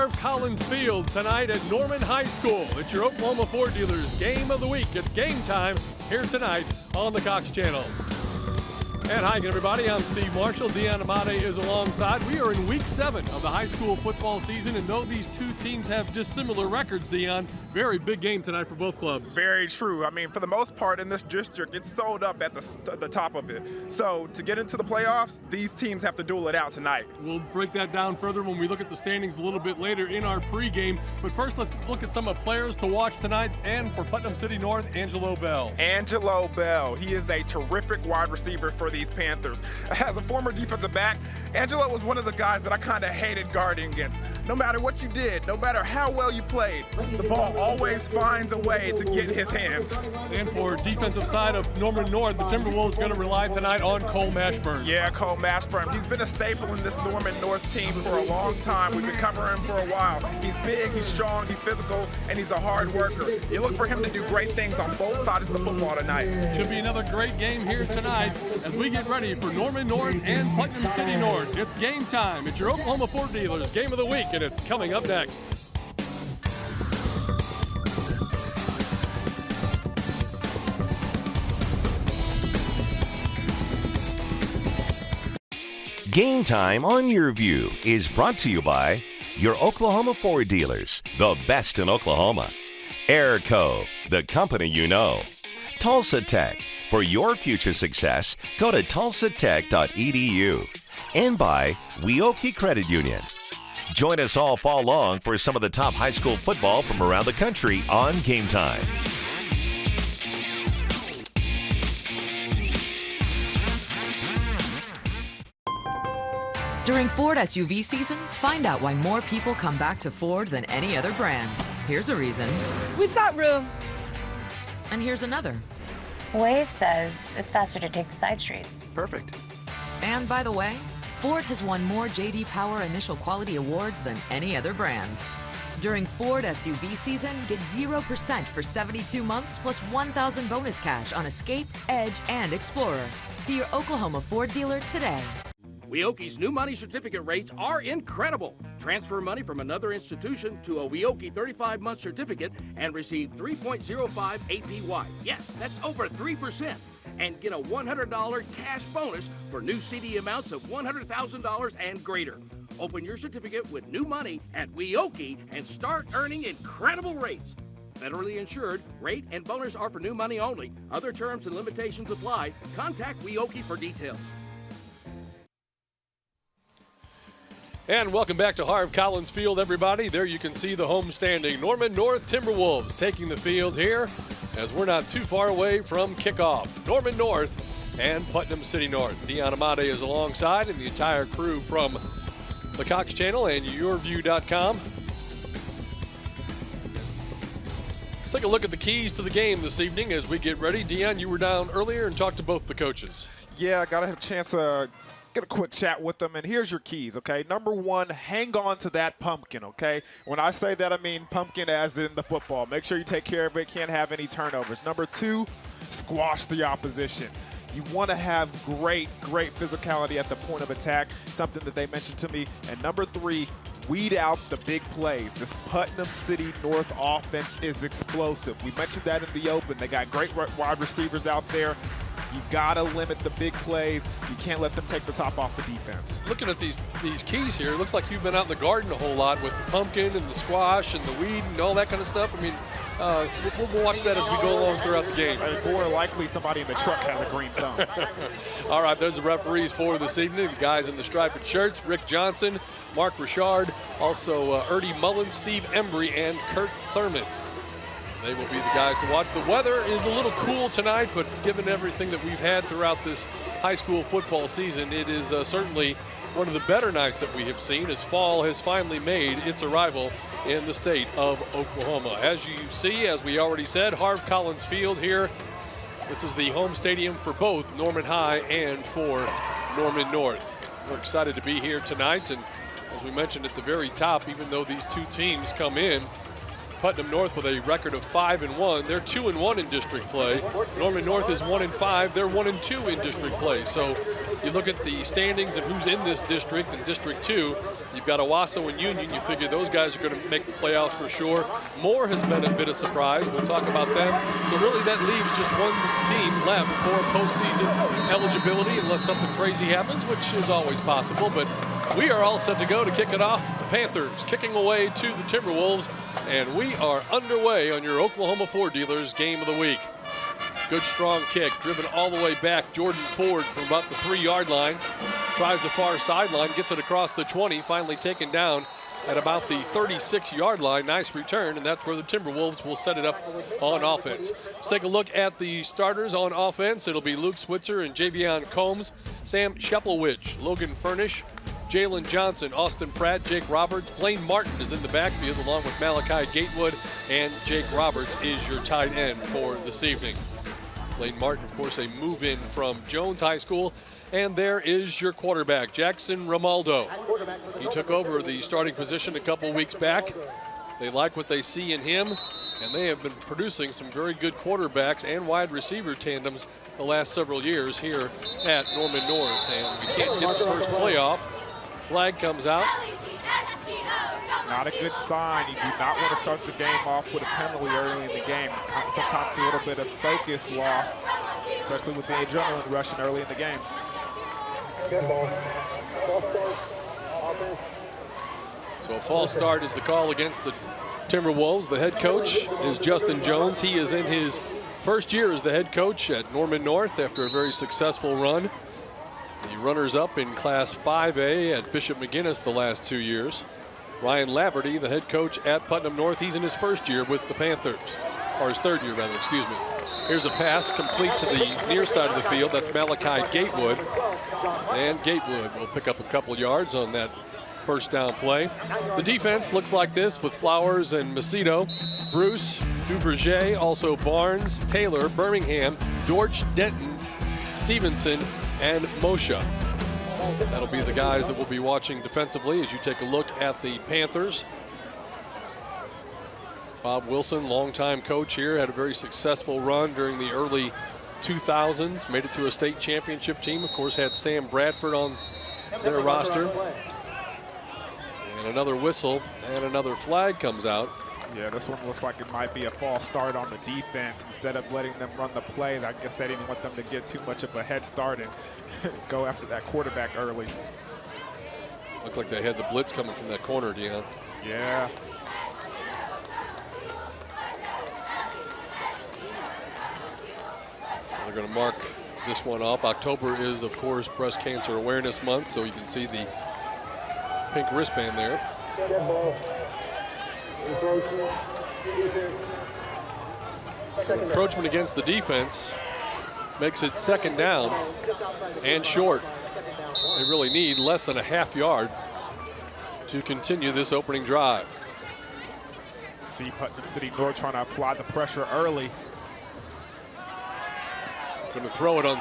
Harve Collins Field tonight at Norman High School. It's your Oklahoma Ford Dealers Game of the Week. It's game time here tonight on the Cox Channel. And hi again, everybody. I'm Steve Marshall. Deon Amade is alongside. We are in week 7 of the high school football season, and though these two teams have dissimilar records, Deon, very big game tonight for both clubs. Very true. I mean, for the most part in this district, it's sold up at the top of it. So to get into the playoffs, these teams have to duel it out tonight. We'll break that down further when we look at the standings a little bit later in our pregame. But first, let's look at some of players to watch tonight. And for Putnam City North, Angelo Bell. Angelo Bell. He is a terrific wide receiver for these Panthers. As a former defensive back, Angelo was one of the guys that I kind of hated guarding against. No matter what you did, no matter how well you played, the ball always finds a way to get his hands. And for defensive side of Norman North, the Timberwolves going to rely tonight on Cole Mashburn. Yeah, Cole Mashburn. He's been a staple in this Norman North team for a long time. We've been covering him for a while. He's big, he's strong, he's physical, and he's a hard worker. You look for him to do great things on both sides of the football tonight. Should be another great game here tonight as we get ready for Norman North and Putnam City North. It's game time. It's your Oklahoma Ford Dealers Game of the Week, and it's coming up next. Game Time on YurView is brought to you by your Oklahoma Ford dealers, the best in Oklahoma. Airco, the company you know. Tulsa Tech, for your future success, go to tulsatech.edu. And by Weoki Credit Union. Join us all fall long for some of the top high school football from around the country on Game Time. During Ford SUV season, find out why more people come back to Ford than any other brand. Here's a reason. We've got room. And here's another. Waze says it's faster to take the side streets. Perfect. And by the way, Ford has won more J.D. Power Initial Quality Awards than any other brand. During Ford SUV season, get 0% for 72 months plus $1,000 bonus cash on Escape, Edge, and Explorer. See your Oklahoma Ford dealer today. Weoki's new money certificate rates are incredible. Transfer money from another institution to a Weoki 35-month certificate and receive 3.05 APY. Yes, that's over 3%. And get a $100 cash bonus for new CD amounts of $100,000 and greater. Open your certificate with new money at Weoki and start earning incredible rates. Federally insured, rate and bonus are for new money only. Other terms and limitations apply. Contact Weoki for details. And welcome back to Harve Collins Field, everybody. There you can see the homestanding Norman North Timberwolves taking the field here as we're not too far away from kickoff. Norman North and Putnam City North. Deon Amade is alongside and the entire crew from the Cox Channel and YurView.com. Let's take a look at the keys to the game this evening as we get ready. Deon, you were down earlier and talked to both the coaches. Yeah, I got to have a chance to get a quick chat with them, and here's your keys, okay? Number one, hang on to that pumpkin, okay? When I say that, I mean pumpkin as in the football. Make sure you take care of it. Can't have any turnovers. Number two, squash the opposition. You want to have great physicality at the point of attack, something that they mentioned to me. And number three, weed out the big plays. This Putnam City North offense is explosive. We mentioned that in the open. They got great wide receivers out there. You got to limit the big plays. You can't let them take the top off the defense. Looking at these keys here, it looks like you've been out in the garden a whole lot with the pumpkin and the squash and the weed and all that kind of stuff. I mean, we'll watch that as we go along throughout the game. More likely somebody in the truck has a green thumb. All right, there's the referees for this evening. The guys in the striped shirts, Rick Johnson, Mark Richard, also Erdy Mullen, Steve Embry, and Kurt Thurman. They will be the guys to watch. The weather is a little cool tonight, but given everything that we've had throughout this high school football season, it is certainly one of the better nights that we have seen as fall has finally made its arrival in the state of Oklahoma. As you see, as we already said, Harve Collins Field here. This is the home stadium for both Norman High and for Norman North. We're excited to be here tonight, and as we mentioned at the very top, even though these two teams come in Putnam North with a record of 5-1. They're 2-1 in district play. Norman North is 1-5. They're 1-2 in district play. So you look at the standings of who's in this district, in District 2, you've got Owasso and Union. You figure those guys are going to make the playoffs for sure. Moore has been a bit of surprise. We'll talk about them. So really that leaves just one team left for postseason eligibility unless something crazy happens, which is always possible. But we are all set to go to kick it off. The Panthers kicking away to the Timberwolves, and we are underway on your Oklahoma Ford Dealers Game of the Week. Good strong kick, driven all the way back. Jordan Ford from about the 3-yard line. Tries the far sideline, gets it across the 20, finally taken down at about the 36-yard line. Nice return, and that's where the Timberwolves will set it up on offense. Let's take a look at the starters on offense. It'll be Luke Switzer and Javion Combs, Sam Sheplewich, Logan Furnish, Jalen Johnson, Austin Pratt, Jake Roberts. Blaine Martin is in the backfield along with Malachi Gatewood, and Jake Roberts is your tight end for this evening. Blaine Martin, of course, a move-in from Jones High School. And there is your quarterback, Jackson Romaldo. He took over the starting position a couple weeks back. They like what they see in him, and they have been producing some very good quarterbacks and wide receiver tandems the last several years here at Norman North. And we can't get the first playoff. Flag comes out. Not a good sign. You do not want to start the game off with a penalty early in the game. Sometimes a little bit of focus lost, especially with the adrenaline rushing early in the game. So a false start is the call against the Timberwolves. The head coach is Justin Jones. He is in his first year as the head coach at Norman North after a very successful run. The runners-up in Class 5A at Bishop McGuinness the last 2 years. Ryan Laverty, the head coach at Putnam North, he's in his first year with the Panthers, or his third year rather, excuse me. Here's a pass complete to the near side of the field. That's Malachi Gatewood. And Gatewood will pick up a couple yards on that first down play. The defense looks like this with Flowers and Macedo, Bruce, Duverger, also Barnes, Taylor, Birmingham, Dortch, Denton, Stevenson, and Moshe. That'll be the guys that we'll be watching defensively as you take a look at the Panthers. Bob Wilson, longtime coach here, had a very successful run during the early 2000s, made it to a state championship team. Of course, had Sam Bradford on their roster. And another whistle and another flag comes out. Yeah, this one looks like it might be a false start on the defense. Instead of letting them run the play, I guess they didn't want them to get too much of a head start and go after that quarterback early. Looked like they had the blitz coming from that corner, Deion. Yeah. They're going to mark this one off. October is, of course, Breast Cancer Awareness Month, so you can see the pink wristband there. So encroachment against the defense makes it second down and short. They really need less than a half yard to continue this opening drive. See Putnam City North trying to apply the pressure early. Going to throw it on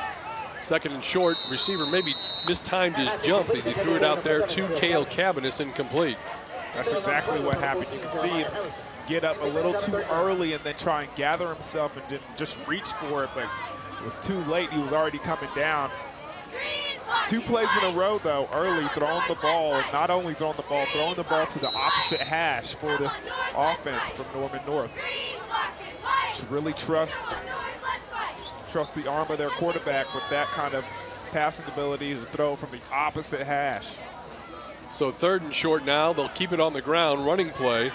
second and short. Receiver maybe mistimed his jump as he threw it out there to Cale Cabanis, incomplete. That's exactly what happened. You can see him get up a little too early and then try and gather himself and didn't just reach for it, but it was too late. He was already coming down. It's 2 plays in a row, though, early, throwing the ball, and not only throwing the ball to the opposite hash for this offense from Norman North. Just really trust the arm of their quarterback with that kind of passing ability to throw from the opposite hash. So third and short now. They'll keep it on the ground, running play.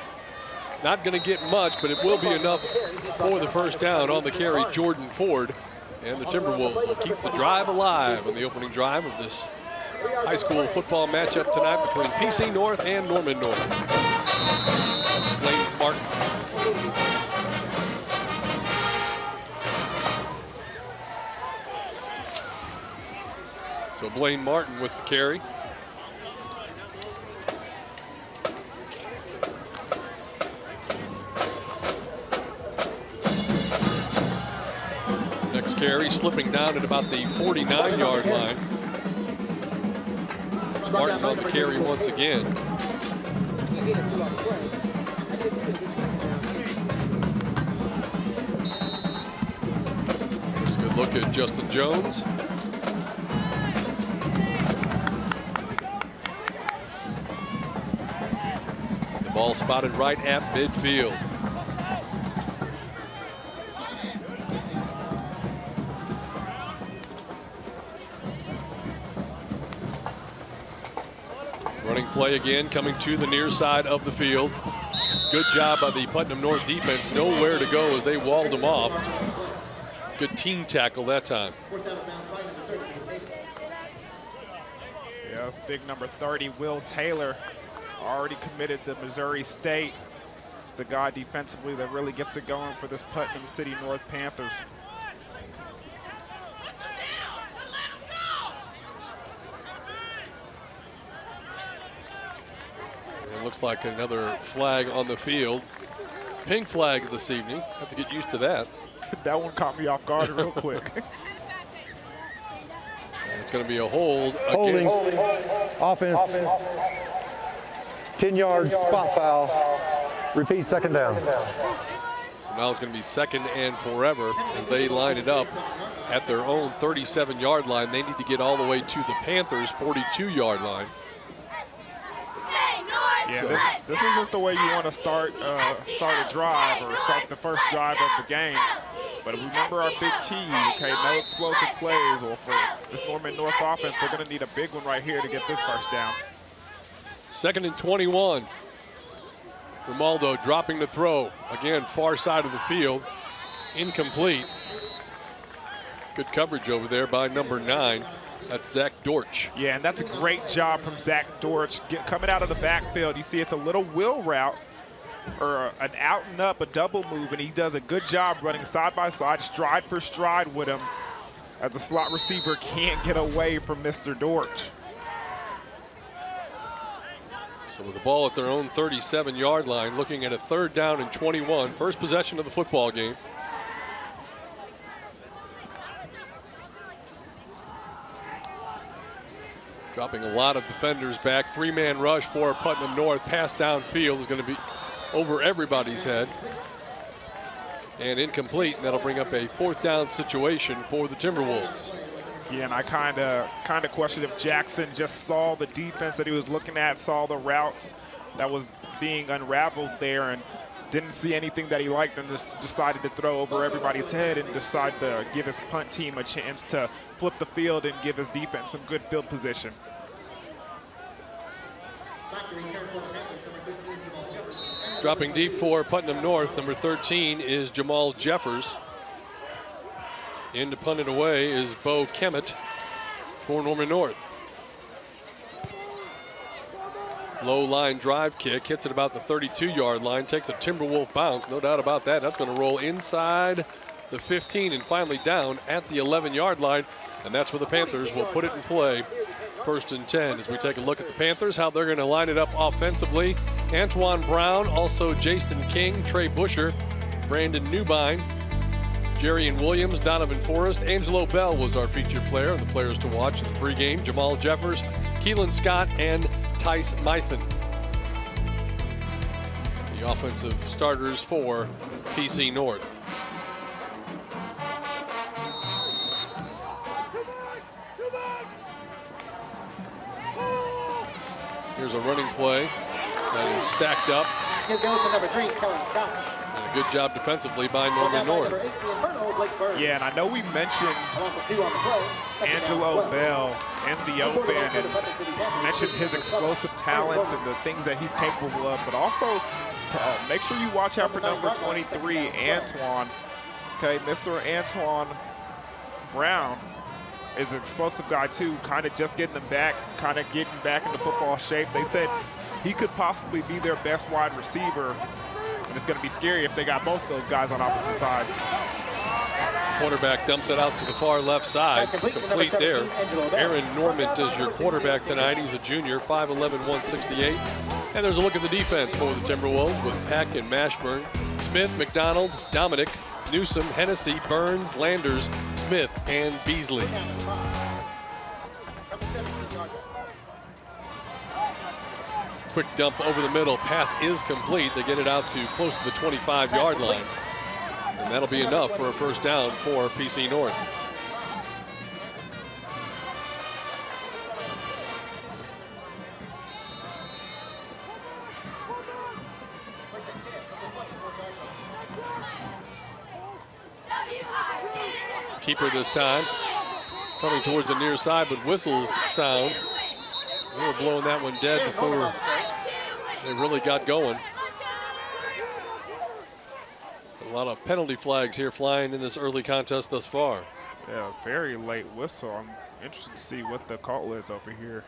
Not going to get much, but it will be enough for the first down on the carry, Jordan Ford. And the Timberwolves will keep the drive alive on the opening drive of this high school football matchup tonight between PC North and Norman North. Blaine Martin. So Blaine Martin with the carry. Next carry, slipping down at about the 49-yard line. It's Martin on the carry once again. look at Justin Jones. The ball spotted right at midfield. Running play again, coming to the near side of the field. Good job by the Putnam North defense. Nowhere to go as they walled them off. Good team tackle that time. Yes, big number 30, Will Taylor, already committed to Missouri State. It's the guy defensively that really gets it going for this Putnam City North Panthers. It looks like another flag on the field. Pink flag this evening. Have to get used to that. That one caught me off guard real quick. And it's going to be a hold. Holding. Against Offense. 10 yards, spot foul. Repeat, second down. So now it's going to be second and forever as they line it up at their own 37-yard line. They need to get all the way to the Panthers' 42-yard line. Yeah, this isn't the way you want to start a drive or start the first drive of the game. But remember our big key, okay? No explosive plays. Well, for this Norman North offense, they're going to need a big one right here to get this first down. Second and 21. Romaldo dropping the throw. Again, far side of the field. Incomplete. Good coverage over there by number 9. That's Zach Dortch. Yeah, and that's a great job from Zach Dortch. Coming out of the backfield, you see it's a little wheel route or an out and up, a double move, and he does a good job running side by side, stride for stride with him, as a slot receiver can't get away from Mr. Dortch. So with the ball at their own 37-yard line, looking at a third down and 21, first possession of the football game. Dropping a lot of defenders back. Three-man rush for Putnam North. Pass downfield is going to be over everybody's head. And incomplete, and that'll bring up a fourth down situation for the Timberwolves. Yeah, and I kind of question if Jackson just saw the defense that he was looking at, saw the routes that was being unraveled there, and didn't see anything that he liked, and just decided to throw over everybody's head and decide to give his punt team a chance to flip the field and give his defense some good field position. Dropping deep for Putnam North, number 13 is Jamal Jeffers. In to punt it away is Bo Kemet for Norman North. Low line drive kick, hits at about the 32-yard line, takes a Timberwolf bounce, no doubt about that. That's going to roll inside the 15 and finally down at the 11-yard line. And that's where the Panthers will put it in play. First and 10 as we take a look at the Panthers, how they're going to line it up offensively. Antoine Brown, also Jason King, Trey Busher, Brandon Newbine, Jerry and Williams, Donovan Forrest. Angelo Bell was our featured player and the players to watch in the pregame. Jamal Jeffers, Keelan Scott, and Tice Mythen. The offensive starters for PC North. Here's a running play that is stacked up. Here goes the number 3, Kellen Scott. And a good job defensively by Norman North. Yeah, and I know we mentioned Angelo Bell in the open and mentioned his explosive talents and the things that he's capable of, but also make sure you watch out for number 23, Antoine. Okay, Mr. Antoine Brown is an explosive guy too, kind of just getting them back, kind of getting back into football shape. They said he could possibly be their best wide receiver, and it's going to be scary if they got both those guys on opposite sides. Quarterback dumps it out to the far left side, complete there. Aaron Normant is your quarterback tonight. He's a junior, 5'11", 168. And there's a look at the defense for the Timberwolves with Peck and Mashburn, Smith, McDonald, Dominic, Newsom, Hennessy, Burns, Landers, Smith, and Beasley. Quick dump over the middle. Pass is complete. They get it out to close to the 25-yard line. And that'll be enough for a first down for PC North. keeper this time. Coming towards the near side, but whistles sound. They were blowing that one dead before they really got going. A lot of penalty flags here flying in this early contest thus far. Yeah, very late whistle. I'm interested to see what the call is over here.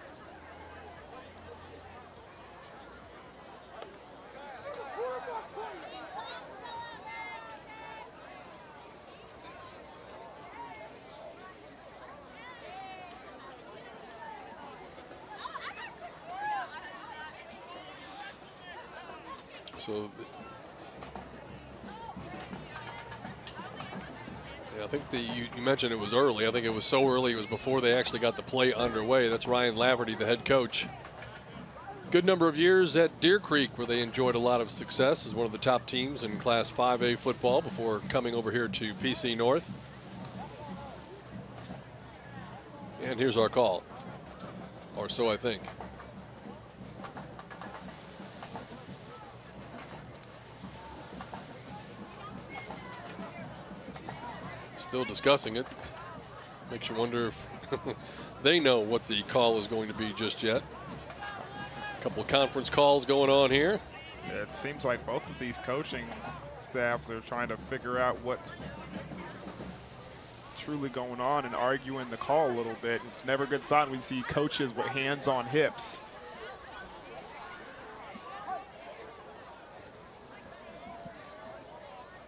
So, yeah, I think you mentioned it was early. I think it was so early it was before they actually got the play underway. That's Ryan Laverty, the head coach. Good number of years at Deer Creek where they enjoyed a lot of success as one of the top teams in Class 5A football before coming over here to PC North. And here's our call, or so I think. Still discussing it. Makes you wonder if they know what the call is going to be just yet. A couple of conference calls going on here. Yeah, it seems like both of these coaching staffs are trying to figure out what's truly going on and arguing the call a little bit. It's never a good sign when we see coaches with hands on hips.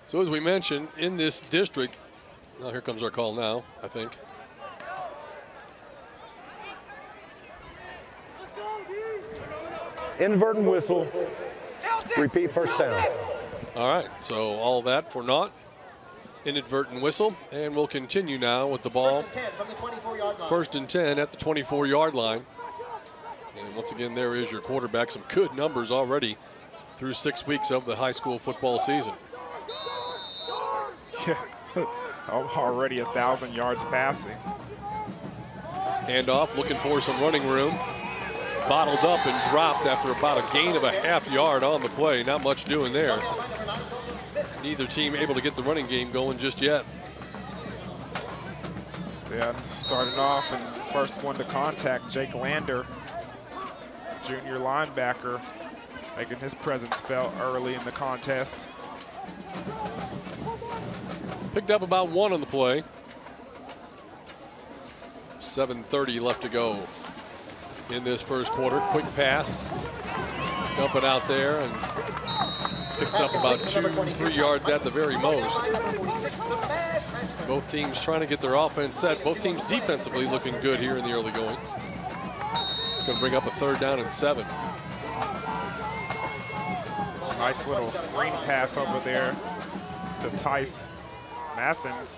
So as we mentioned, in this district, well, here comes our call now, I think. Inadvertent whistle. Repeat first down. All right, so all that for naught. Inadvertent whistle, and we'll continue now with the ball. First and 10 at the 24-yard line. And once again, there is your quarterback. Some good numbers already through 6 weeks of the high school football season. Yeah. Already 1,000 yards passing. Handoff, looking for some running room. Bottled up and dropped after about a gain of a half yard on the play. Not much doing there. Neither team able to get the running game going just yet. Yeah, starting off and first one to contact, Jake Lander, junior linebacker, making his presence felt early in the contest. Picked up about one on the play. 7:30 left to go in this first quarter. Quick pass. Dump it out there and picks up about 2-3 yards at the very most. Both teams trying to get their offense set. Both teams defensively looking good here in the early going. Going to bring up a 3rd down and 7. Nice little screen pass over there to Tice Mathens.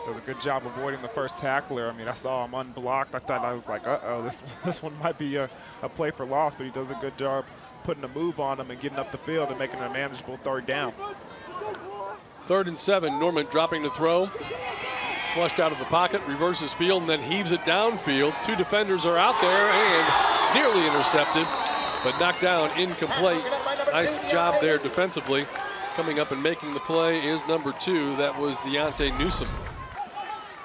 Does a good job avoiding the first tackler. I mean, I saw him unblocked. I thought, I was like, uh-oh, this one might be a play for loss, but he does a good job putting a move on him and getting up the field and making a manageable 3rd down. 3rd and 7, Norman dropping to throw. Flushed out of the pocket, reverses field, and then heaves it downfield. 2 defenders are out there and nearly intercepted, but knocked down, incomplete. Nice job there defensively. Coming up and making the play is number 2. That was Deontay Newsom.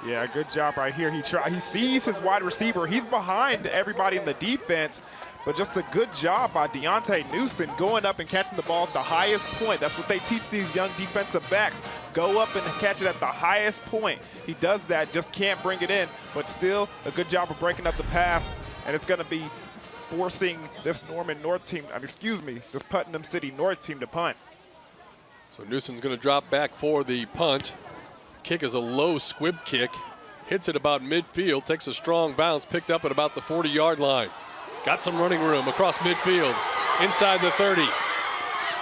Yeah, good job right here. He sees his wide receiver. He's behind everybody in the defense, but just a good job by Deontay Newsom going up and catching the ball at the highest point. That's what they teach these young defensive backs. Go up and catch it at the highest point. He does that, just can't bring it in, but still a good job of breaking up the pass, and it's going to be forcing this Norman North team, this Putnam City North team to punt. So Newsom's going to drop back for the punt. Kick is a low squib kick. Hits it about midfield, takes a strong bounce, picked up at about the 40-yard line. Got some running room across midfield, inside the 30.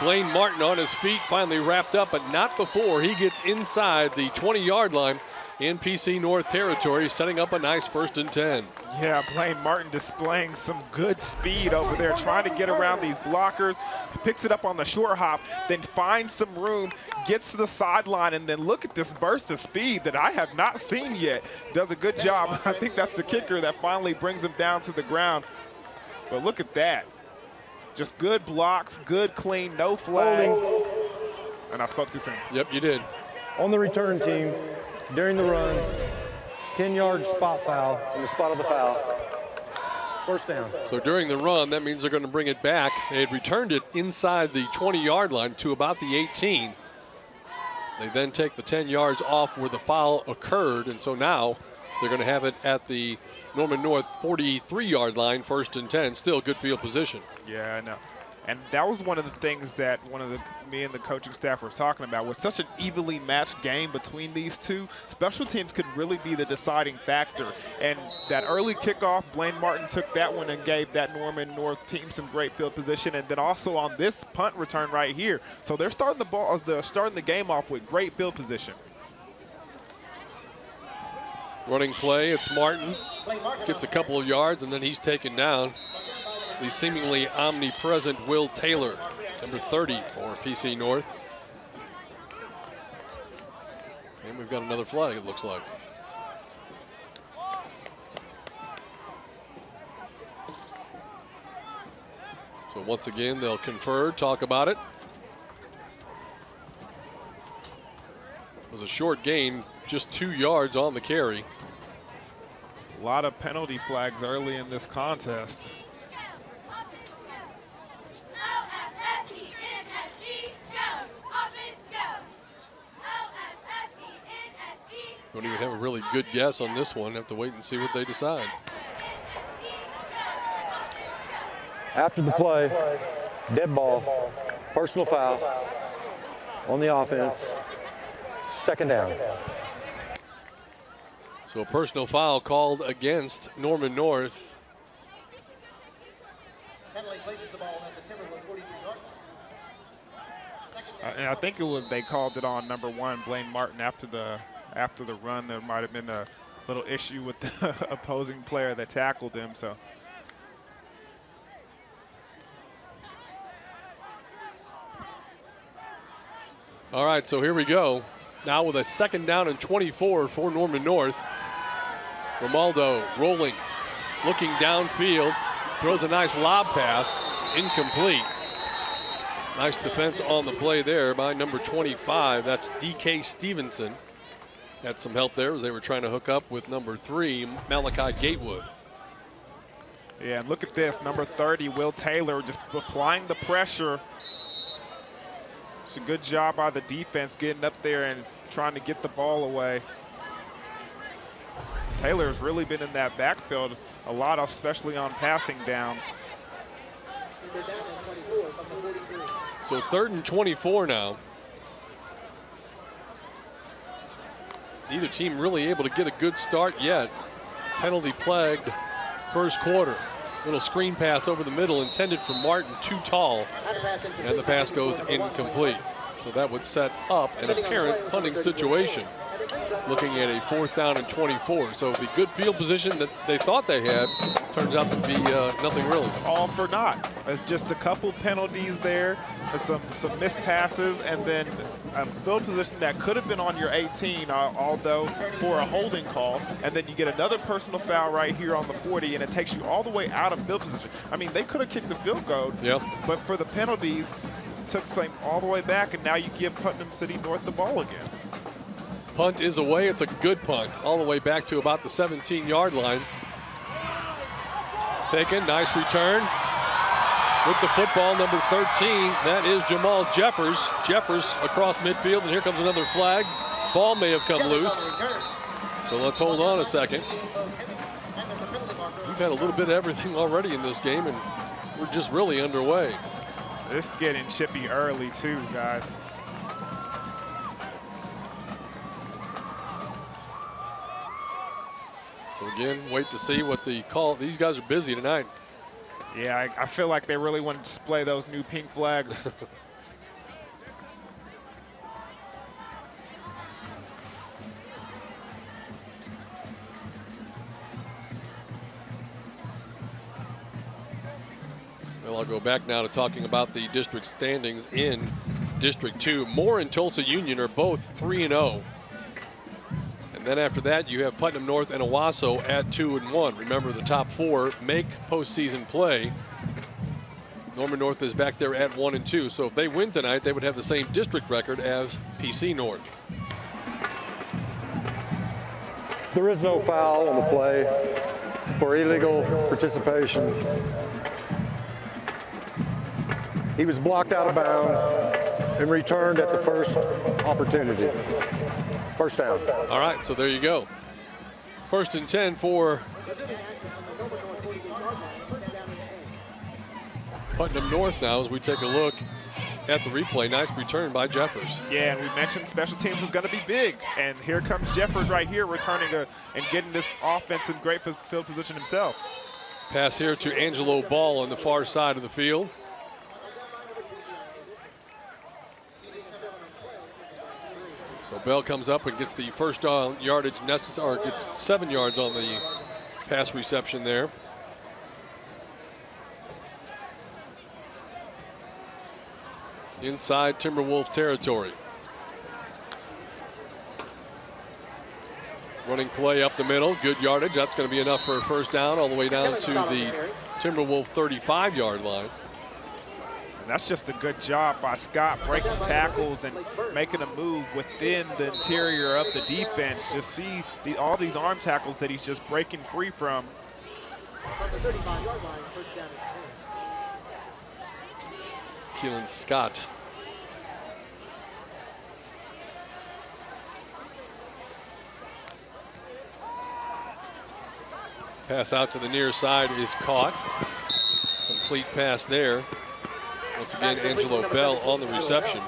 Blaine Martin on his feet, finally wrapped up, but not before he gets inside the 20-yard line in PC North territory, setting up a nice 1st and 10. Yeah, Blaine Martin displaying some good speed over there, trying to get around these blockers. Picks it up on the short hop, then finds some room, gets to the sideline, and then look at this burst of speed that I have not seen yet. Does a good job. I think that's the kicker that finally brings him down to the ground. But look at that. Just good blocks, good clean, no flag. And I spoke too soon. Yep, you did. On the return team, during the run, 10-yard spot foul in the spot of the foul. First down. So during the run, that means they're going to bring it back. They had returned it inside the 20-yard line to about the 18. They then take the 10 yards off where the foul occurred, and so now they're going to have it at the Norman North 43-yard line, 1st and 10. Still good field position. Yeah, I know. And that was one of the things that me and the coaching staff were talking about. With such an evenly matched game between these two, special teams could really be the deciding factor. And that early kickoff, Blaine Martin took that one and gave that Norman North team some great field position. And then also on this punt return right here. So they're starting the game off with great field position. Running play, it's Martin. Gets a couple of yards, and then he's taken down. The seemingly omnipresent Will Taylor, number 30 for PC North. And we've got another flag, it looks like. So once again, they'll confer, talk about it. It was a short gain, just 2 yards on the carry. A lot of penalty flags early in this contest. Don't even have a really good guess on this one. Have to wait and see what they decide. After the play, dead ball, personal foul on the offense, 2nd down. So a personal foul called against Norman North. And I think they called it on number 1, Blaine Martin, after the run. There might have been a little issue with the opposing player that tackled him. So. All right, so here we go. Now with a 2nd down and 24 for Norman North. Romaldo rolling, looking downfield, throws a nice lob pass, incomplete. Nice defense on the play there by number 25. That's DK Stevenson. Had some help there as they were trying to hook up with number 3, Malachi Gatewood. Yeah, and look at this, number 30, Will Taylor, just applying the pressure. It's a good job by the defense getting up there and trying to get the ball away. Taylor's really been in that backfield a lot, especially on passing downs. So 3rd and 24 now. Neither team really able to get a good start yet. Penalty plagued first quarter. Little screen pass over the middle intended for Martin, too tall, and the pass goes incomplete. So that would set up an apparent punting situation. Looking at a 4th down and 24. So the good field position that they thought they had turns out to be nothing really. All for naught. Just a couple penalties there, some missed passes, and then a field position that could have been on your 18, although for a holding call, and then you get another personal foul right here on the 40, and it takes you all the way out of field position. I mean, they could have kicked the field goal, but for the penalties, took them all the way back, and now you give Putnam City North the ball again. Punt is away. It's a good punt all the way back to about the 17-yard line. Taken, nice return. With the football, number 13, that is Jamal Jeffers. Jeffers across midfield, and here comes another flag. Ball may have come loose. So let's hold on a second. We've had a little bit of everything already in this game, and we're just really underway. It's getting chippy early too, guys. So again, wait to see what the call. These guys are busy tonight. Yeah, I feel like they really want to display those new pink flags. Well, I'll go back now to talking about the district standings in District 2. Moore and Tulsa Union are both 3-0. And then after that, you have Putnam North and Owasso at 2-1. Remember, the top 4 make postseason play. Norman North is back there at 1-2. So if they win tonight, they would have the same district record as PC North. There is no foul on the play for illegal participation. He was blocked out of bounds and returned at the first opportunity. First down. All right, so there you go. 1st and 10 for Putnam North now as we take a look at the replay. Nice return by Jeffers. Yeah, and we mentioned special teams was going to be big. And here comes Jeffers right here returning and getting this offense in great field position himself. Pass here to Angelo Ball on the far side of the field. So Bell comes up and gets the first down yardage necessary, or gets 7 yards on the pass reception there. Inside Timberwolf territory. Running play up the middle, good yardage. That's going to be enough for a first down all the way down to the Timberwolf 35-yard line. And that's just a good job by Scott, breaking tackles and making a move within the interior of the defense. Just see all these arm tackles that he's just breaking free from. Keelan Scott. Pass out to the near side is caught. Complete pass there. Once again, Angelo Bell on the reception.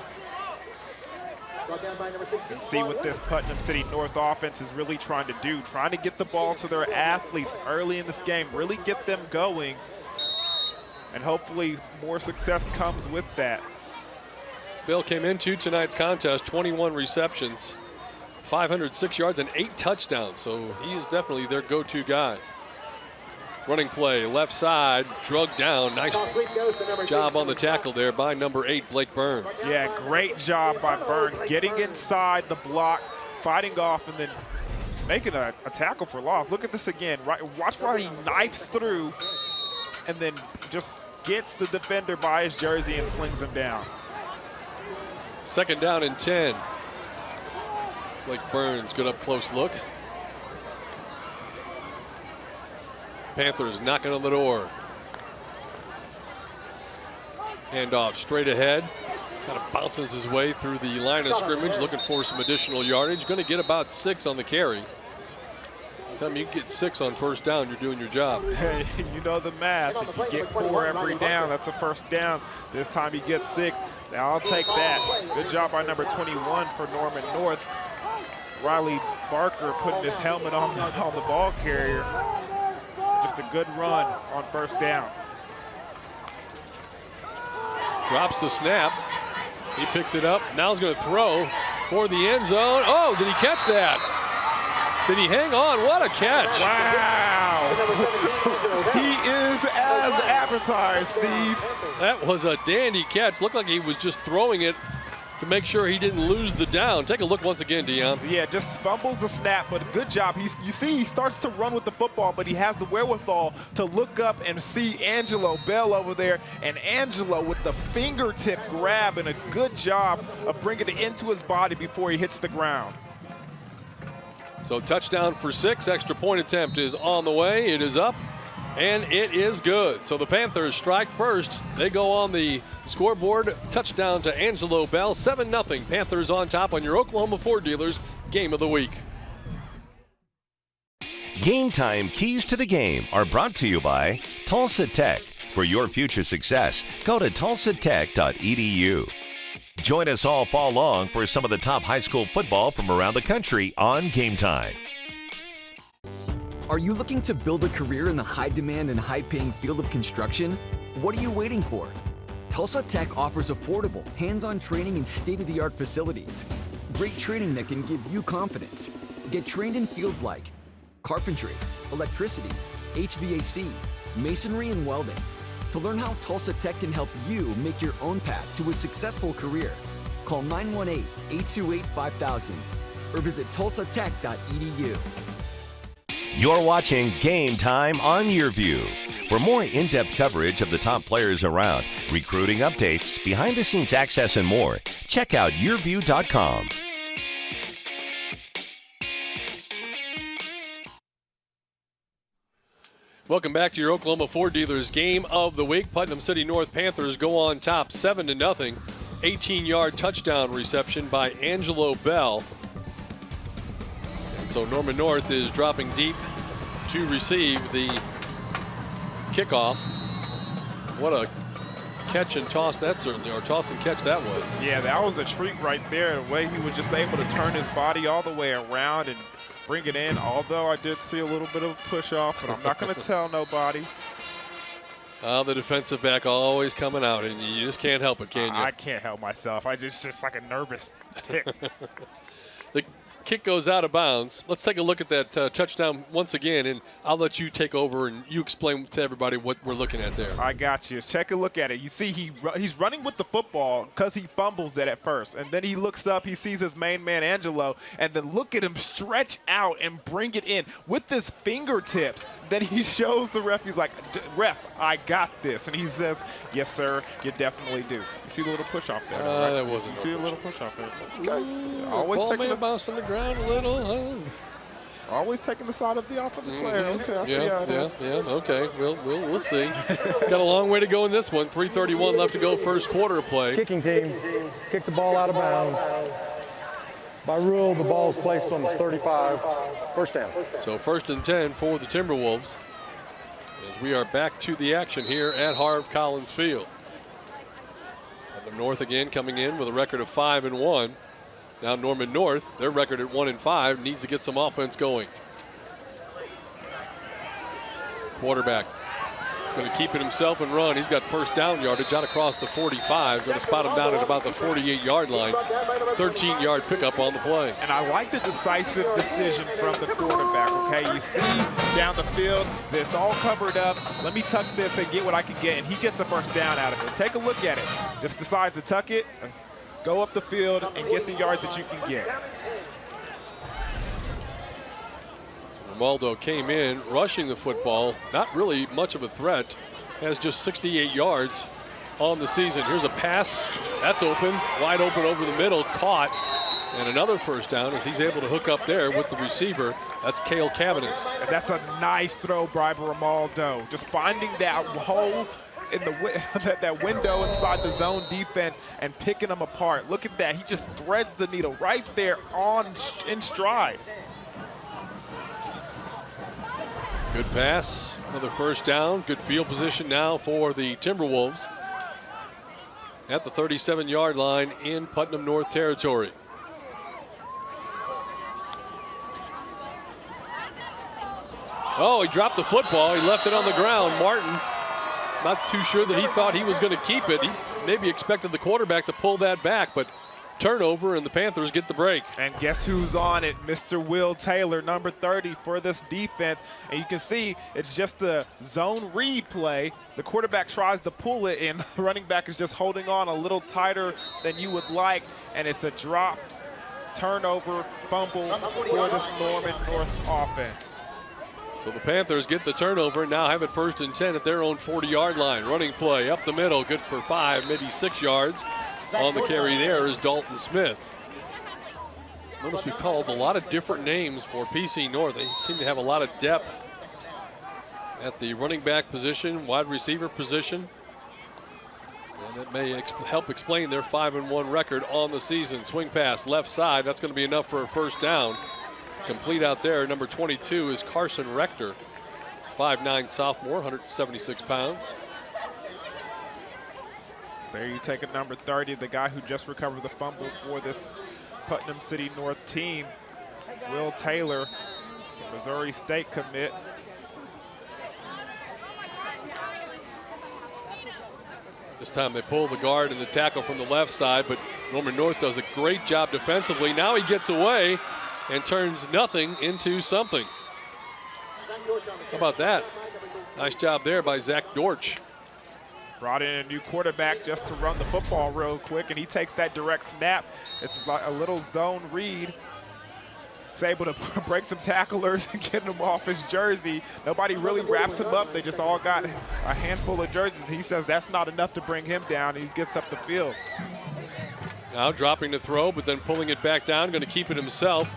And see what this Putnam City North offense is really trying to do, trying to get the ball to their athletes early in this game, really get them going, and hopefully more success comes with that. Bell came into tonight's contest, 21 receptions, 506 yards, and 8 touchdowns, so he is definitely their go-to guy. Running play, left side, drugged down. Nice job on the tackle there by number 8, Blake Burns. Yeah, great job by Burns, getting inside the block, fighting off, and then making a tackle for loss. Look at this again. Right, watch why he knifes through and then just gets the defender by his jersey and slings him down. 2nd down and 10. Blake Burns, good up close look. Panthers knocking on the door. Handoff straight ahead. Kind of bounces his way through the line of scrimmage, looking for some additional yardage. Going to get about 6 on the carry. By the time you get 6 on first down, you're doing your job. Hey, you know the math. If you get 4 every down, that's a first down. This time you get 6. Now I'll take that. Good job by number 21 for Norman North. Riley Barker putting his helmet on the ball carrier. Just a good run on first down. Drops the snap. He picks it up. Now he's going to throw for the end zone. Oh, did he catch that? Did he hang on? What a catch. Wow. He is as advertised, Steve. That was a dandy catch. Looked like he was just throwing it to make sure he didn't lose the down. Take a look once again, Dion. Yeah, just fumbles the snap, but good job. You see he starts to run with the football, but he has the wherewithal to look up and see Angelo Bell over there, and Angelo with the fingertip grab and a good job of bringing it into his body before he hits the ground. So touchdown for 6. Extra point attempt is on the way. It is up, and it is good. So the Panthers strike first. They go on the scoreboard. Touchdown to Angelo Bell. 7-0. Panthers on top on your Oklahoma Ford dealers game of the week. Game Time Keys to the Game are brought to you by Tulsa Tech. For your future success, go to tulsatech.edu. Join us all fall long for some of the top high school football from around the country on Game Time. Are you looking to build a career in the high-demand and high-paying field of construction? What are you waiting for? Tulsa Tech offers affordable, hands-on training and state-of-the-art facilities. Great training that can give you confidence. Get trained in fields like carpentry, electricity, HVAC, masonry, and welding. To learn how Tulsa Tech can help you make your own path to a successful career, call 918-828-5000 or visit tulsatech.edu. You're watching Game Time on YurView. For more in-depth coverage of the top players around, recruiting updates, behind-the-scenes access, and more, check out YurView.com. Welcome back to your Oklahoma Ford Dealers game of the week. Putnam City North Panthers go on top 7-0. 18-yard touchdown reception by Angelo Bell. And so Norman North is dropping deep to receive the kickoff. What a catch and toss that certainly, or toss and catch that was. Yeah, that was a treat right there. The way he was just able to turn his body all the way around and bring it in, although I did see a little bit of a push-off, but I'm not going to tell nobody. The defensive back always coming out, and you just can't help it, can you? I can't help myself. I just like a nervous tick. The kick goes out of bounds. Let's take a look at that touchdown once again, and I'll let you take over and you explain to everybody what we're looking at there. I got you. Take a look at it. You see he's running with the football because he fumbles it at first, and then he looks up, he sees his main man, Angelo, and then look at him stretch out and bring it in with his fingertips. Then he shows the ref, he's like, ref, I got this. And he says, yes, sir, you definitely do. You see the little push off there? Right? That wasn't. You see the little push off there? Okay. Ball may have bounced on the ground a little. Always taking the side of the offensive player. Okay, I see how it is. Yeah, okay. We'll see. Got a long way to go in this one. 3:31 left to go, first quarter of play. Kicking team, kick the ball out of bounds. By rule, the ball is placed on the 35. First down. So 1st and 10 for the Timberwolves as we are back to the action here at Harve Collins Field. Putnam North again coming in with a record of 5-1. Now Norman North, their record at 1-5, needs to get some offense going. Quarterback going to keep it himself and run. He's got first down yardage out across the 45. Going to spot him down at about the 48-yard line. 13-yard pickup on the play. And I like the decisive decision from the quarterback, okay? You see down the field, it's all covered up. Let me tuck this and get what I can get. And he gets a first down out of it. Take a look at it. Just decides to tuck it, go up the field, and get the yards that you can get. Romaldo came in, rushing the football. Not really much of a threat. Has just 68 yards on the season. Here's a pass. That's open, wide open over the middle, caught. And another first down as he's able to hook up there with the receiver. That's Cale Cavanis. And that's a nice throw by Romaldo. Just finding that hole in the that window inside the zone defense and picking them apart. Look at that. He just threads the needle right there in stride. Good pass, another first down. Good field position now for the Timberwolves at the 37-yard line in Putnam North territory. Oh, he dropped the football. He left it on the ground. Martin, not too sure that he thought he was going to keep it. He maybe expected the quarterback to pull that back, but turnover, and the Panthers get the break. And guess who's on it? Mr. Will Taylor, number 30 for this defense. And you can see it's just a zone read play. The quarterback tries to pull it, and the running back is just holding on a little tighter than you would like. And it's a drop, turnover, fumble for this Norman North offense. So the Panthers get the turnover, now have it 1st and 10 at their own 40-yard line. Running play up the middle, good for 5, maybe 6 yards. On the carry there is Dalton Smith. Notice we've called a lot of different names for PC North. They seem to have a lot of depth at the running back position, wide receiver position. And that may help explain their 5-1 record on the season. Swing pass left side, that's going to be enough for a first down. Complete out there, number 22 is Carson Rector. 5'9" sophomore, 176 pounds. There you take a number 30, the guy who just recovered the fumble for this Putnam City North team, Will Taylor, Missouri State commit. This time they pull the guard and the tackle from the left side, but Norman North does a great job defensively. Now he gets away and turns nothing into something. How about that? Nice job there by Zach Dortch. Brought in a new quarterback just to run the football real quick, and he takes that direct snap. It's like a little zone read. is able to break some tacklers and get him off his jersey. Nobody really wraps him up. They just all got a handful of jerseys. He says that's not enough to bring him down. He gets up the field. Now dropping the throw, but then pulling it back down, going to keep it himself.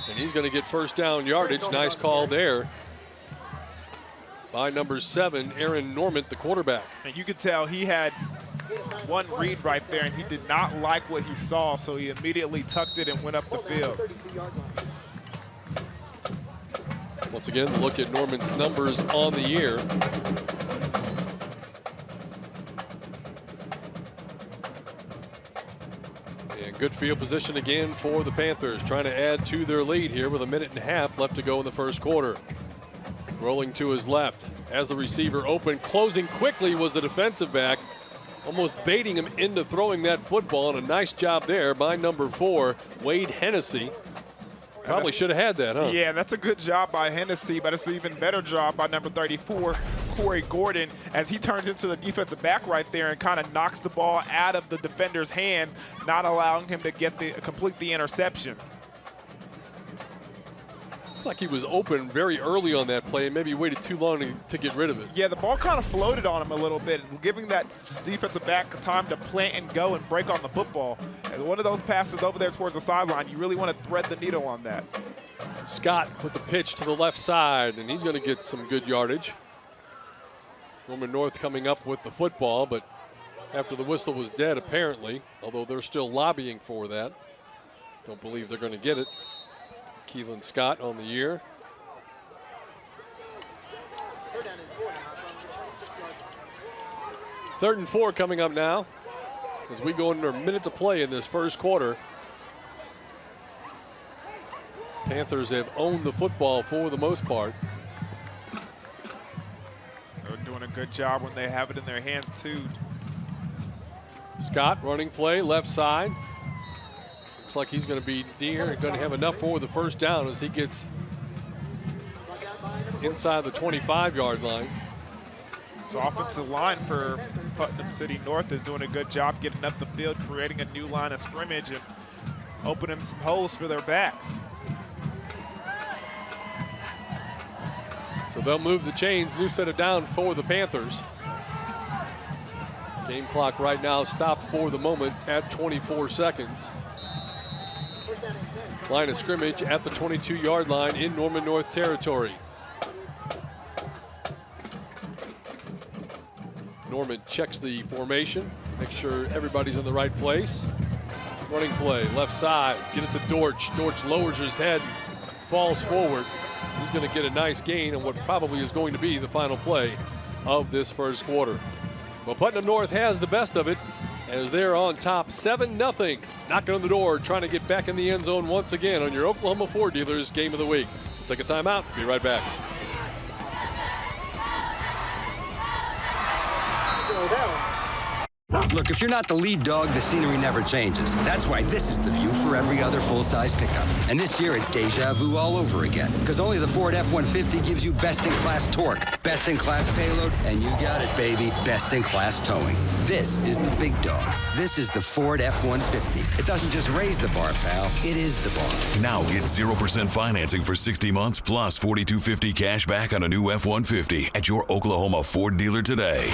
And he's going to get first down yardage. Nice call there by number 7, Aaron Norman, the quarterback. And you could tell he had one read right there, and he did not like what he saw, so he immediately tucked it and went up the field. Once again, look at Norman's numbers on the year. And good field position again for the Panthers, trying to add to their lead here with 1.5 minutes left to go in the first quarter. Rolling to his left as the receiver open, closing quickly was the defensive back, almost baiting him into throwing that football, and a nice job there by number 4, Wade Hennessy. Probably should have had that, huh? Yeah, that's a good job by Hennessy, but it's an even better job by number 34, Corey Gordon, as he turns into the defensive back right there and kind of knocks the ball out of the defender's hands, not allowing him to complete the interception. Like he was open very early on that play and maybe waited too long to get rid of it. Yeah, the ball kind of floated on him a little bit, giving that defensive back time to plant and go and break on the football. And one of those passes over there towards the sideline, you really want to thread the needle on that. Scott with the pitch to the left side, and he's going to get some good yardage. Norman North coming up with the football, but after the whistle was dead apparently, although they're still lobbying for that. Don't believe they're going to get it. Keelan Scott on the year. Third and 4 coming up now as we go under a minute to play in this first quarter. Panthers have owned the football for the most part. They're doing a good job when they have it in their hands too. Scott running play left side. Looks like he's going to be near and going to have enough for the first down as he gets inside the 25-yard line. So offensive line for Putnam City North is doing a good job getting up the field, creating a new line of scrimmage and opening some holes for their backs. So they'll move the chains, new set of down for the Panthers. Game clock right now stopped for the moment at 24 seconds. Line of scrimmage at the 22-yard line in Norman North territory. Norman checks the formation, make sure everybody's in the right place. Running play, left side, get it to Dortch. Dortch lowers his head, falls forward. He's going to get a nice gain on what probably is going to be the final play of this first quarter. Well, Putnam North has the best of it as they're on top 7-0. Knocking on the door, trying to get back in the end zone once again on your Oklahoma Ford Dealers Game of the Week. Let's take a timeout. Be right back. Look, if you're not the lead dog, the scenery never changes. That's why this is the view for every other full-size pickup. And this year, it's deja vu all over again. Because only the Ford F-150 gives you best-in-class torque, best-in-class payload, and you got it, baby, best-in-class towing. This is the big dog. This is the Ford F-150. It doesn't just raise the bar, pal. It is the bar. Now get 0% financing for 60 months plus $4,250 cash back on a new F-150 at your Oklahoma Ford dealer today.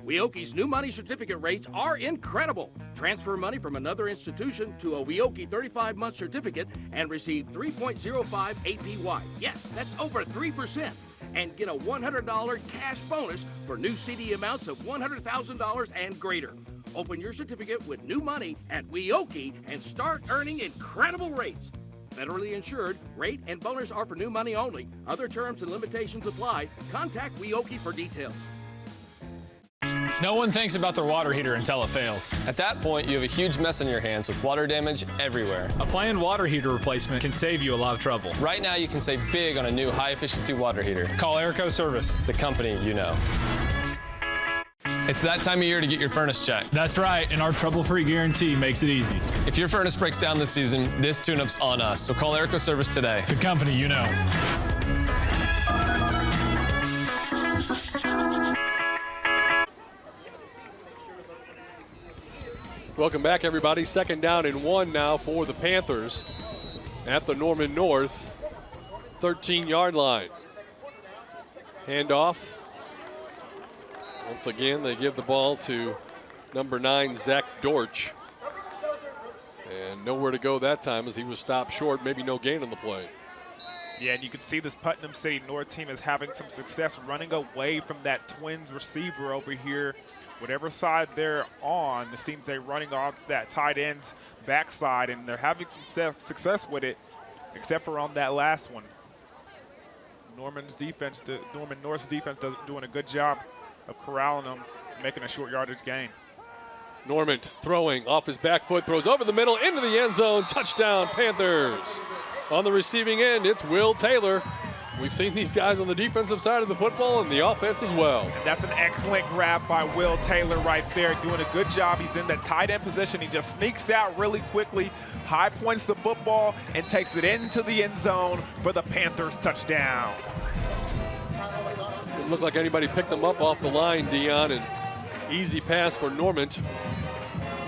Weoki's new money certificate rates are incredible. Transfer money from another institution to a Weoki 35-month certificate and receive 3.05 APY. Yes, that's over 3%. And get a $100 cash bonus for new CD amounts of $100,000 and greater. Open your certificate with new money at Weoki and start earning incredible rates. Federally insured, rate and bonus are for new money only. Other terms and limitations apply. Contact Weoki for details. No one thinks about their water heater until it fails. At that point, you have a huge mess on your hands with water damage everywhere. A planned water heater replacement can save you a lot of trouble. Right now, you can save big on a new high-efficiency water heater. Call Airco Service, the company you know. It's that time of year to get your furnace checked. That's right, and our trouble-free guarantee makes it easy. If your furnace breaks down this season, this tune-up's on us, so call Airco Service today. The company you know. Welcome back, everybody. 2nd down and 1 now for the Panthers at the Norman North 13-yard line. Handoff. Once again, they give the ball to number 9, Zach Dortch. And nowhere to go that time as he was stopped short, maybe no gain on the play. Yeah, and you can see this Putnam City North team is having some success running away from that Twins receiver over here. Whatever side they're on, it seems they're running off that tight end's backside, and they're having some success with it, except for on that last one. Norman North's defense doing a good job of corralling them, making a short yardage gain. Norman throwing off his back foot, throws over the middle into the end zone. Touchdown, Panthers. On the receiving end, it's Will Taylor. We've seen these guys on the defensive side of the football and the offense as well. And that's an excellent grab by Will Taylor right there, doing a good job. He's in that tight end position. He just sneaks out really quickly, high points the football, and takes it into the end zone for the Panthers touchdown. Didn't look like anybody picked them up off the line, Dion, and easy pass for Norman.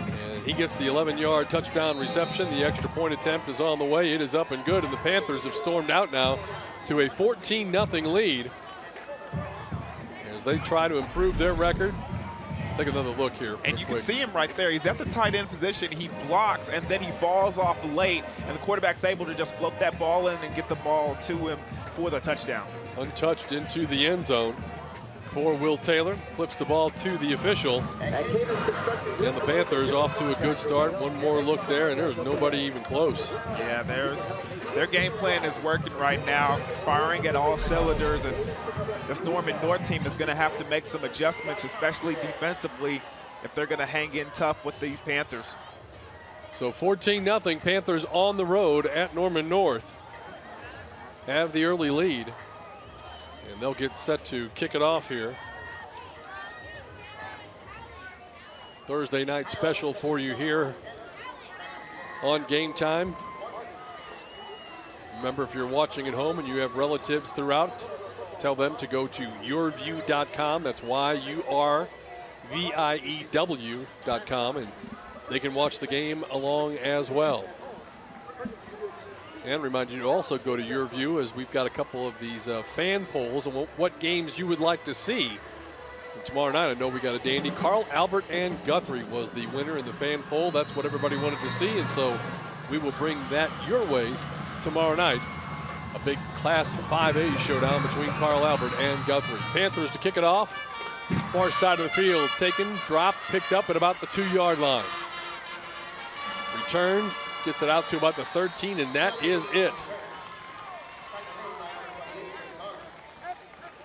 And he gets the 11-yard touchdown reception. The extra point attempt is on the way. It is up and good, and the Panthers have stormed out now to a 14-0 lead as they try to improve their record. Take another look here. And you can see him right there. He's at the tight end position. He blocks, and then he falls off late, and the quarterback's able to just float that ball in and get the ball to him for the touchdown. Untouched into the end zone for Will Taylor. Flips the ball to the official. And the Panthers off to a good start. One more look there, and there's nobody even close. Yeah, their game plan is working right now, firing at all cylinders, and this Norman North team is going to have to make some adjustments, especially defensively, if they're going to hang in tough with these Panthers. So 14-0, Panthers on the road at Norman North. Have the early lead. And they'll get set to kick it off here. Thursday night special for you here on Game Time. Remember, if you're watching at home and you have relatives throughout, tell them to go to YurView.com. That's YurView.com, and they can watch the game along as well. And remind you to also go to YurView, as we've got a couple of these fan polls on what games you would like to see. And tomorrow night, I know we got a dandy. Carl, Albert, and Guthrie was the winner in the fan poll. That's what everybody wanted to see, and so we will bring that your way tomorrow night. A big Class 5A showdown between Carl Albert and Guthrie. Panthers to kick it off. Far side of the field, taken, dropped, picked up at about the 2-yard line. Return. Gets it out to about the 13, and that is it.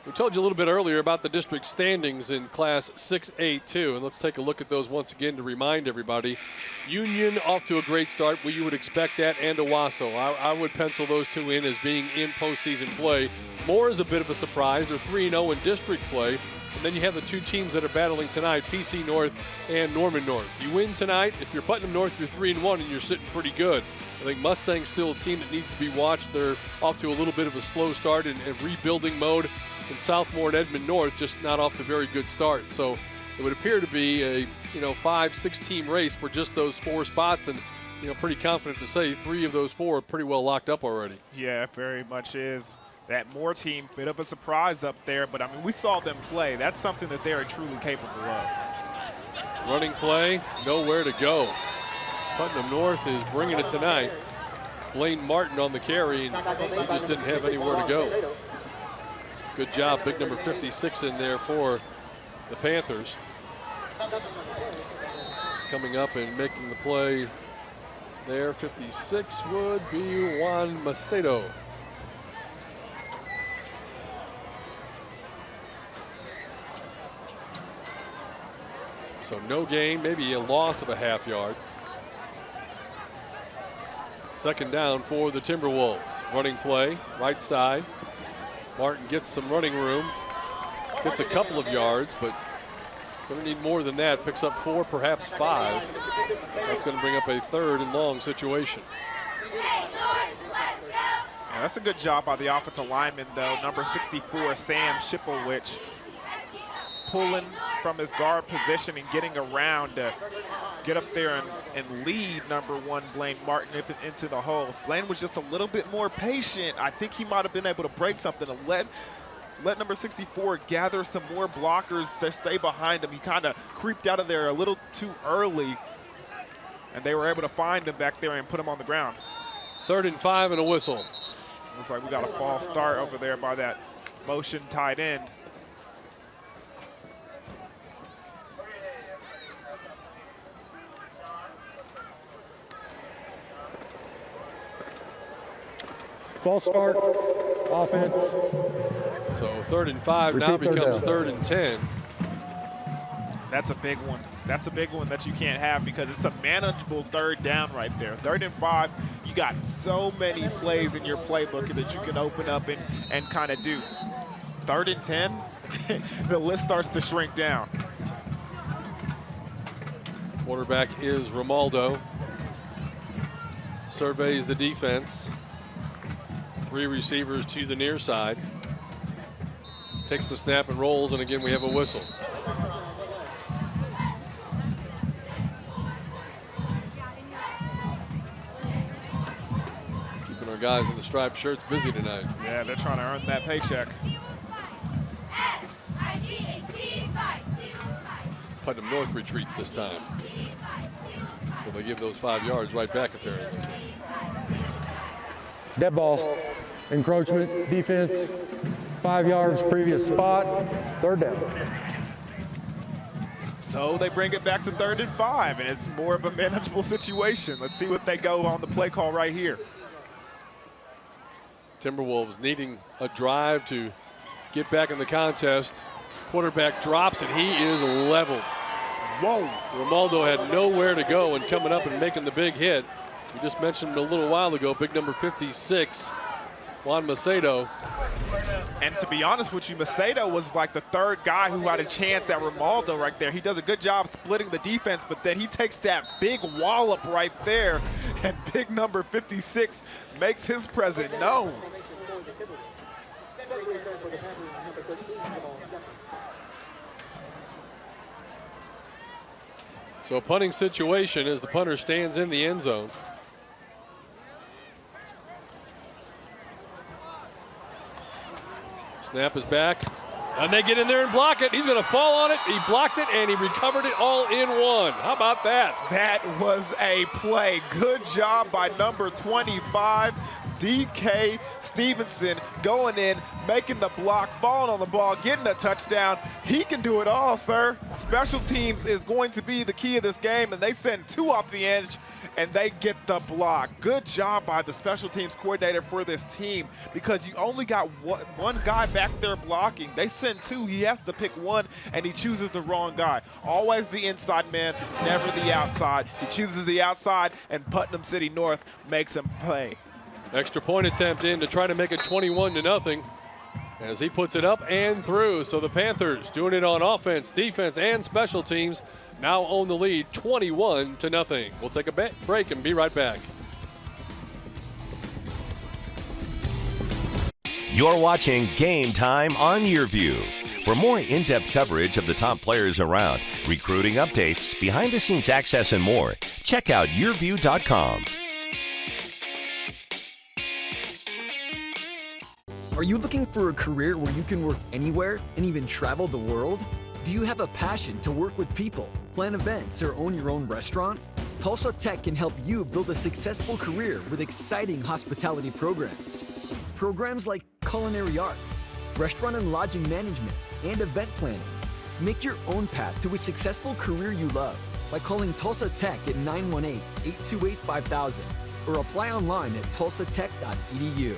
We told you a little bit earlier about the district standings in Class 6A2, and let's take a look at those once again to remind everybody. Union off to a great start. You would expect that, and Owasso. I would pencil those two in as being in postseason play. Moore is a bit of a surprise. They're 3-0 in district play. And then you have the two teams that are battling tonight, PC North and Norman North. You win tonight, if you're Putnam North, you're 3-1 and you're sitting pretty good. I think Mustang's still a team that needs to be watched. They're off to a little bit of a slow start in rebuilding mode. And Southmore and Edmond North just not off to a very good start. So it would appear to be a 5-6 team race for just those 4 spots, and pretty confident to say 3 of those 4 are pretty well locked up already. Yeah, it very much is. That Moore team, bit of a surprise up there, but I mean, we saw them play. That's something that they are truly capable of. Running play, nowhere to go. Putnam North is bringing it tonight. Blaine Martin on the carry, and he just didn't have anywhere to go. Good job, big number 56 in there for the Panthers. Coming up and making the play there, 56 would be Juan Macedo. So no gain, maybe a loss of a half yard. 2nd down for the Timberwolves. Running play, right side. Martin gets some running room. Gets a couple of yards, but going to need more than that. Picks up 4, perhaps 5. That's going to bring up a 3rd and long situation. Yeah, that's a good job by the offensive lineman, though. Number 64, Sam Shipowich, pulling from his guard position and getting around to get up there and lead number 1 Blaine Martin into the hole. Blaine was just a little bit more patient. I think he might have been able to break something and let number 64 gather some more blockers to stay behind him. He kind of creeped out of there a little too early, and they were able to find him back there and put him on the ground. 3rd and 5 and a whistle. Looks like we got a false start over there by that motion tight end. False start, offense. So 3rd and 5 now becomes 3rd and 10. That's a big one. That's a big one that you can't have because it's a manageable 3rd down right there. 3rd and 5, you got so many plays in your playbook that you can open up and kind of do. 3rd and 10, the list starts to shrink down. Quarterback is Romaldo. Surveys the defense. 3 receivers to the near side. Takes the snap and rolls, and again we have a whistle. Keeping our guys in the striped shirts busy tonight. Yeah, they're trying to earn that paycheck. Putnam North retreats this time. So they give those 5 yards right back apparently. Dead ball, encroachment, defense, 5 yards, previous spot, 3rd down. So they bring it back to 3rd and 5, and it's more of a manageable situation. Let's see what they go on the play call right here. Timberwolves needing a drive to get back in the contest. Quarterback drops and he is leveled. Whoa. Romaldo had nowhere to go and coming up and making the big hit. We just mentioned a little while ago, big number 56, Juan Macedo. And to be honest with you, Macedo was like the 3rd guy who had a chance at Romaldo right there. He does a good job splitting the defense, but then he takes that big wallop right there, and big number 56 makes his presence known. So a punting situation as the punter stands in the end zone. Snap is back, and they get in there and block it. He's going to fall on it. He blocked it, and he recovered it all in one. How about that? That was a play. Good job by number 25, DK Stevenson, going in, making the block, falling on the ball, getting a touchdown. He can do it all, sir. Special teams is going to be the key of this game, and they send 2 off the edge, and they get the block. Good job by the special teams coordinator for this team because you only got one guy back there blocking. They send 2, he has to pick 1, and he chooses the wrong guy. Always the inside man, never the outside. He chooses the outside, and Putnam City North makes him play. Extra point attempt in to try to make it 21-0 as he puts it up and through. So the Panthers doing it on offense, defense, and special teams now own the lead 21-0. We'll take a break and be right back. You're watching Game Time on YurView. For more in-depth coverage of the top players around, recruiting updates, behind-the-scenes access, and more, check out YurView.com. Are you looking for a career where you can work anywhere and even travel the world? Do you have a passion to work with people, plan events, or own your own restaurant? Tulsa Tech can help you build a successful career with exciting hospitality programs. Programs like culinary arts, restaurant and lodging management, and event planning. Make your own path to a successful career you love by calling Tulsa Tech at 918-828-5000 or apply online at tulsatech.edu.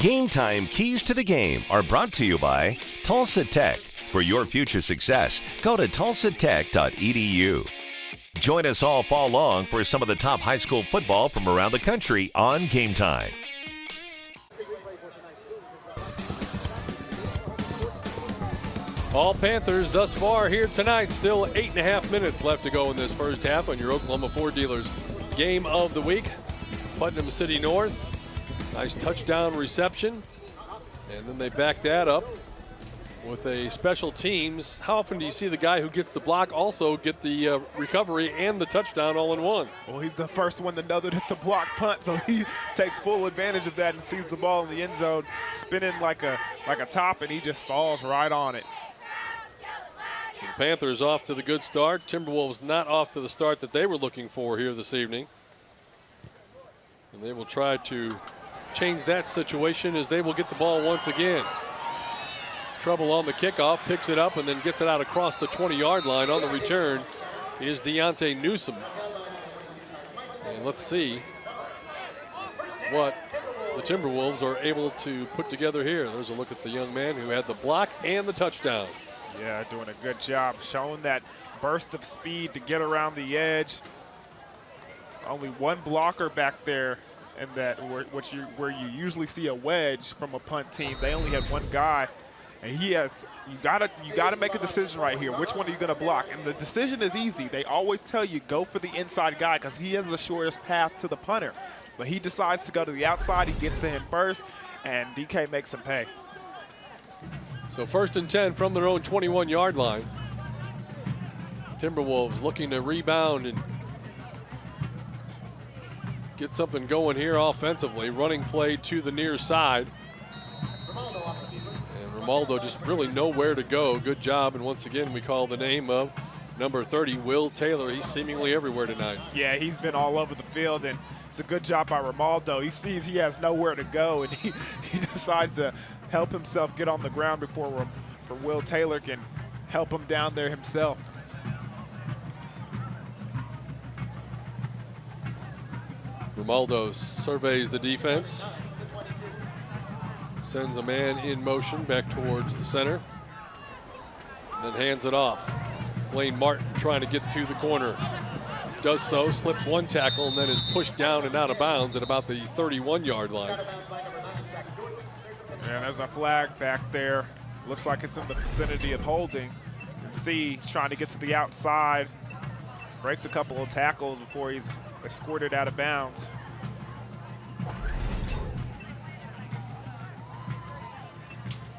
Game Time Keys to the Game are brought to you by Tulsa Tech. For your future success, go to tulsatech.edu. Join us all fall long for some of the top high school football from around the country on Game Time. All Panthers thus far here tonight. Still 8.5 minutes left to go in this first half on your Oklahoma Ford Dealers Game of the Week. Putnam City North. Nice touchdown reception. And then they back that up. with a special teams, how often do you see the guy who gets the block also get the recovery and the touchdown all in one? Well, he's the first one to know that it's a block punt, so he takes full advantage of that and sees the ball in the end zone, spinning like a top, and he just falls right on it. So the Panthers off to the good start. Timberwolves not off to the start that they were looking for here this evening. And they will try to change that situation as they will get the ball once again. Trouble on the kickoff, picks it up and then gets it out across the 20-yard line. On the return is Deontay Newsome. And let's see what the Timberwolves are able to put together here. There's a look at the young man who had the block and the touchdown. Yeah, doing a good job showing that burst of speed to get around the edge. Only one blocker back there, and that where you usually see a wedge from a punt team. They only had one guy. And he has, you gotta make a decision right here. Which one are you gonna block? And the decision is easy. They always tell you go for the inside guy because he has the shortest path to the punter. But he decides to go to the outside. He gets in first, and DK makes him pay. So 1st and 10 from their own 21-yard line. Timberwolves looking to rebound and get something going here offensively. Running play to the near side. Romaldo just really nowhere to go. Good job, and once again we call the name of number 30, Will Taylor. He's seemingly everywhere tonight. Yeah, he's been all over the field, and it's a good job by Romaldo. He sees he has nowhere to go, and he decides to help himself get on the ground before Will Taylor can help him down there himself. Romaldo surveys the defense. Sends a man in motion back towards the center. And then hands it off. Blaine Martin trying to get to the corner. Does so, slips one tackle, and then is pushed down and out of bounds at about the 31-yard line. And there's a flag back there. Looks like it's in the vicinity of holding. You can see he's trying to get to the outside. Breaks a couple of tackles before he's escorted out of bounds.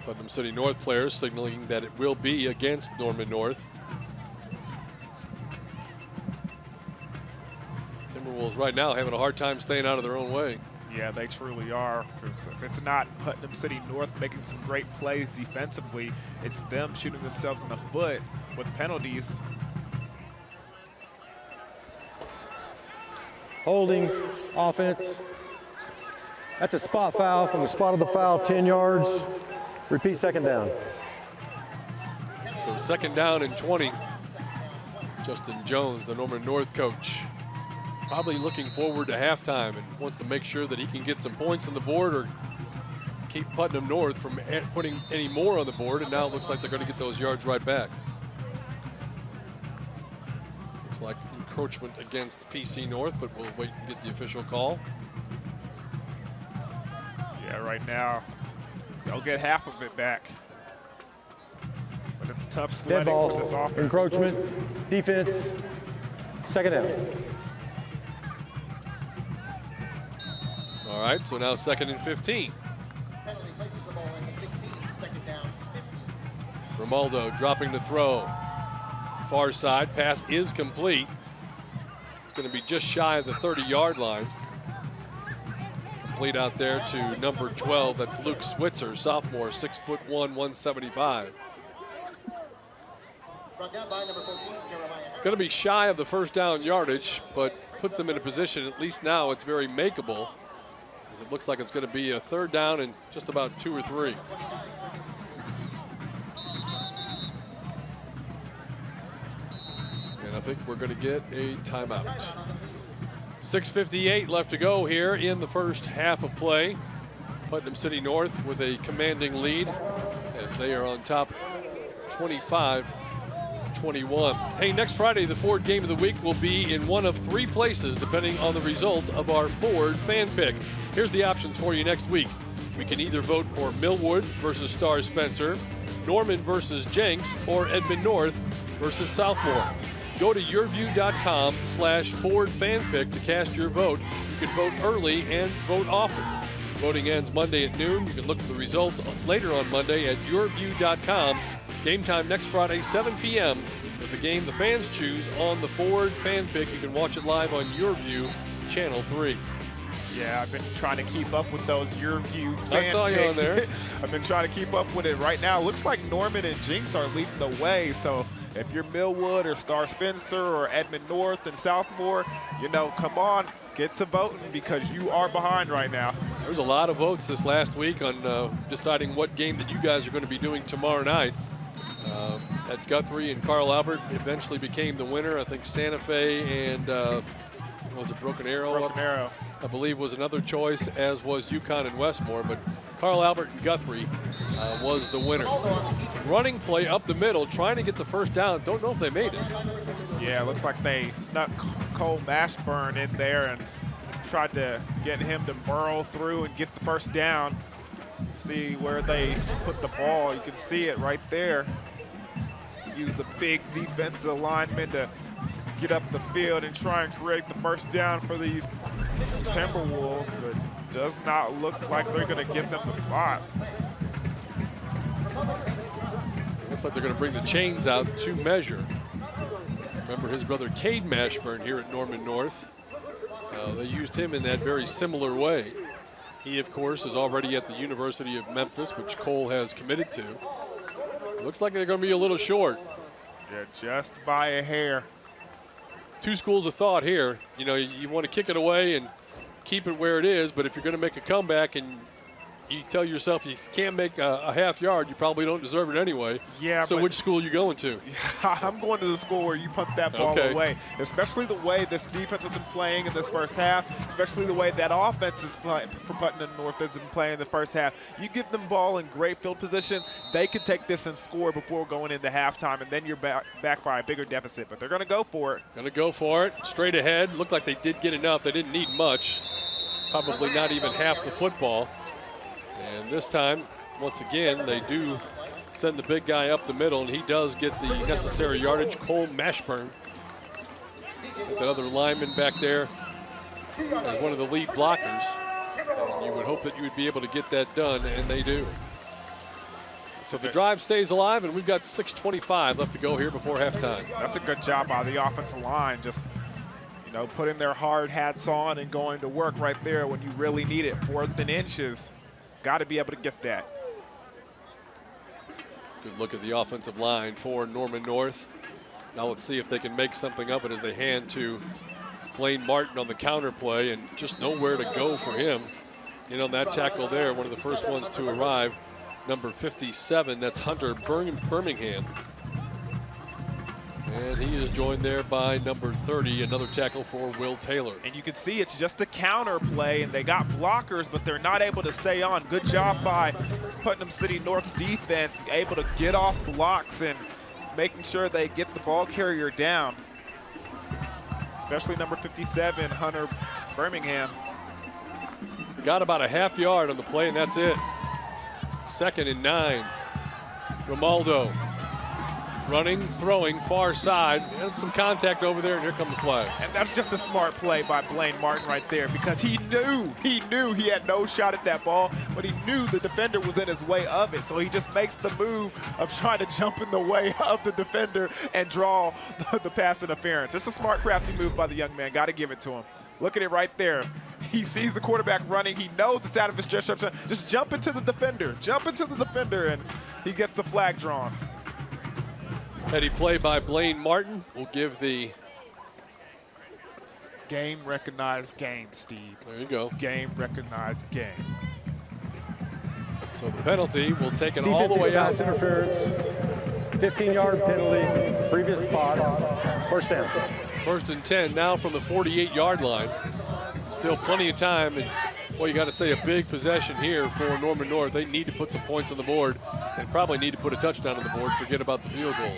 Putnam City North players signaling that it will be against Norman North. Timberwolves right now having a hard time staying out of their own way. Yeah, they truly are. If it's not Putnam City North making some great plays defensively, it's them shooting themselves in the foot with penalties. Holding, offense. That's a spot foul from the spot of the foul, 10 yards. Repeat, 2nd down. So 2nd down and 20. Justin Jones, the Norman North coach, probably looking forward to halftime and wants to make sure that he can get some points on the board or keep Putnam North from putting any more on the board. And now it looks like they're going to get those yards right back. Looks like encroachment against PC North, but we'll wait and get the official call. Yeah, right now, they'll get half of it back. But it's tough sledding for this offense. Encroachment, defense, 2nd down. All right, so now 2nd and 15. Romaldo dropping to throw. Far side, pass is complete. It's going to be just shy of the 30-yard line. Complete out there to number 12. That's Luke Switzer, sophomore, 6'1", 175. Going to be shy of the 1st down yardage, but puts them in a position, at least now it's very makeable, as it looks like it's going to be a 3rd down and just about 2 or 3. And I think we're going to get a timeout. 6:58 left to go here in the first half of play. Putnam City North with a commanding lead as they are on top 25-21. Hey, next Friday, the Ford Game of the Week will be in one of 3 places depending on the results of our Ford fan pick. Here's the options for you next week. We can either vote for Millwood versus Star Spencer, Norman versus Jenks, or Edmond North versus Southmore. Go to yourview.com/Ford fan pick to cast your vote. You can vote early and vote often. Voting ends Monday at noon. You can look for the results later on Monday at YurView.com. Game time next Friday, 7 p.m. with the game the fans choose on the Ford Fan Pick. You can watch it live on YurView, Channel 3. Yeah, I've been trying to keep up with those YurView fan I saw you on there. I've been trying to keep up with it right now. Looks like Norman and Jinx are leading the way. So if you're Millwood or Star Spencer or Edmond North and Southmore, you know, come on, get to voting because you are behind right now. There was a lot of votes this last week on deciding what game that you guys are going to be doing tomorrow night. At Guthrie and Carl Albert eventually became the winner. I think Santa Fe and was it Broken Arrow? Broken Arrow, I believe, was another choice, as was UConn and Westmore. But Carl Albert and Guthrie was the winner. Running play up the middle, trying to get the first down. Don't know if they made it. Yeah, it looks like they snuck Cole Mashburn in there and tried to get him to burrow through and get the first down. See where they put the ball. You can see it right there. Use the big defensive linemen to get up the field and try and create the first down for these Timberwolves, but does not look like they're going to give them the spot. Looks like they're going to bring the chains out to measure. Remember his brother Cade Mashburn here at Norman North. They used him in that very similar way. He, of course, is already at the University of Memphis, which Cole has committed to. Looks like they're going to be a little short. Yeah, just by a hair. Two schools of thought here. You know, you want to kick it away and keep it where it is, but if you're going to make a comeback and you tell yourself you can't make a half yard, you probably don't deserve it anyway. Yeah. So which school are you going to? I'm going to the school where you punt that ball away, especially the way this defense has been playing in this first half, especially the way that offense is playing for Putnam North has been playing in the first half. You give them ball in great field position, they could take this and score before going into halftime, and then you're back by a bigger deficit. But they're going to go for it. Going to go for it. Straight ahead. Looked like they did get enough. They didn't need much. Probably not even half the football. And this time, once again, they do send the big guy up the middle, and he does get the necessary yardage. Cole Mashburn, with the other lineman back there as one of the lead blockers. You would hope that you would be able to get that done, and they do. So the drive stays alive, and we've got 6:25 left to go here before halftime. That's a good job by the offensive line, just putting their hard hats on and going to work right there when you really need it. 4th and inches. Got to be able to get that. Good look at the offensive line for Norman North. Now let's see if they can make something of it as they hand to Blaine Martin on the counter play, and just nowhere to go for him. On that tackle there, one of the first ones to arrive, number 57, that's Hunter Birmingham. And he is joined there by number 30, another tackle for Will Taylor. And you can see it's just a counter play, and they got blockers, but they're not able to stay on. Good job by Putnam City North's defense, able to get off blocks and making sure they get the ball carrier down, especially number 57, Hunter Birmingham. Got about a half yard on the play, and that's it. 2nd and 9. Romaldo. Running, throwing, far side, and some contact over there, and here come the flags. And that's just a smart play by Blaine Martin right there, because he knew he had no shot at that ball, but he knew the defender was in his way of it. So he just makes the move of trying to jump in the way of the defender and draw the pass interference. It's a smart, crafty move by the young man. Got to give it to him. Look at it right there. He sees the quarterback running. He knows it's out of his stretch. Just jump into the defender. Jump into the defender, and he gets the flag drawn. Heady play by Blaine Martin will give the game recognized game, Steve. There you go. Game recognized game. So the penalty will take it all the way out. Pass interference, 15-yard penalty, previous spot, first down. 1st and 10 now from the 48-yard line. Still plenty of time, and well, you got to say a big possession here for Norman North. They need to put some points on the board and probably need to put a touchdown on the board. Forget about the field goal.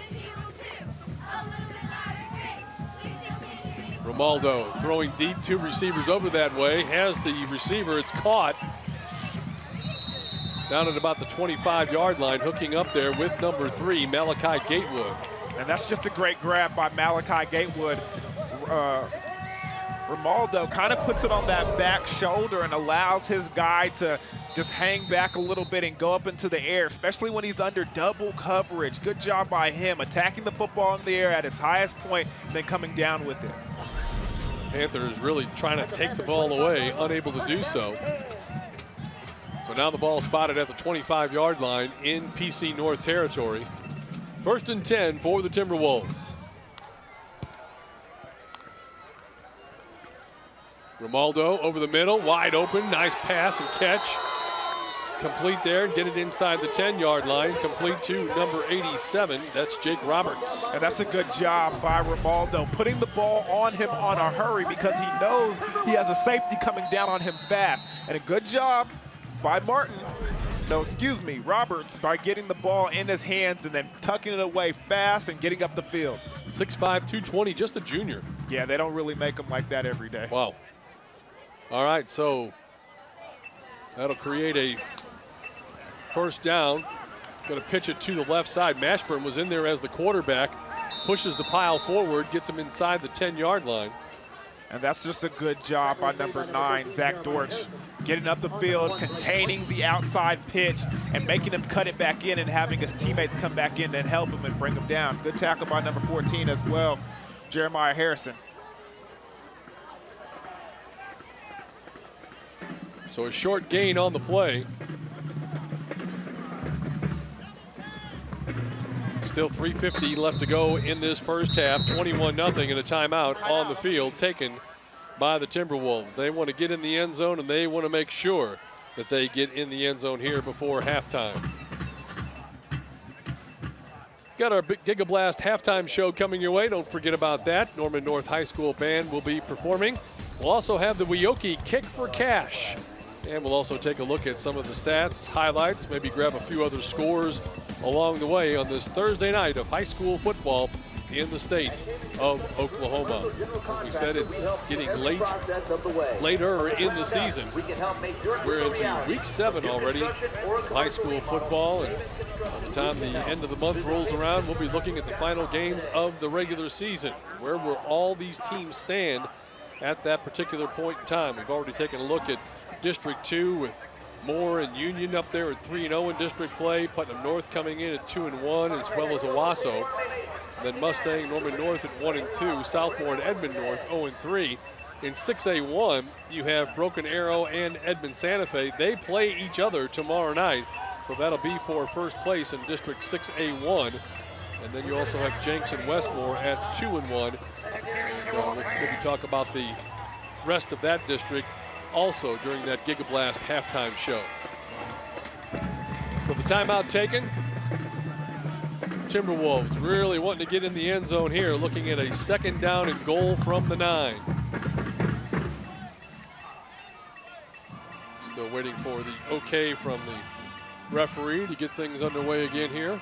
Romaldo throwing deep, 2 receivers over that way. Has the receiver, it's caught. Down at about the 25-yard line, hooking up there with number 3, Malachi Gatewood. And that's just a great grab by Malachi Gatewood. Romaldo kind of puts it on that back shoulder and allows his guy to just hang back a little bit and go up into the air, especially when he's under double coverage. Good job by him, attacking the football in the air at its highest point, and then coming down with it. Panthers really trying to take the ball away, unable to do so. So now the ball spotted at the 25-yard line in PC North territory. 1st and 10 for the Timberwolves. Romaldo over the middle, wide open, nice pass and catch. Complete there, get it inside the 10-yard line, complete to number 87, that's Jake Roberts. And that's a good job by Romaldo, putting the ball on him on a hurry because he knows he has a safety coming down on him fast. And a good job by Roberts, by getting the ball in his hands and then tucking it away fast and getting up the field. 6'5", 220, just a junior. Yeah, they don't really make them like that every day. Wow. All right, so that'll create a first down. Going to pitch it to the left side. Mashburn was in there as the quarterback, pushes the pile forward, gets him inside the 10-yard line. And that's just a good job by number 9, Zach Dortch, getting up the field, containing the outside pitch, and making him cut it back in and having his teammates come back in and help him and bring him down. Good tackle by number 14 as well, Jeremiah Harrison. So a short gain on the play. Still 3:50 left to go in this first half. 21-0 and a timeout on the field taken by the Timberwolves. They want to get in the end zone, and they want to make sure that they get in the end zone here before halftime. Got our big Giga Blast halftime show coming your way. Don't forget about that. Norman North High School Band will be performing. We'll also have the Wyoke Kick for Cash. And we'll also take a look at some of the stats, highlights, maybe grab a few other scores along the way on this Thursday night of high school football in the state of Oklahoma. Like we said, it's getting later in the season. We're into week 7 already, high school football, and by the time the end of the month rolls around, we'll be looking at the final games of the regular season. Where will all these teams stand at that particular point in time? We've already taken a look at District 2 with Moore and Union up there at 3-0 in district play. Putnam North coming in at 2-1, as well as Owasso. And then Mustang, Norman North at 1-2. Southmore and Edmond North 0-3. In 6A1, you have Broken Arrow and Edmond Santa Fe. They play each other tomorrow night, so that'll be for first place in District 6A1. And then you also have Jenks and Westmore at 2-1. And we'll maybe talk about the rest of that district also during that Giga Blast halftime show. So the timeout taken. Timberwolves really wanting to get in the end zone here, looking at a 2nd down and goal from the 9. Still waiting for the okay from the referee to get things underway again here.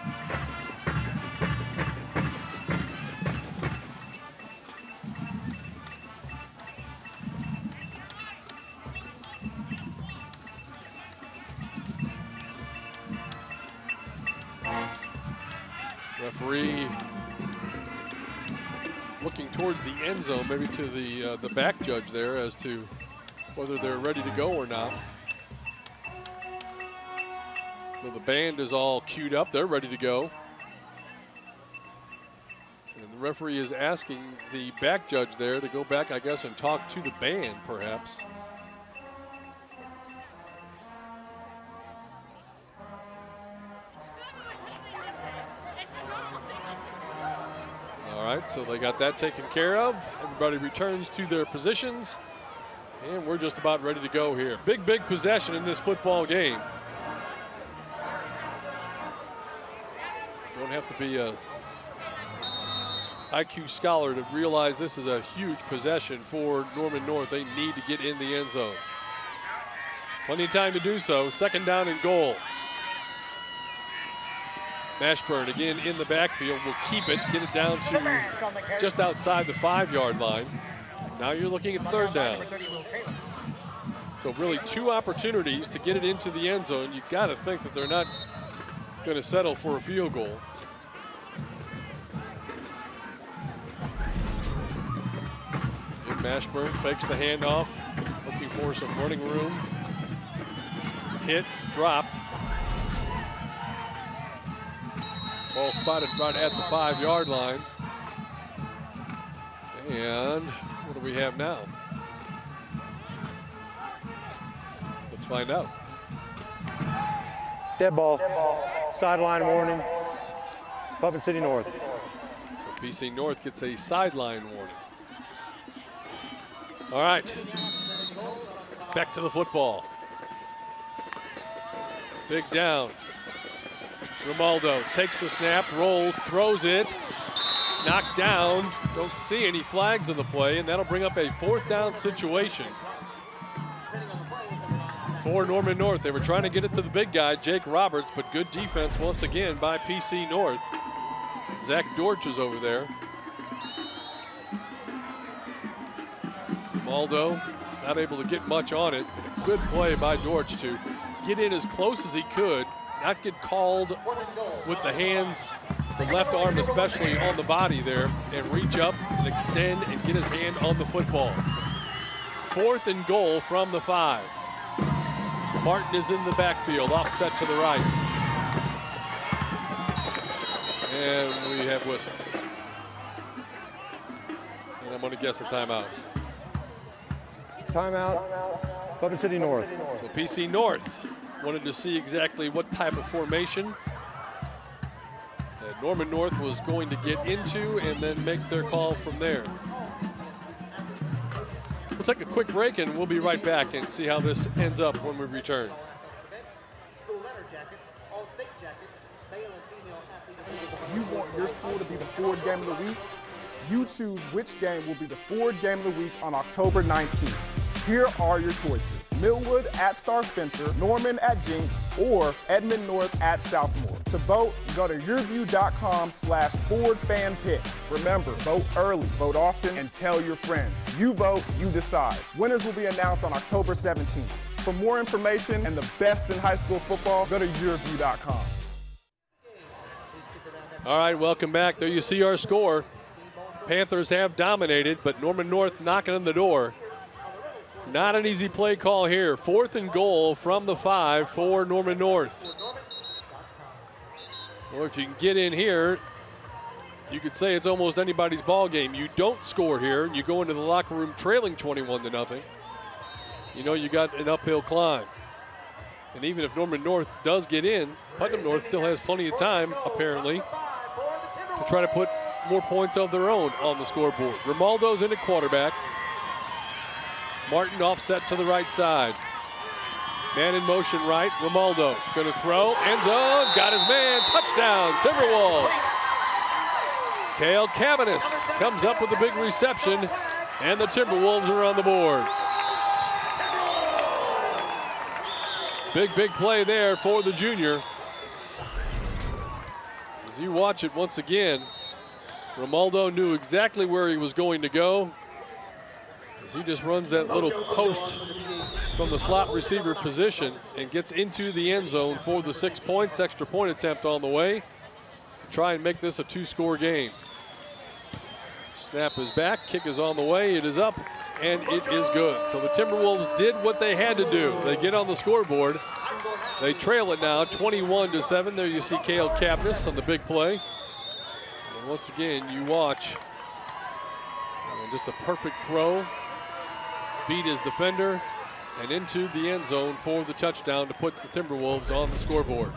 Referee looking towards the end zone, maybe to the back judge there as to whether they're ready to go or not. Well, the band is all queued up. They're ready to go. And the referee is asking the back judge there to go back, I guess, and talk to the band, perhaps. All right, so they got that taken care of. Everybody returns to their positions, and we're just about ready to go here. Big possession in this football game. Don't have to be a IQ scholar to realize this is a huge possession for Norman North. They need to get in the end zone. Plenty of time to do so. 2nd down and goal. Mashburn again in the backfield will keep it, get it down to just outside the 5-yard line. Now you're looking at 3rd down. So really 2 opportunities to get it into the end zone. You've got to think that they're not going to settle for a field goal. Mashburn fakes the handoff, looking for some running room. Hit, dropped. Ball spotted right at the 5-yard line. And what do we have now? Let's find out. Dead ball. Sideline warning. Putnam City North. So PC North gets a sideline warning. All right. Back to the football. Big down. Romaldo takes the snap, rolls, throws it. Knocked down. Don't see any flags on the play, and that'll bring up a 4th down situation for Norman North. They were trying to get it to the big guy, Jake Roberts, but good defense once again by PC North. Zach Dortch is over there. Romaldo not able to get much on it. Good play by Dortch to get in as close as he could, not get called with the hands, the left arm especially, on the body there, and reach up and extend and get his hand on the football. 4th and goal from the 5. Martin is in the backfield, offset to the right. And we have whistle. And I'm going to guess a timeout. Timeout. Putnam City North. So PC North wanted to see exactly what type of formation that Norman North was going to get into and then make their call from there. We'll take a quick break and we'll be right back and see how this ends up when we return. You want your school to be the Ford Game of the Week? You choose which game will be the Ford Game of the Week on October 19th. Here are your choices: Millwood at Star Spencer, Norman at Jinx, or Edmond North at Southmore. To vote, go to yourview.com/FordFanPick. Remember, vote early, vote often, and tell your friends. You vote, you decide. Winners will be announced on October 17th. For more information and the best in high school football, go to yourview.com. All right, welcome back. There you see our score. Panthers have dominated, but Norman North knocking on the door. Not an easy play call here. 4th and goal from the 5 for Norman North. Or if you can get in here, you could say it's almost anybody's ball game. You don't score here, and you go into the locker room trailing 21-0. You know you got an uphill climb. And even if Norman North does get in, Putnam North still has plenty of time, apparently, to try to put more points of their own on the scoreboard. Romaldo's in at quarterback. Martin offset to the right side. Man in motion right. Romaldo going to throw. End zone. Got his man. Touchdown. Timberwolves. Cale Cavanis comes up with a big reception, and the Timberwolves are on the board. Big play there for the junior. As you watch it once again, Romaldo knew exactly where he was going to go, as he just runs that little post from the slot receiver position and gets into the end zone for the 6 points. Extra point attempt on the way. Try and make this a 2-score game. Snap is back, kick is on the way, it is up, and it is good. So the Timberwolves did what they had to do. They get on the scoreboard. They trail it now 21-7. There you see Cale Cavanis on the big play. And once again, you watch just a perfect throw. Beat his defender and into the end zone for the touchdown to put the Timberwolves on the scoreboard.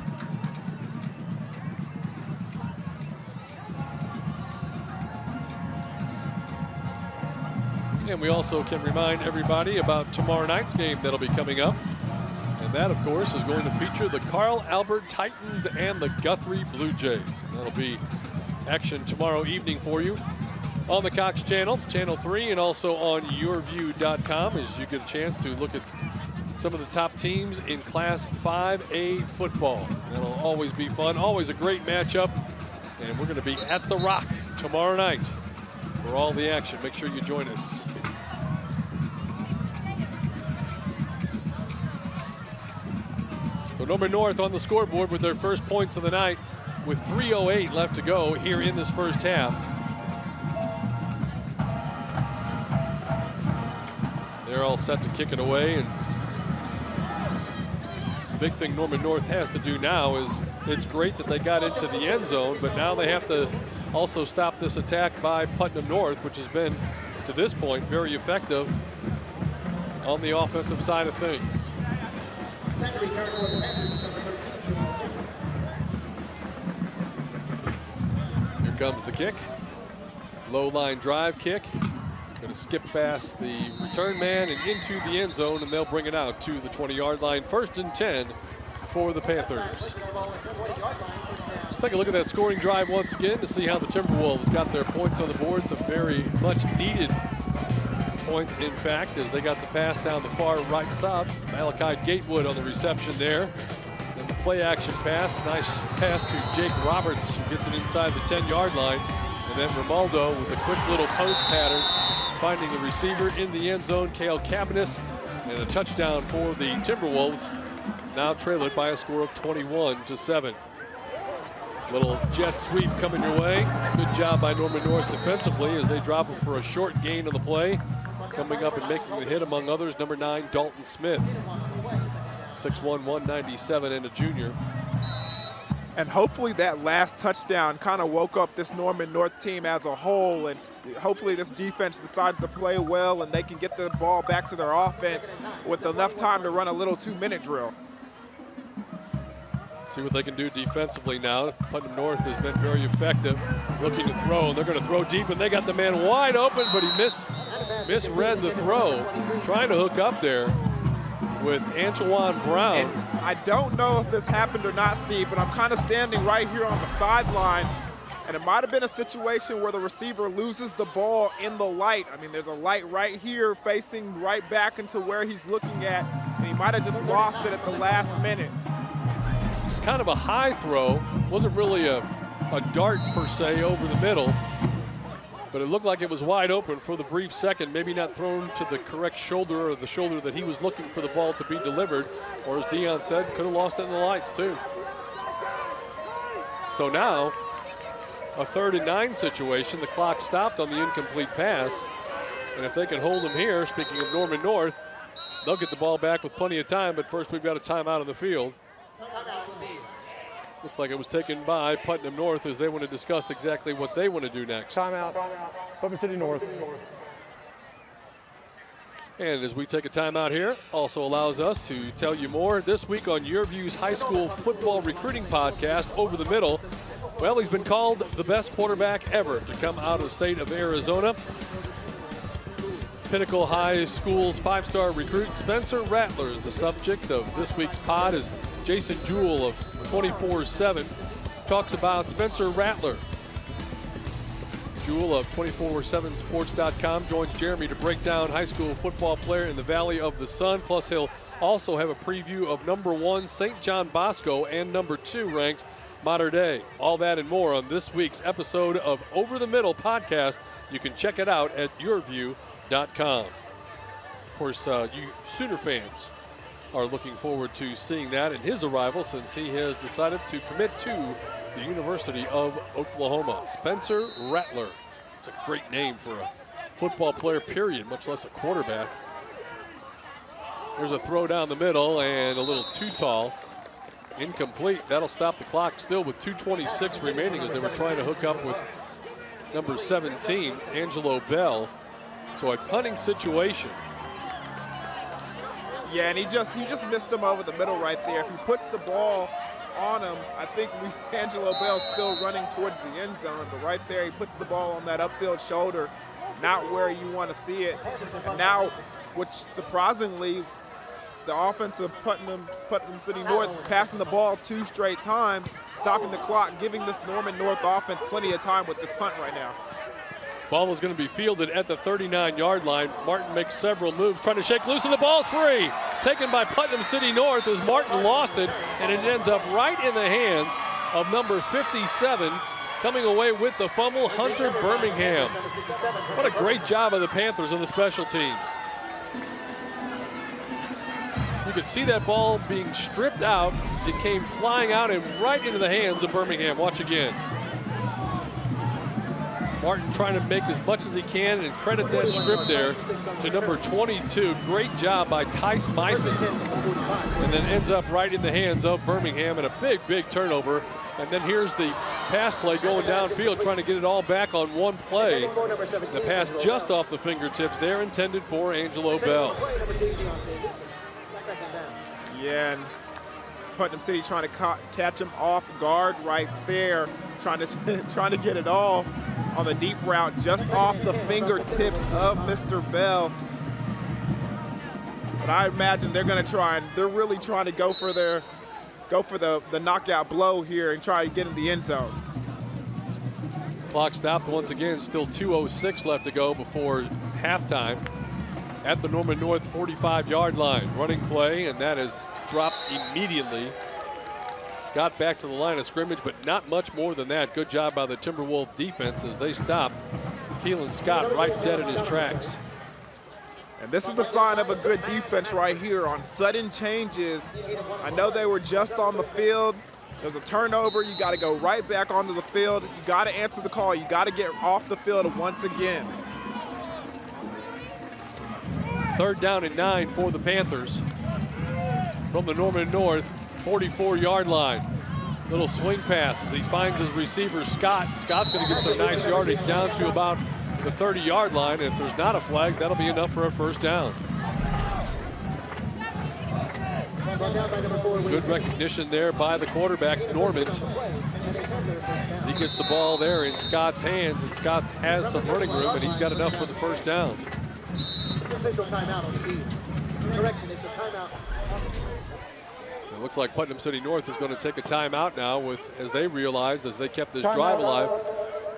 And we also can remind everybody about tomorrow night's game that'll be coming up. And that, of course, is going to feature the Carl Albert Titans and the Guthrie Blue Jays. And that'll be action tomorrow evening for you on the Cox channel, Channel 3, and also on yourview.com as you get a chance to look at some of the top teams in Class 5A football. That'll always be fun, always a great matchup. And we're going to be at the Rock tomorrow night for all the action. Make sure you join us. So Norman North on the scoreboard with their first points of the night with 3:08 left to go here in this first half. They're all set to kick it away, and the big thing Norman North has to do now is, it's great that they got into the end zone, but now they have to also stop this attack by Putnam North, which has been, to this point, very effective on the offensive side of things. Here comes the kick. Low line drive kick. Going to skip past the return man and into the end zone, and they'll bring it out to the 20-yard line. 1st and 10 for the Panthers. Let's take a look at that scoring drive once again to see how the Timberwolves got their points on the board. Some very much needed points, in fact, as they got the pass down the far right side. Malachi Gatewood on the reception there. Then the play action pass. Nice pass to Jake Roberts, who gets it inside the 10-yard line. And then Romaldo with a quick little post pattern, finding the receiver in the end zone, Cale Cabanis, and a touchdown for the Timberwolves. Now trailing by a score of 21-7. Little jet sweep coming your way. Good job by Norman North defensively as they drop him for a short gain on the play. Coming up and making the hit, among others, number 9, Dalton Smith. 6'1", 197, and a junior. And hopefully that last touchdown kind of woke up this Norman North team as a whole, and hopefully this defense decides to play well and they can get the ball back to their offense with enough time to run a little 2-minute drill. See what they can do defensively now. Putnam North has been very effective, looking to throw, and they're going to throw deep, and they got the man wide open, but he misread the throw, trying to hook up there with Antoine Brown. And I don't know if this happened or not, Steve, but I'm kind of standing right here on the sideline, and it might have been a situation where the receiver loses the ball in the light. I mean, there's a light right here facing right back into where he's looking at, and he might have just lost it at the last minute. It was kind of a high throw. Wasn't really a dart per se over the middle, but it looked like it was wide open for the brief second. Maybe not thrown to the correct shoulder or the shoulder that he was looking for the ball to be delivered, or as Dion said, could have lost it in the lights too. So now, a 3rd and 9 situation. The clock stopped on the incomplete pass, and if they can hold them here, speaking of Norman North, they'll get the ball back with plenty of time, but first we've got a timeout on the field. Looks like it was taken by Putnam North as they want to discuss exactly what they want to do next. Timeout, Putnam City North. And as we take a timeout here, also allows us to tell you more this week on YurView's high school football recruiting podcast, Over the Middle. Well, he's been called the best quarterback ever to come out of the state of Arizona. Pinnacle High School's 5-star recruit Spencer Rattler is the subject of this week's pod, as Jason Jewell of 24/7 talks about Spencer Rattler. Jewell of 247sports.com joins Jeremy to break down high school football player in the Valley of the Sun. Plus, he'll also have a preview of number 1 St. John Bosco and number 2 ranked Mater Dei. All that and more on this week's episode of Over the Middle podcast. You can check it out at YurView.com. Of course, you Sooner fans are looking forward to seeing that in his arrival, since he has decided to commit to the University of Oklahoma. Spencer Rattler. It's a great name for a football player, period, much less a quarterback. There's a throw down the middle and a little too tall. Incomplete. That'll stop the clock still with 2:26 remaining as they were trying to hook up with number 17, Angelo Bell. So a punting situation. Yeah, and he just missed him over the middle right there. If he puts the ball on him, I think Angelo Bell's still running towards the end zone, but right there he puts the ball on that upfield shoulder, not where you want to see it. And now, which surprisingly, the offense of Putnam City North passing the ball 2 straight times, stopping the clock, giving this Norman North offense plenty of time with this punt right now. Ball is going to be fielded at the 39-yard line. Martin makes several moves, trying to shake loose, and the ball's free. Taken by Putnam City North as Martin lost it, and it ends up right in the hands of number 57, coming away with the fumble, Hunter Birmingham. What a great job of the Panthers on the special teams. You could see that ball being stripped out. It came flying out and right into the hands of Birmingham. Watch again. Martin trying to make as much as he can, and credit that strip there to number 22. Great job by Tice Myfin. And then ends up right in the hands of Birmingham, and a big, big turnover. And then here's the pass play going downfield, trying to get it all back on one play. The pass just off the fingertips there, intended for Angelo Bell. Yeah, and Putnam City trying to catch him off guard right there, trying to get it all on the deep route, just off the fingertips of Mr. Bell. But I imagine they're going to try, and they're really trying to go for the knockout blow here and try to get in the end zone. Clock stopped once again, still 2:06 left to go before halftime at the Norman North 45-yard line. Running play, and that is dropped immediately. Got back to the line of scrimmage, but not much more than that. Good job by the Timberwolves defense as they stopped Keelan Scott right dead in his tracks. And this is the sign of a good defense right here on sudden changes. I know they were just on the field. There's a turnover. You got to go right back onto the field. You got to answer the call. You got to get off the field once again. 3rd down and 9 for the Panthers from the Norman North 44-yard line. Little swing pass as he finds his receiver, Scott. Scott's going to get some nice yardage down to about the 30-yard line. If there's not a flag, that'll be enough for a first down. Good recognition there by the quarterback, Norman. As he gets the ball there in Scott's hands, and Scott has some running room, and he's got enough for the first down. Official timeout on the field. Correction, it's a timeout. It looks like Putnam City North is going to take a timeout now, as they realized, as they kept this drive alive,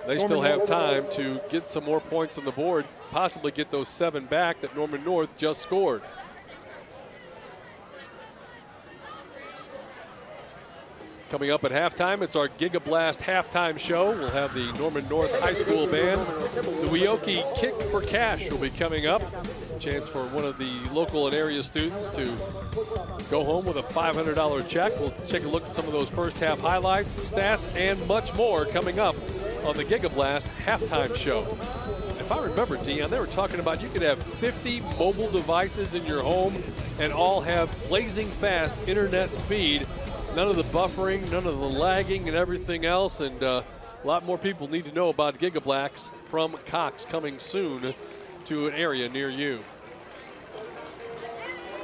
they still have time to get some more points on the board, possibly get those 7 back that Norman North just scored. Coming up at halftime, it's our Giga Blast halftime show. We'll have the Norman North High School band. The Weoki Kick for Cash will be coming up. A chance for one of the local and area students to go home with a $500 check. We'll take a look at some of those first half highlights, stats, and much more coming up on the Giga Blast halftime show. If I remember, Dion, they were talking about you could have 50 mobile devices in your home and all have blazing fast internet speed. None of the buffering, none of the lagging and everything else. And a lot more people need to know about Giga Blast from Cox coming soon to an area near you.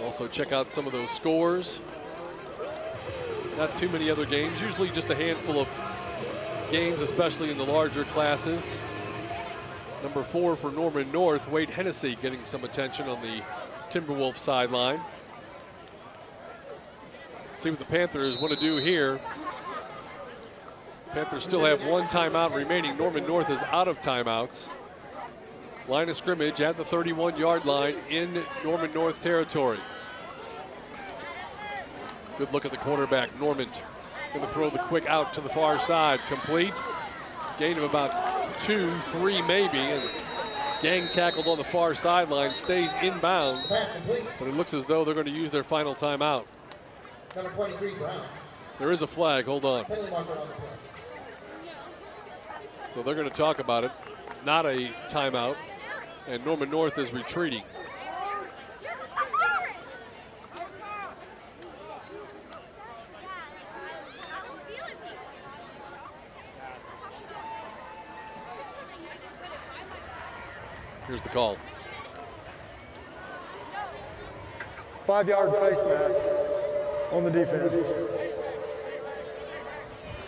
Also check out some of those scores. Not too many other games, usually just a handful of games, especially in the larger classes. Number 4 for Norman North, Wade Hennessy getting some attention on the Timberwolves sideline. See what the Panthers want to do here. Panthers still have 1 timeout remaining. Norman North is out of timeouts. Line of scrimmage at the 31-yard line in Norman North territory. Good look at the quarterback, Norman. Going to throw the quick out to the far side. Complete. Gain of about 2, 3 maybe. And gang tackled on the far sideline. Stays inbounds. But it looks as though they're going to use their final timeout. There is a flag, hold on. So they're going to talk about it. Not a timeout. And Norman North is retreating. Here's the call. 5-yard face mask on the defense.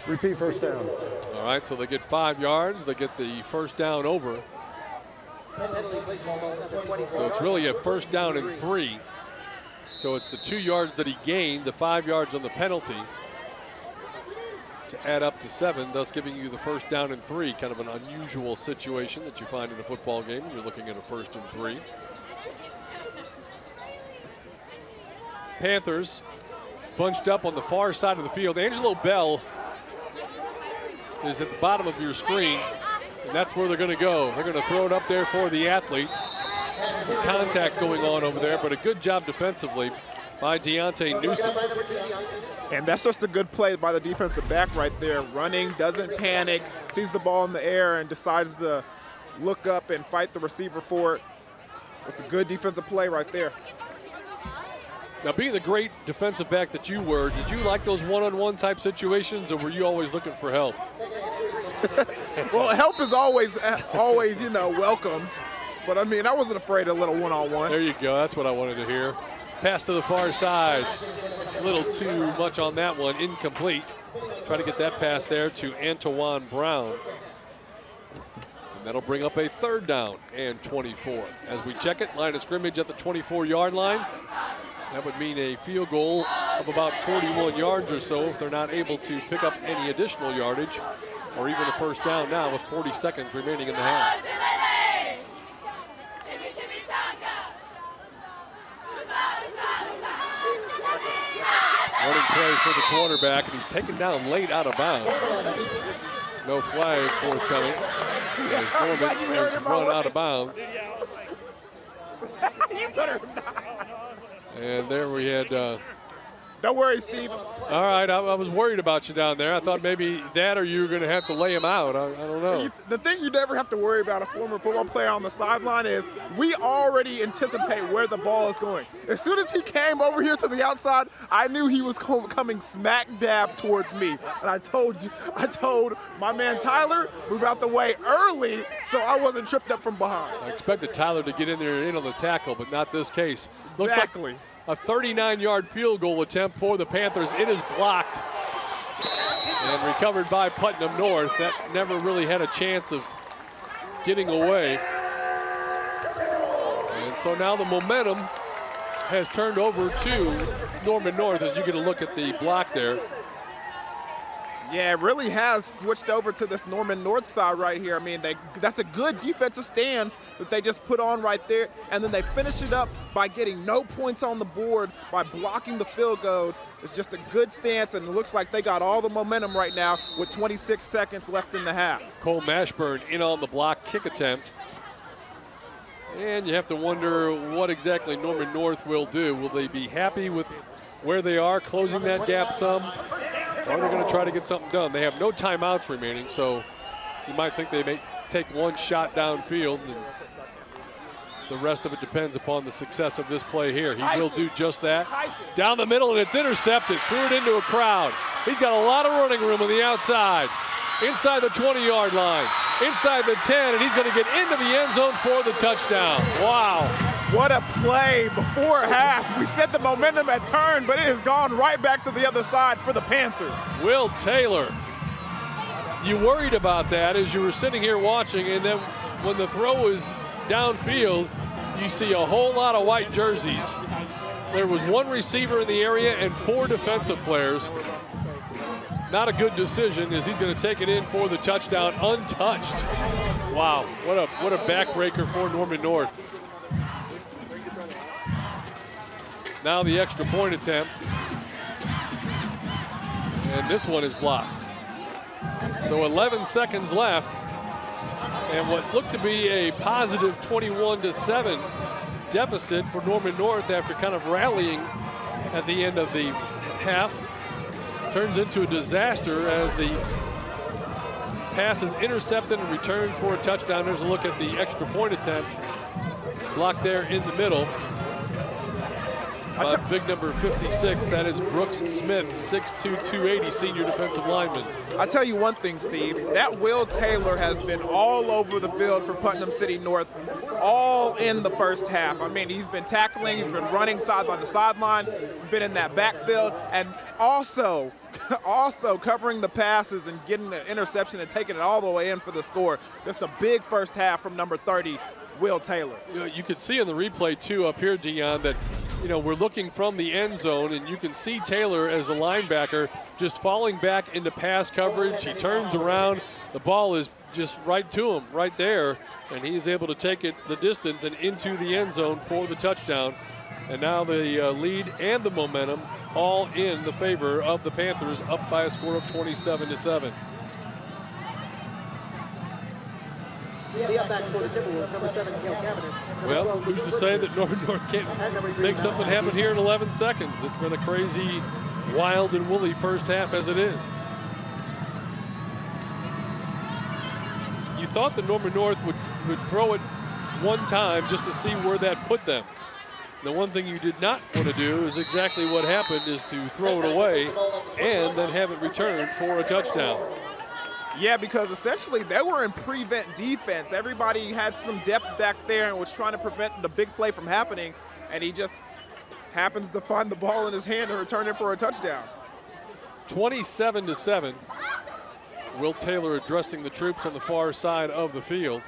Repeat first down. All right, so they get 5 yards. They get the first down over. So it's really a first down and 3. So it's the 2 yards that he gained, the 5 yards on the penalty, to add up to 7, thus giving you the first down and 3. Kind of an unusual situation that you find in a football game when you're looking at a 1st and 3. Panthers bunched up on the far side of the field. Angelo Bell is at the bottom of your screen, and that's where they're going to go. They're going to throw it up there for the athlete. Some contact going on over there, but a good job defensively by Deontay Newsom. And that's just a good play by the defensive back right there. Running, doesn't panic, sees the ball in the air and decides to look up and fight the receiver for it. It's a good defensive play right there. Now, being the great defensive back that you were, did you like those one-on-one type situations, or were you always looking for help? Well, help is always, welcomed. But, I mean, I wasn't afraid of a little one-on-one. There you go. That's what I wanted to hear. Pass to the far side. A little too much on that one. Incomplete. Try to get that pass there to Antoine Brown. And that'll bring up a 3rd down and 24. As we check it, line of scrimmage at the 24-yard line. That would mean a field goal of about 41 yards or so if they're not able to pick up any additional yardage or even a 1st down now with 40 seconds remaining in the half. Running play for the quarterback, and he's taken down late out of bounds. No flag forthcoming. As Norman has run out of bounds. And there we had. Don't worry, Steve. All right, I was worried about you down there. I thought maybe that or you were going to have to lay him out. I don't know. So the thing you never have to worry about a former football player on the sideline is we already anticipate where the ball is going. As soon as he came over here to the outside, I knew he was coming smack dab towards me. And I told my man Tyler, move out the way early so I wasn't tripped up from behind. I expected Tyler to get in there and in on the tackle, but not this case. Looks exactly. Like a 39-yard field goal attempt for the Panthers. It is blocked and recovered by Putnam North. That never really had a chance of getting away. And so now the momentum has turned over to Norman North as you get a look at the block there. Yeah, it really has switched over to this Norman North side right here. I mean, that's a good defensive stand that they just put on right there, and then they finish it up by getting no points on the board by blocking the field goal. It's just a good stance, and it looks like they got all the momentum right now with 26 seconds left in the half. Cole Mashburn in on the block kick attempt. And you have to wonder what exactly Norman North will do. Will they be happy with where they are, closing that gap some? Or they're going to try to get something done. They have no timeouts remaining, so you might think they may take one shot downfield, and the rest of it depends upon the success of this play here. He will do just that. Down the middle, and it's intercepted. Threw it into a crowd. He's got a lot of running room on the outside. Inside the 20-yard line. Inside the 10, and he's going to get into the end zone for the touchdown. Wow. What a play before half. We said the momentum had turned, but it has gone right back to the other side for the Panthers. Will Taylor. You worried about that as you were sitting here watching, and then when the throw is downfield, you see a whole lot of white jerseys. There was one receiver in the area and 4 defensive players. Not a good decision as he's going to take it in for the touchdown untouched. Wow, what a backbreaker for Norman North. Now the extra point attempt. And this one is blocked. So 11 seconds left. And what looked to be a positive 21-7 deficit for Norman North after kind of rallying at the end of the half turns into a disaster as the pass is intercepted and returned for a touchdown. There's a look at the extra point attempt. Blocked there in the middle. Big number 56, that is Brooks Smith, 6'2", 280, senior defensive lineman. I tell you one thing, Steve, that Will Taylor has been all over the field for Putnam City North, all in the first half. I mean, he's been tackling, he's been running sideline to sideline, he's been in that backfield, and also covering the passes and getting the interception and taking it all the way in for the score. Just a big first half from number 30, Will Taylor. You can see in the replay, too, up here, Dion, that we're looking from the end zone, and you can see Taylor as a linebacker just falling back into pass coverage. He turns around. The ball is just right to him, right there, and he's able to take it the distance and into the end zone for the touchdown. And now the lead and the momentum all in the favor of the Panthers, up by a score of 27-7. The up back for the Timberwolves, number 7, Gail Cabinet. Well, who's to say that Norman North can't make something happen here in 11 seconds? It's been a crazy, wild and woolly first half as it is. You thought that Norman North would throw it one time just to see where that put them. The one thing you did not want to do is exactly what happened, is to throw it away and then have it returned for a touchdown. Yeah, because essentially they were in prevent defense. Everybody had some depth back there and was trying to prevent the big play from happening, and he just happens to find the ball in his hand and return it for a touchdown. 27-7. Will Taylor addressing the troops on the far side of the field.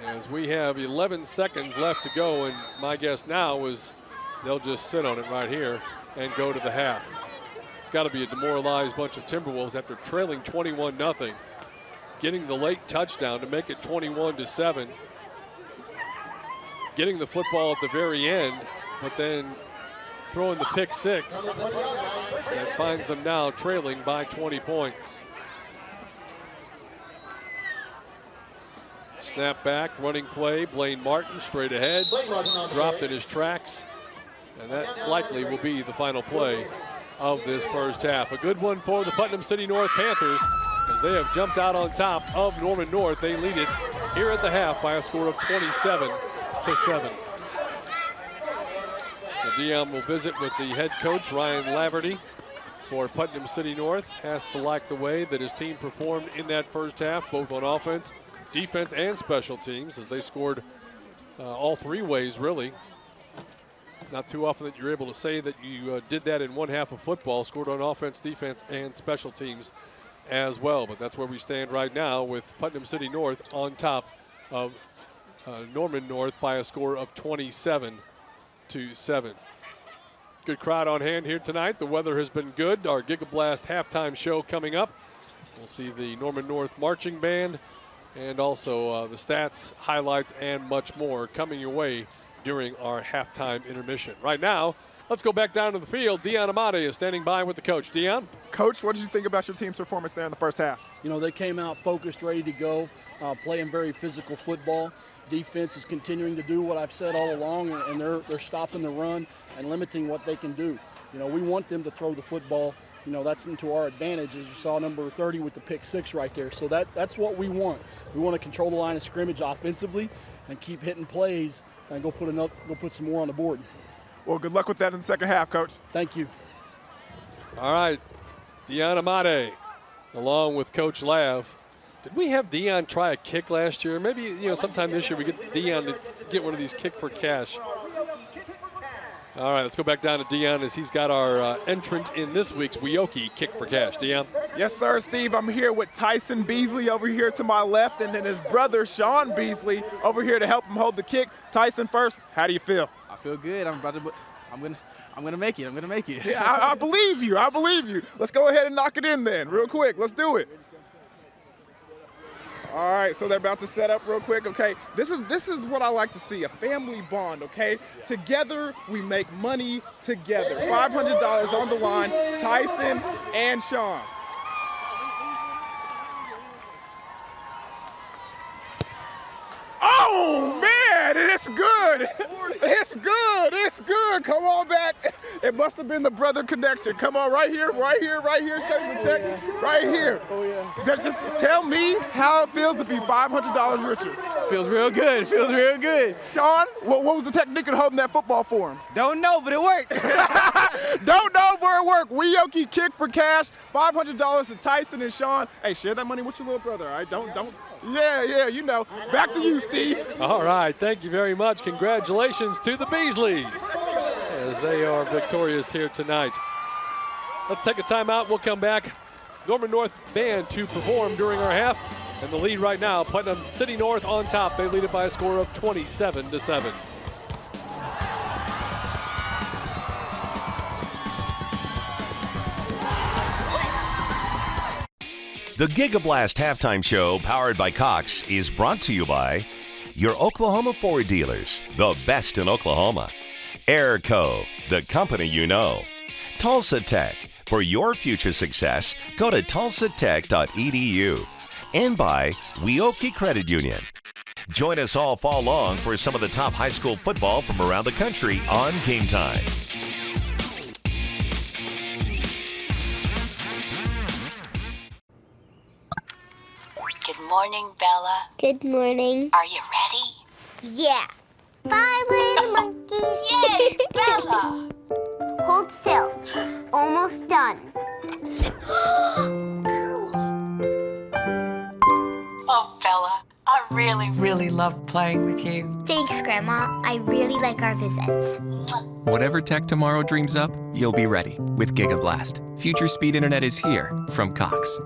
As we have 11 seconds left to go, and my guess now is they'll just sit on it right here and go to the half. It's got to be a demoralized bunch of Timberwolves after trailing 21-0, getting the late touchdown to make it 21-7, getting the football at the very end, but then throwing the pick six that finds them now trailing by 20 points. Snap back, running play, Blaine Martin straight ahead, dropped in his tracks, and that likely will be the final play of this first half. A good one for the Putnam City North Panthers as they have jumped out on top of Norman North. They lead it here at the half by a score of 27-7. So Dion will visit with the head coach, Ryan Laverty, for Putnam City North. Has to like the way that his team performed in that first half, both on offense, defense, and special teams, as they scored all three ways, really. Not too often that you're able to say that you did that in one half of football, scored on offense, defense, and special teams as well. But that's where we stand right now, with Putnam City North on top of Norman North by a score of 27-7. Good crowd on hand here tonight. The weather has been good. Our Giga Blast halftime show coming up. We'll see the Norman North marching band and also the stats, highlights, and much more coming your way during our halftime intermission. Right now, let's go back down to the field. Dion Amade is standing by with the coach. Dion? Coach, what did you think about your team's performance there in the first half? You know, they came out focused, ready to go, playing very physical football. Defense is continuing to do what I've said all along, and they're stopping the run and limiting what they can do. You know, we want them to throw the football. You know, that's into our advantage, as you saw number 30 with the pick six right there. So that's what we want. We want to control the line of scrimmage offensively and keep hitting plays and go put some more on the board. Well, good luck with that in the second half, Coach. Thank you. All right, Dion Amade, along with Coach Lav. Did we have Dion try a kick last year? Maybe, you know, sometime this year we get Dion to get one of these kick for cash. All right, let's go back down to Dion as he's got our entrant in this week's Weoki Kick for Cash. Dion? Yes, sir, Steve. I'm here with Tyson Beasley over here to my left, and then his brother, Sean Beasley, over here to help him hold the kick. Tyson, first, how do you feel? I feel good. I'm gonna make it. I'm gonna make it. Yeah, I believe you. I believe you. Let's go ahead and knock it in then, real quick. Let's do it. All right, so they're about to set up real quick, okay? This is what I like to see, a family bond, okay? Together, we make money together. $500 on the line, Tyson and Sean. Oh, man, it's good. It's good. It's good. Come on back. It must have been the brother connection. Come on, right here, Chase the Tech, right here. Oh, yeah. Just tell me how it feels to be $500 richer. Feels real good. Feels real good. Sean, what was the technique of holding that football for him? Don't know, but it worked. Don't know, but it worked. Weoki Kick for Cash, $500 to Tyson and Sean. Hey, share that money with your little brother, all right? Don't. Yeah, you know. Back to you, Steve. All right, thank you very much. Congratulations to the Beasleys as they are victorious here tonight. Let's take a timeout. We'll come back. Norman North band to perform during our half. And the lead right now, Putnam City North on top. They lead it by a score of 27-7. The Giga Blast halftime show, powered by Cox, is brought to you by your Oklahoma Ford dealers, the best in Oklahoma. Airco, the company you know. Tulsa Tech, for your future success, go to tulsatech.edu. and by Weoki Credit Union. Join us all fall long for some of the top high school football from around the country on Game Time. Good morning, Bella. Good morning. Are you ready? Yeah. 5 little monkeys. Yay, Bella! Hold still. Almost done. Oh, Bella, I really love playing with you. Thanks, Grandma. I really like our visits. Whatever tech tomorrow dreams up, you'll be ready with Giga Blast. Future speed internet is here from Cox.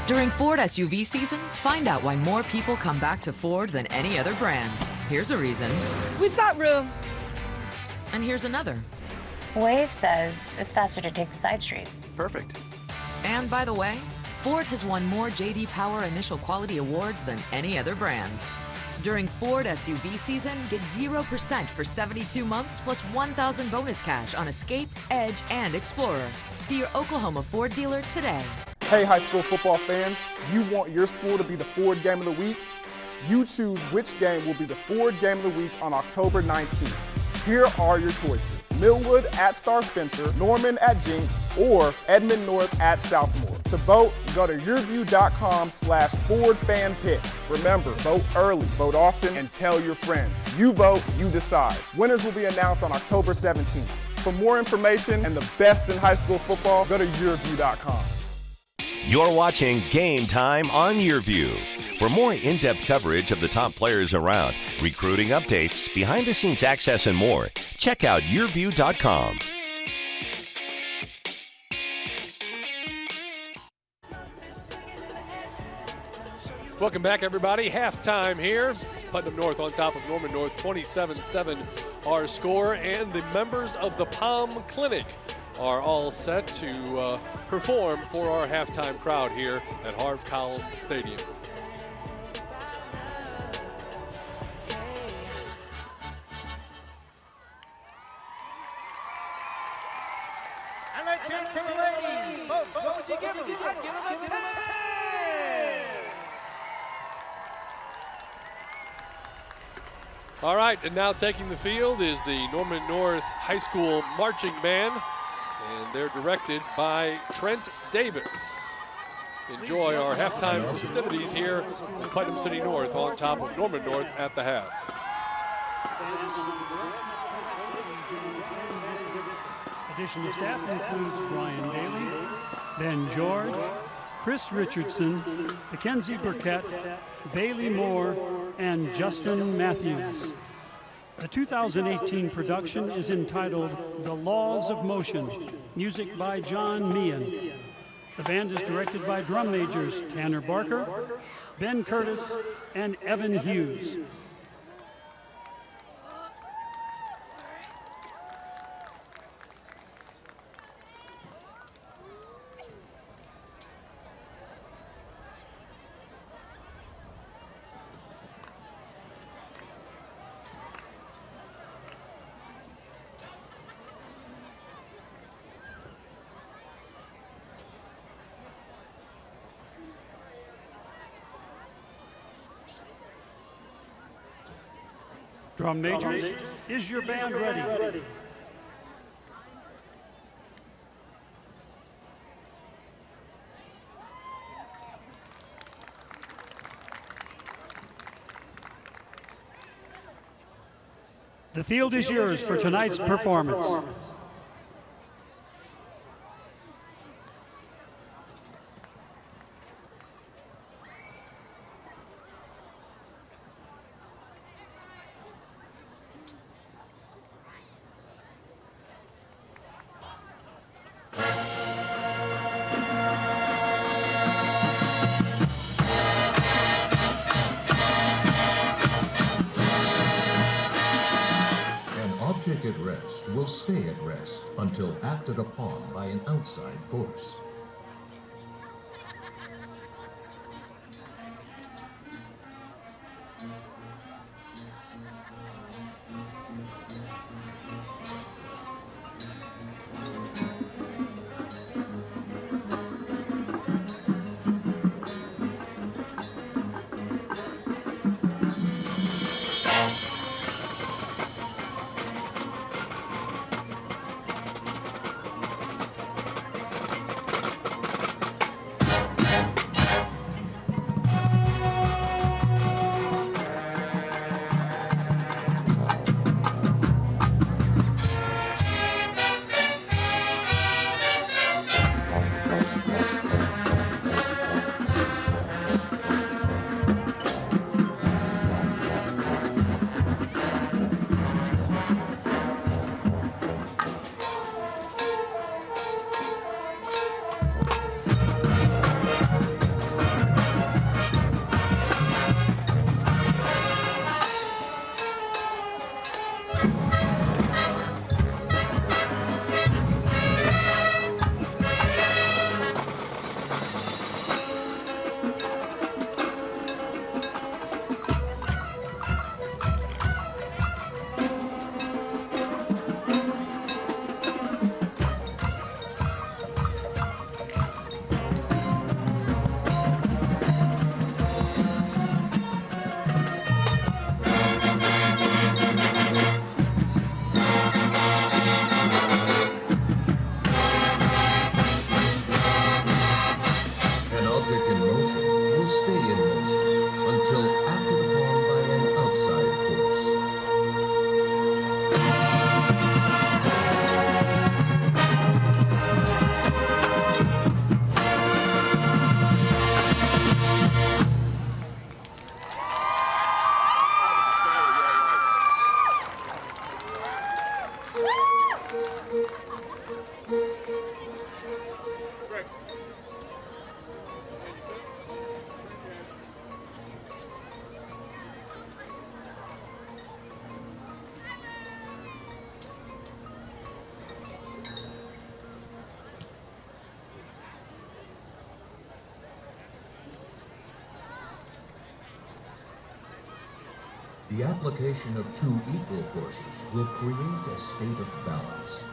During Ford SUV season, find out why more people come back to Ford than any other brand. Here's a reason. We've got room. And here's another. Waze says it's faster to take the side streets. Perfect. And by the way, Ford has won more J.D. Power Initial Quality Awards than any other brand. During Ford SUV season, get 0% for 72 months plus $1,000 bonus cash on Escape, Edge, and Explorer. See your Oklahoma Ford dealer today. Hey, high school football fans, you want your school to be the Ford Game of the Week? You choose which game will be the Ford Game of the Week on October 19th. Here are your choices. Millwood at Star Spencer, Norman at Jinx, or Edmond North at Southmore. To vote, go to yourview.com/FordFanPick. Remember, vote early, vote often, and tell your friends. You vote, you decide. Winners will be announced on October 17th. For more information and the best in high school football, go to yourview.com. You're watching Game Time on YurView. For more in-depth coverage of the top players around, recruiting updates, behind-the-scenes access, and more, check out yourview.com. Welcome back, everybody. Halftime here. Putnam North on top of Norman North, 27-7 our score, and the members of the Palm Clinic are all set to perform for our halftime crowd here at Harve Collins Stadium. And let's hear it for the ladies. Folks, what would you give them? I'd give them a 10. All right, and now taking the field is the Norman North High School Marching Band, and they're directed by Trent Davis. Enjoy our halftime festivities here in Putnam City North on top of Norman North at the half. Additional staff includes Brian Daly, Ben George, Chris Richardson, Mackenzie Burkett, Bailey Moore, and Justin Matthews. The 2018 production is entitled The Laws of Motion, music by John Meehan. The band is directed by drum majors Tanner Barker, Ben Curtis, and Evan Hughes. Drum majors, is your band ready? The field is yours for tonight's performance. At rest will stay at rest until acted upon by an outside force. The application of two equal forces will create a state of balance.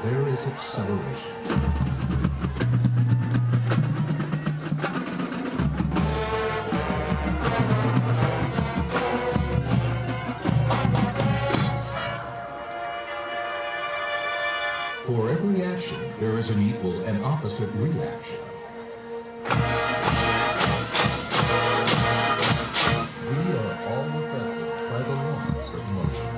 There is acceleration. For every action, there is an equal and opposite reaction. We are all affected by the laws of motion.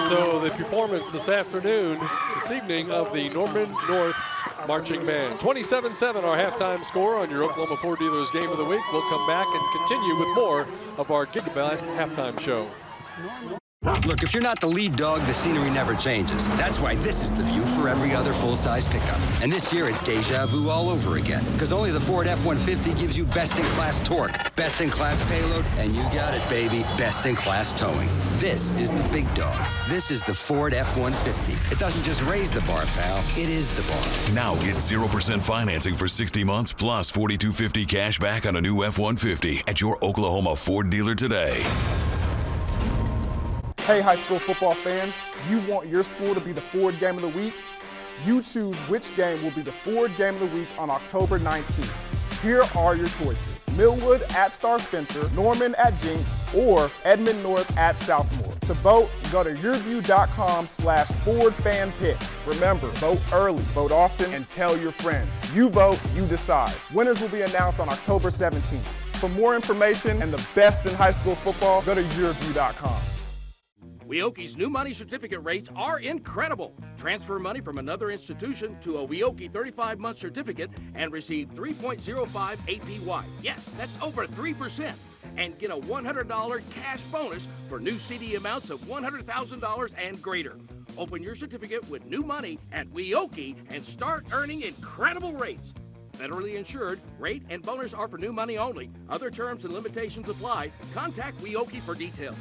So the performance this evening of the Norman North Marching Band. 27-7 our halftime score on your Oklahoma Ford Dealers Game of the Week. We'll come back and continue with more of our Giga Blast halftime show. Look, if you're not the lead dog, the scenery never changes. That's why this is the view for every other full-size pickup. And this year, it's deja vu all over again. Because only the Ford F-150 gives you best-in-class torque, best-in-class payload, and you got it, baby, best-in-class towing. This is the big dog. This is the Ford F-150. It doesn't just raise the bar, pal. It is the bar. Now get 0% financing for 60 months plus $4,250 cash back on a new F-150 at your Oklahoma Ford dealer today. Hey, high school football fans, you want your school to be the Ford Game of the Week? You choose which game will be the Ford Game of the Week on October 19th. Here are your choices. Millwood at Star Spencer, Norman at Jinx, or Edmond North at Southmore. To vote, go to yourview.com/FordFanPick. Remember, vote early, vote often, and tell your friends. You vote, you decide. Winners will be announced on October 17th. For more information and the best in high school football, go to yourview.com. Weoki's new money certificate rates are incredible. Transfer money from another institution to a Weoki 35-month certificate and receive 3.05 APY. Yes, that's over 3%. And get a $100 cash bonus for new CD amounts of $100,000 and greater. Open your certificate with new money at Weoki and start earning incredible rates. Federally insured, rate and bonus are for new money only. Other terms and limitations apply. Contact Weoki for details.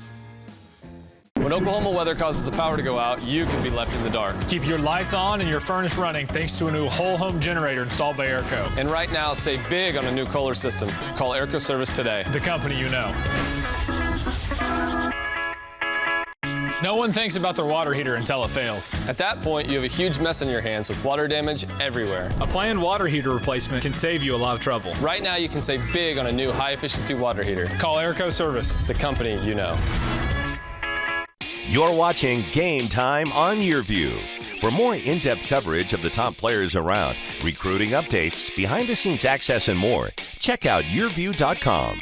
When Oklahoma weather causes the power to go out, you can be left in the dark. Keep your lights on and your furnace running thanks to a new whole home generator installed by Airco. And right now, save big on a new Kohler system. Call Airco Service today. The company you know. No one thinks about their water heater until it fails. At that point, you have a huge mess on your hands with water damage everywhere. A planned water heater replacement can save you a lot of trouble. Right now, you can save big on a new high-efficiency water heater. Call Airco Service, the company you know. You're watching Game Time on YurView. For more in-depth coverage of the top players around, recruiting updates, behind-the-scenes access, and more, check out YurView.com.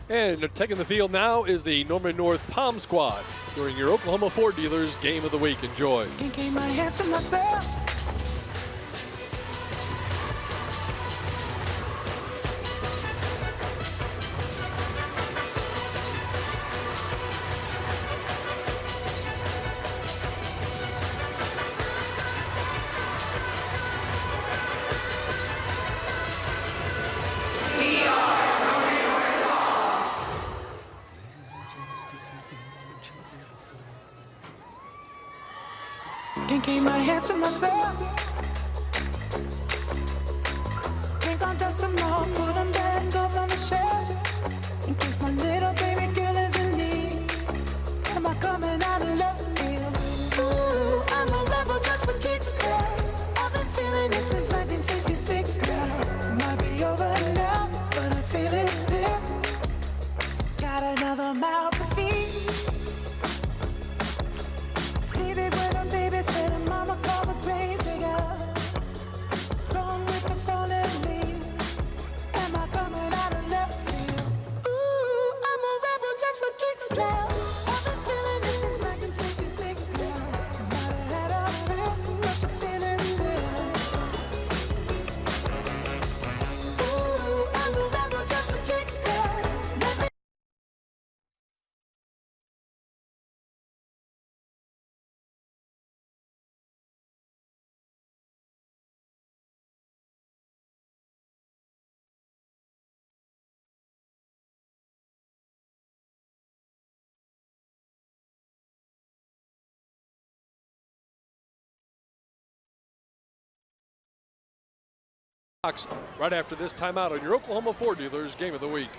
And taking the field now is the Norman North Palm Squad during your Oklahoma Ford Dealers Game of the Week. Enjoy. Thinking my hands to myself. Can't keep my hands to myself. Think I'll dust them all, put them back up on the shelf. In case my little baby girl is in need. Am I coming out of left field? Ooh, I'm a rebel just for kicks now. I've been feeling it since 1966 now. Might be over now, but I feel it still. Got another mouth to feed. Said mama called the grave digger. Gone with the fallen leaf. Am I coming out of left field? Ooh, I'm a rebel just for kicks now. I've been feeling it since 1966 now. Might have had a feel, but the feeling still. Ooh, I'm a rebel just for kicks now. Right after this timeout on your Oklahoma Ford Dealers Game of the Week.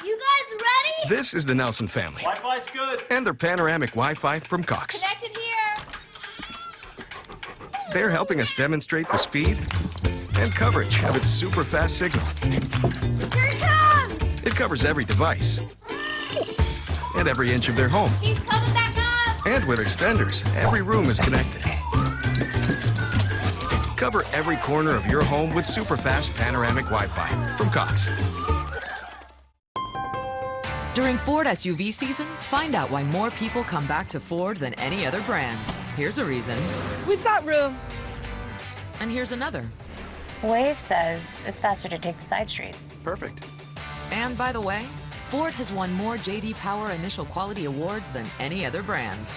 You guys ready? This is the Nelson family. Wi-Fi's good. And their panoramic Wi-Fi from Cox. Connected here. They're helping us demonstrate the speed and coverage of its super fast signal. Here it comes. It covers every device and every inch of their home. He's coming back up. And with extenders, every room is connected. Cover every corner of your home with super fast panoramic Wi-Fi from Cox. During Ford SUV season, find out why more people come back to Ford than any other brand. Here's a reason. We've got room. And here's another. Waze says it's faster to take the side streets. Perfect. And by the way, Ford has won more J.D. Power Initial Quality Awards than any other brand.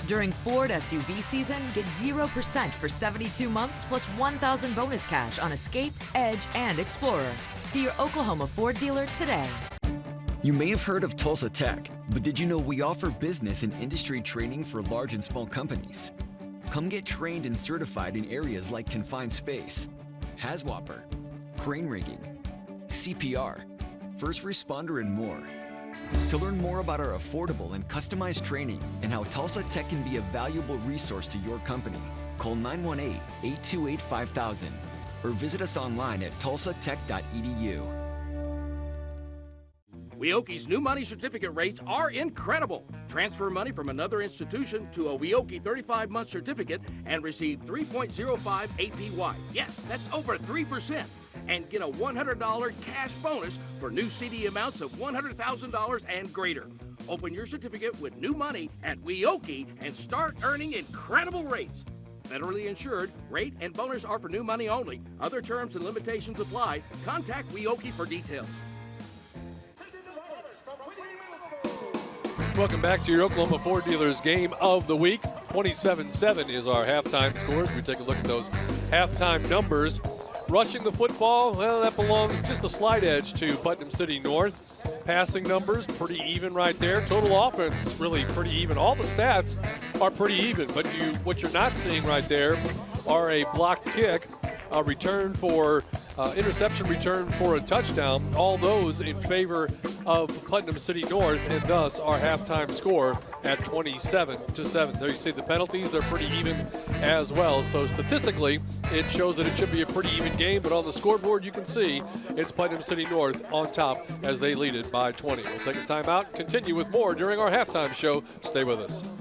During Ford SUV season, get 0% for 72 months plus $1,000 bonus cash on Escape, Edge, and Explorer. See your Oklahoma Ford dealer today. You may have heard of Tulsa Tech, but did you know we offer business and industry training for large and small companies? Come get trained and certified in areas like confined space, HAZWOPER, crane rigging, CPR, first responder, and more. To learn more about our affordable and customized training and how Tulsa Tech can be a valuable resource to your company, call 918-828-5000 or visit us online at tulsatech.edu. Weoki's new money certificate rates are incredible. Transfer money from another institution to a Weoki 35-month certificate and receive 3.05 APY. Yes, that's over 3%. And get a $100 cash bonus for new CD amounts of $100,000 and greater. Open your certificate with new money at Weoki and start earning incredible rates. Federally insured, rate and bonus are for new money only. Other terms and limitations apply. Contact Weoki for details. Welcome back to your Oklahoma Ford Dealers Game of the Week. 27-7 is our halftime scores. We take a look at those halftime numbers. Rushing the football, well, that belongs just a slight edge to Putnam City North. Passing numbers, pretty even right there. Total offense, really pretty even. All the stats are pretty even, but what you're not seeing right there are a blocked kick return for interception return for a touchdown, all those in favor of Putnam City North, and thus our halftime score at 27-7. There you see the penalties, they're pretty even as well. So statistically, it shows that it should be a pretty even game, but on the scoreboard you can see it's Putnam City North on top as they lead it by 20. We'll take a timeout and continue with more during our halftime show. Stay with us.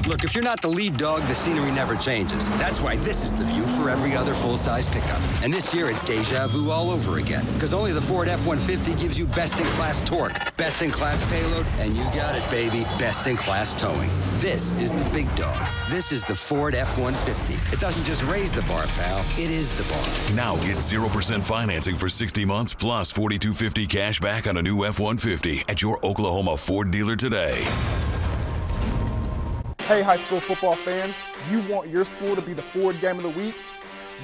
Look, if you're not the lead dog, the scenery never changes. That's why this is the view for every other full-size pickup. And this year, it's deja vu all over again. Because only the Ford F-150 gives you best-in-class torque, best-in-class payload, and you got it, baby, best-in-class towing. This is the big dog. This is the Ford F-150. It doesn't just raise the bar, pal. It is the bar. Now get 0% financing for 60 months plus $4,250 cash back on a new F-150 at your Oklahoma Ford dealer today. Hey, high school football fans, you want your school to be the Ford Game of the Week?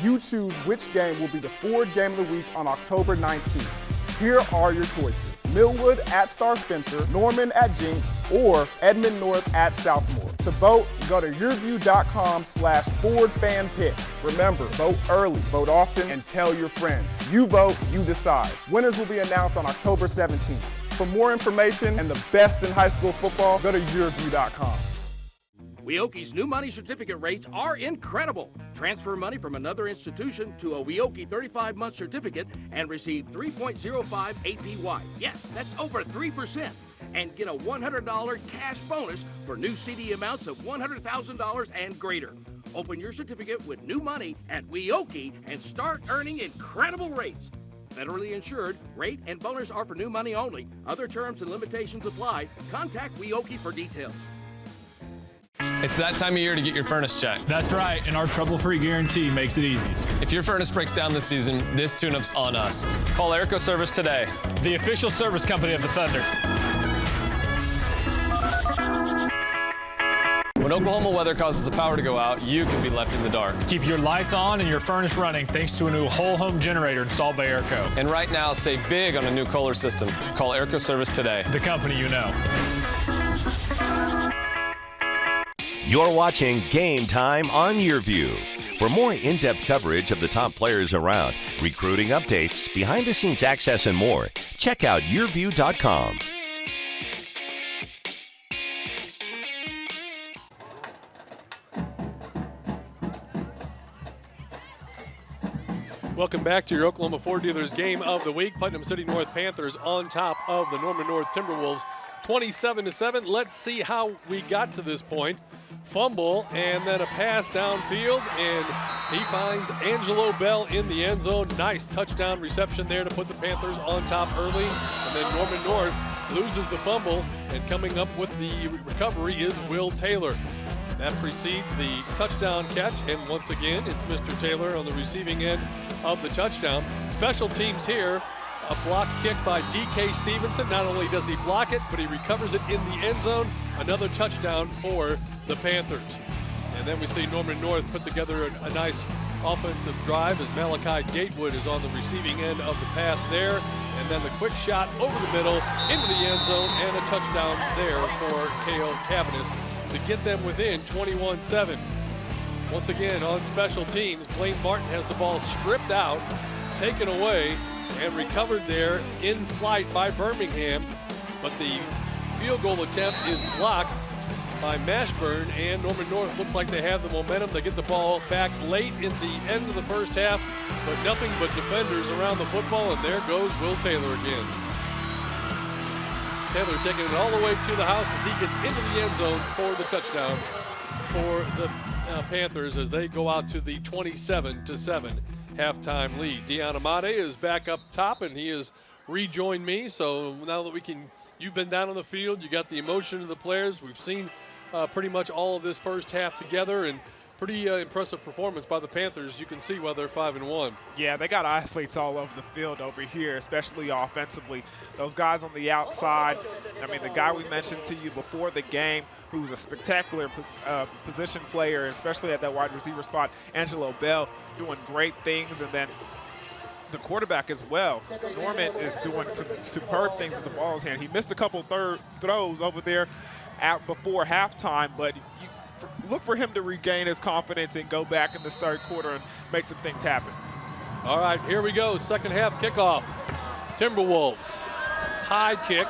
You choose which game will be the Ford Game of the Week on October 19th. Here are your choices: Millwood at Star Spencer, Norman at Jinx, or Edmond North at Southmore. To vote, go to yourview.com/FordFanPick. Remember, vote early, vote often, and tell your friends. You vote, you decide. Winners will be announced on October 17th. For more information and the best in high school football, go to yourview.com. Weoki's new money certificate rates are incredible. Transfer money from another institution to a Weoki 35-month certificate and receive 3.05 APY. Yes, that's over 3%. And get a $100 cash bonus for new CD amounts of $100,000 and greater. Open your certificate with new money at Weoki and start earning incredible rates. Federally insured, rate and bonus are for new money only. Other terms and limitations apply. Contact Weoki for details. It's that time of year to get your furnace checked. That's right, and our trouble-free guarantee makes it easy. If your furnace breaks down this season, this tune-up's on us. Call Airco Service today, the official service company of the Thunder. When Oklahoma weather causes the power to go out, you can be left in the dark. Keep your lights on and your furnace running thanks to a new whole home generator installed by Airco. And right now, save big on a new Kohler system. Call Airco Service today, the company you know. You're watching Game Time on YurView. For more in-depth coverage of the top players around, recruiting updates, behind-the-scenes access, and more, check out YurView.com. Welcome back to your Oklahoma Ford Dealers Game of the Week. Putnam City North Panthers on top of the Norman North Timberwolves, 27-7. Let's see how we got to this point. Fumble and then a pass downfield, and he finds Angelo Bell in the end zone. Nice touchdown reception there to put the Panthers on top early. And then Norman North loses the fumble, and coming up with the recovery is Will Taylor. That precedes the touchdown catch, and once again, it's Mr. Taylor on the receiving end of the touchdown. Special teams here. A block kick by D.K. Stevenson. Not only does he block it, but he recovers it in the end zone. Another touchdown for the Panthers. And then we see Norman North put together a nice offensive drive as Malachi Gatewood is on the receiving end of the pass there. And then the quick shot over the middle into the end zone and a touchdown there for K.O. Cavanis to get them within 21-7. Once again, on special teams, Blaine Martin has the ball stripped out, taken away, and recovered there in flight by Birmingham. But the field goal attempt is blocked by Mashburn, and Norman North looks like they have the momentum. They get the ball back late in the end of the first half, but nothing but defenders around the football, and there goes Will Taylor again. Taylor taking it all the way to the house as he gets into the end zone for the touchdown for the Panthers as they go out to the 27-7 halftime lead. Deon Amade is back up top, and he has rejoined me. So now that you've been down on the field, you got the emotion of the players. We've seen pretty much all of this first half together, and pretty impressive performance by the Panthers. You can see why they're 5-1. Yeah, they got athletes all over the field over here, especially offensively. Those guys on the outside. I mean, the guy we mentioned to you before the game, who's a spectacular position player, especially at that wide receiver spot, Angelo Bell, doing great things. And then the quarterback as well. Norman is doing some superb things with the ball in his hand. He missed a couple throws over there before halftime, but look for him to regain his confidence and go back in the third quarter and make some things happen. All right, here we go. Second half kickoff. Timberwolves. High kick.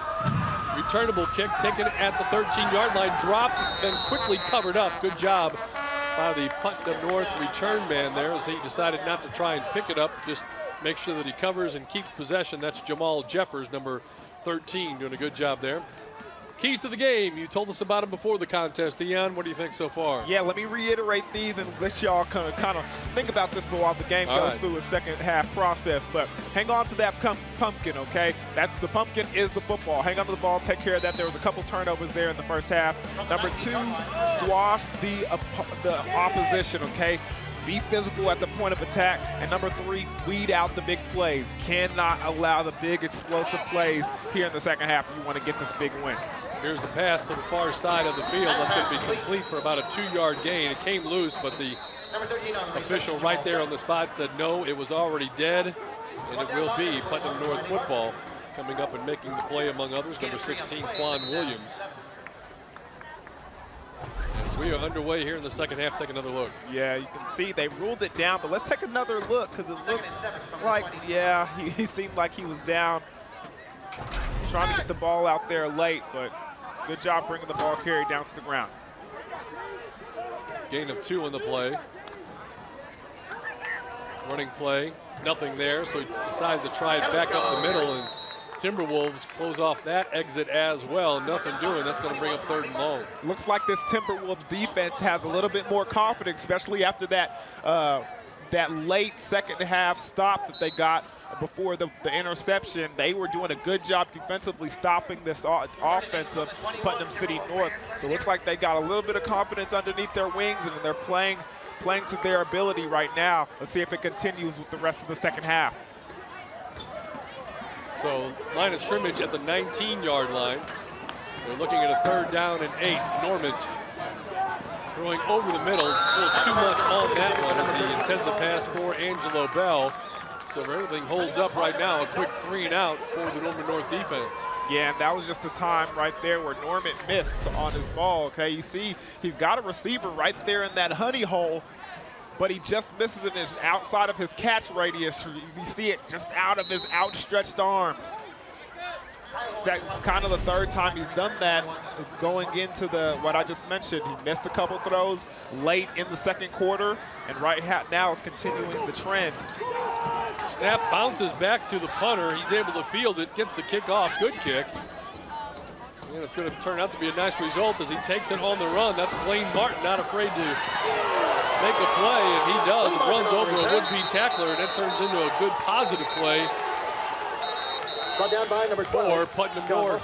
Returnable kick taken at the 13-yard line. Dropped, then quickly covered up. Good job by the Putnam North return man there as he decided not to try and pick it up. Just make sure that he covers and keeps possession. That's Jamal Jeffers, number 13, doing a good job there. Keys to the game. You told us about them before the contest. Dion, what do you think so far? Yeah, let me reiterate these and let y'all kind of think about this while the game goes through its second half process. But hang on to that pumpkin, okay? That's the pumpkin is the football. Hang on to the ball, take care of that. There was a couple turnovers there in the first half. Number 2, squash the opposition, okay? Be physical at the point of attack. And number 3, weed out the big plays. Cannot allow the big explosive plays here in the second half if you want to get this big win. Here's the pass to the far side of the field. That's going to be complete for about a 2-yard gain. It came loose, but the official right there on the spot said no, it was already dead, and it will be Putnam North football coming up and making the play, among others, number 16, Quan Williams. As we are underway here in the second half, take another look. Yeah, you can see they ruled it down, but let's take another look because it looked like, yeah, he seemed like he was down, trying to get the ball out there late, but good job bringing the ball carried down to the ground. Gain of 2 on the play. Running play, nothing there, so he decides to try it back up the middle, and Timberwolves close off that exit as well. Nothing doing. That's going to bring up 3rd and long. Looks like this Timberwolves defense has a little bit more confidence, especially after that that late second half stop that they got before the interception. They were doing a good job defensively stopping this offense of Putnam City North. So it looks like they got a little bit of confidence underneath their wings, and they're playing to their ability right now. Let's see if it continues with the rest of the second half. So line of scrimmage at the 19-yard line. We're looking at a 3rd down and 8. Norman throwing over the middle. A little too much on that one as he intended the pass for Angelo Bell. So if everything holds up right now, a quick 3 and out for the Norman North defense. Yeah, and that was just a time right there where Norman missed on his ball, okay? You see he's got a receiver right there in that honey hole, but he just misses it outside of his catch radius. You see it just out of his outstretched arms. It's kind of the 3rd time he's done that going into what I just mentioned. He missed a couple throws late in the second quarter, and right now it's continuing the trend. Snap bounces back to the punter. He's able to field it, gets the kick off. Good kick. And it's going to turn out to be a nice result as he takes it on the run. That's Blaine Martin, not afraid to make a play, and he does. It runs over a would-be tackler, and that turns into a good positive play down by number 12 for Putnam North.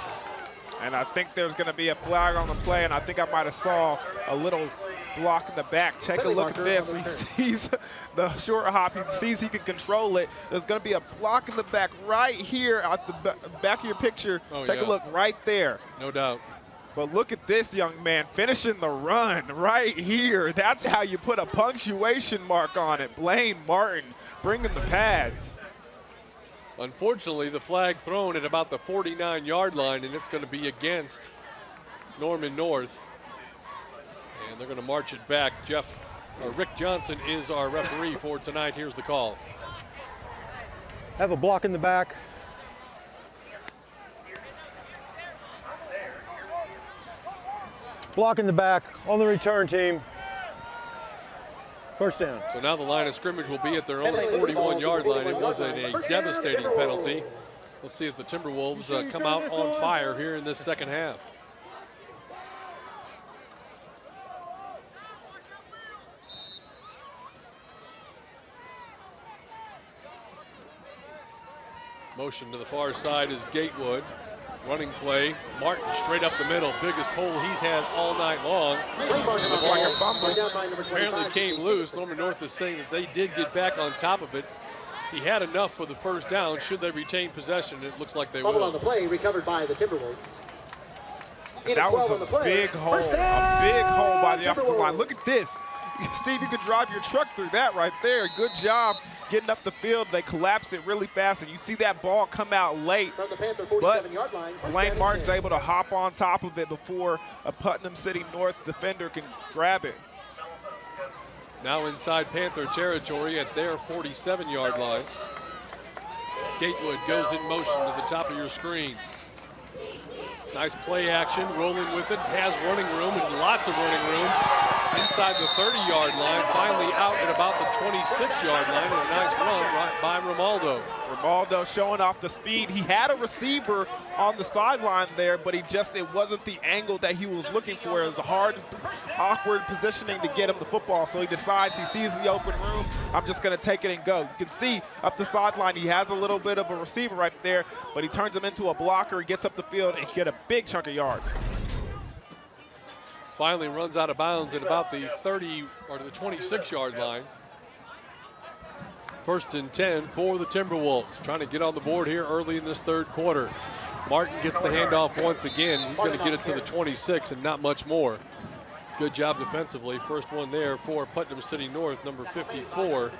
And I think there's going to be a flag on the play, and I think I might have saw a little block in the back. Take a look at this. He sees the short hop. He sees he can control it. There's going to be a block in the back right here at the back of your picture. Take a look right there. No doubt. But look at this young man finishing the run right here. That's how you put a punctuation mark on it. Blaine Martin bringing the pads. Unfortunately, the flag thrown at about the 49-yard line, and it's going to be against Norman North. And they're going to march it back. Rick Johnson is our referee for tonight. Here's the call. Have a block in the back. Block in the back on the return team. 1st down. So now the line of scrimmage will be at their own 41-yard line. It was a devastating penalty. Let's see if the Timberwolves come out on fire here in this second half. Motion to the far side is Gatewood. Running play, Martin straight up the middle, biggest hole he's had all night long. Looks like a fumble. Apparently came loose. Norman North is saying that they did get back on top of it. He had enough for the 1st down. Should they retain possession, it looks like they will. Fumble on the play, recovered by the Timberwolves. That was a big hole by the offensive line. Look at this. Steve, you could drive your truck through that right there. Good job getting up the field. They collapse it really fast, and you see that ball come out late. But Blaine Martin's able to hop on top of it before a Putnam City North defender can grab it. Now inside Panther territory at their 47-yard line. Gatewood goes in motion to the top of your screen. Nice play action, rolling with it, has running room and lots of running room. Inside the 30-yard line, finally out at about the 26-yard line, and a nice run right by Romaldo. Romaldo showing off the speed. He had a receiver on the sideline there, but it wasn't the angle that he was looking for. It was a hard, awkward positioning to get him the football, so he decides, he sees the open room, I'm just gonna take it and go. You can see up the sideline, he has a little bit of a receiver right there, but he turns him into a blocker, he gets up the field and get a big chunk of yards. Finally runs out of bounds at about the 30 or the 26-yard line. 1st and 10 for the Timberwolves. Trying to get on the board here early in this third quarter. Martin gets the handoff once again. He's going to get it to the 26 and not much more. Good job defensively. First one there for Putnam City North, number 54.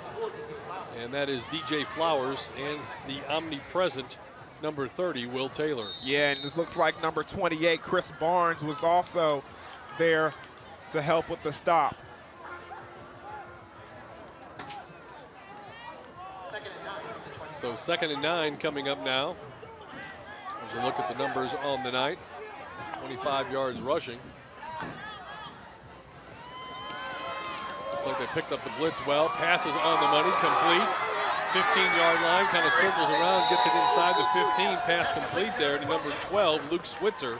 And that is DJ Flowers and the omnipresent number 30, Will Taylor. Yeah, and this looks like number 28, Chris Barnes, was also there to help with the stop. So 2nd and 9 coming up now. As a look at the numbers on the night. 25 yards rushing. Looks like they picked up the blitz well. Passes on the money, complete. 15-yard line, kind of circles around, gets it inside the 15. Pass complete there to number 12, Luke Switzer.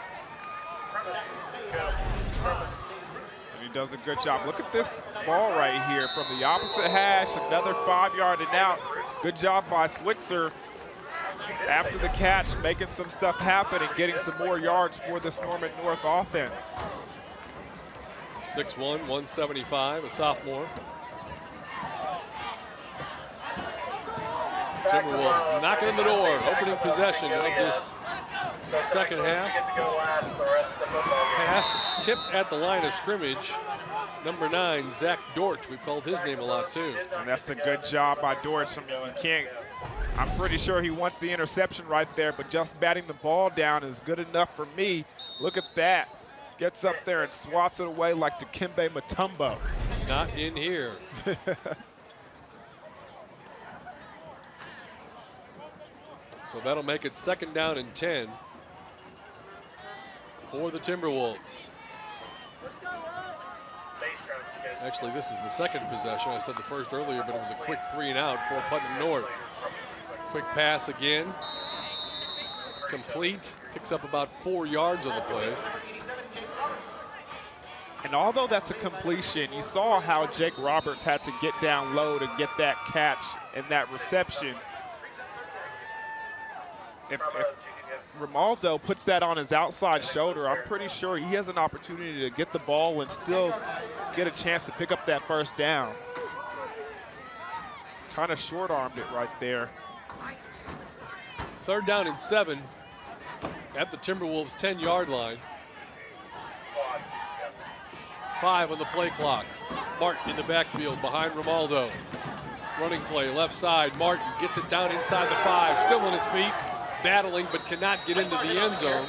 And he does a good job. Look at this ball right here from the opposite hash, another 5-yard and out. Good job by Switzer after the catch, making some stuff happen and getting some more yards for this Norman North offense. 6'1", 175, a sophomore. Timberwolves knocking on the door, opening possession of this second half. Pass tipped at the line of scrimmage. Number 9, Zach Dortch. We've called his name a lot too. And that's a good job by Dortch. I mean, you can't, I'm pretty sure he wants the interception right there, but just batting the ball down is good enough for me. Look at that. Gets up there and swats it away like Dikembe Mutombo. Not in here. So that'll make it 2nd down and 10 for the Timberwolves. Actually, this is the second possession. I said the first earlier, but it was a quick 3 and out for Putnam North. Quick pass again. Complete. Picks up about 4 yards on the play. And although that's a completion, you saw how Jake Roberts had to get down low to get that catch and that reception. If Romaldo puts that on his outside shoulder, I'm pretty sure he has an opportunity to get the ball and still get a chance to pick up that first down. Kind of short-armed it right there. 3rd down and 7 at the Timberwolves' 10-yard line. 5 on the play clock. Martin in the backfield behind Romaldo. Running play, left side. Martin gets it down inside the 5, still on his feet, battling but cannot get into the end zone.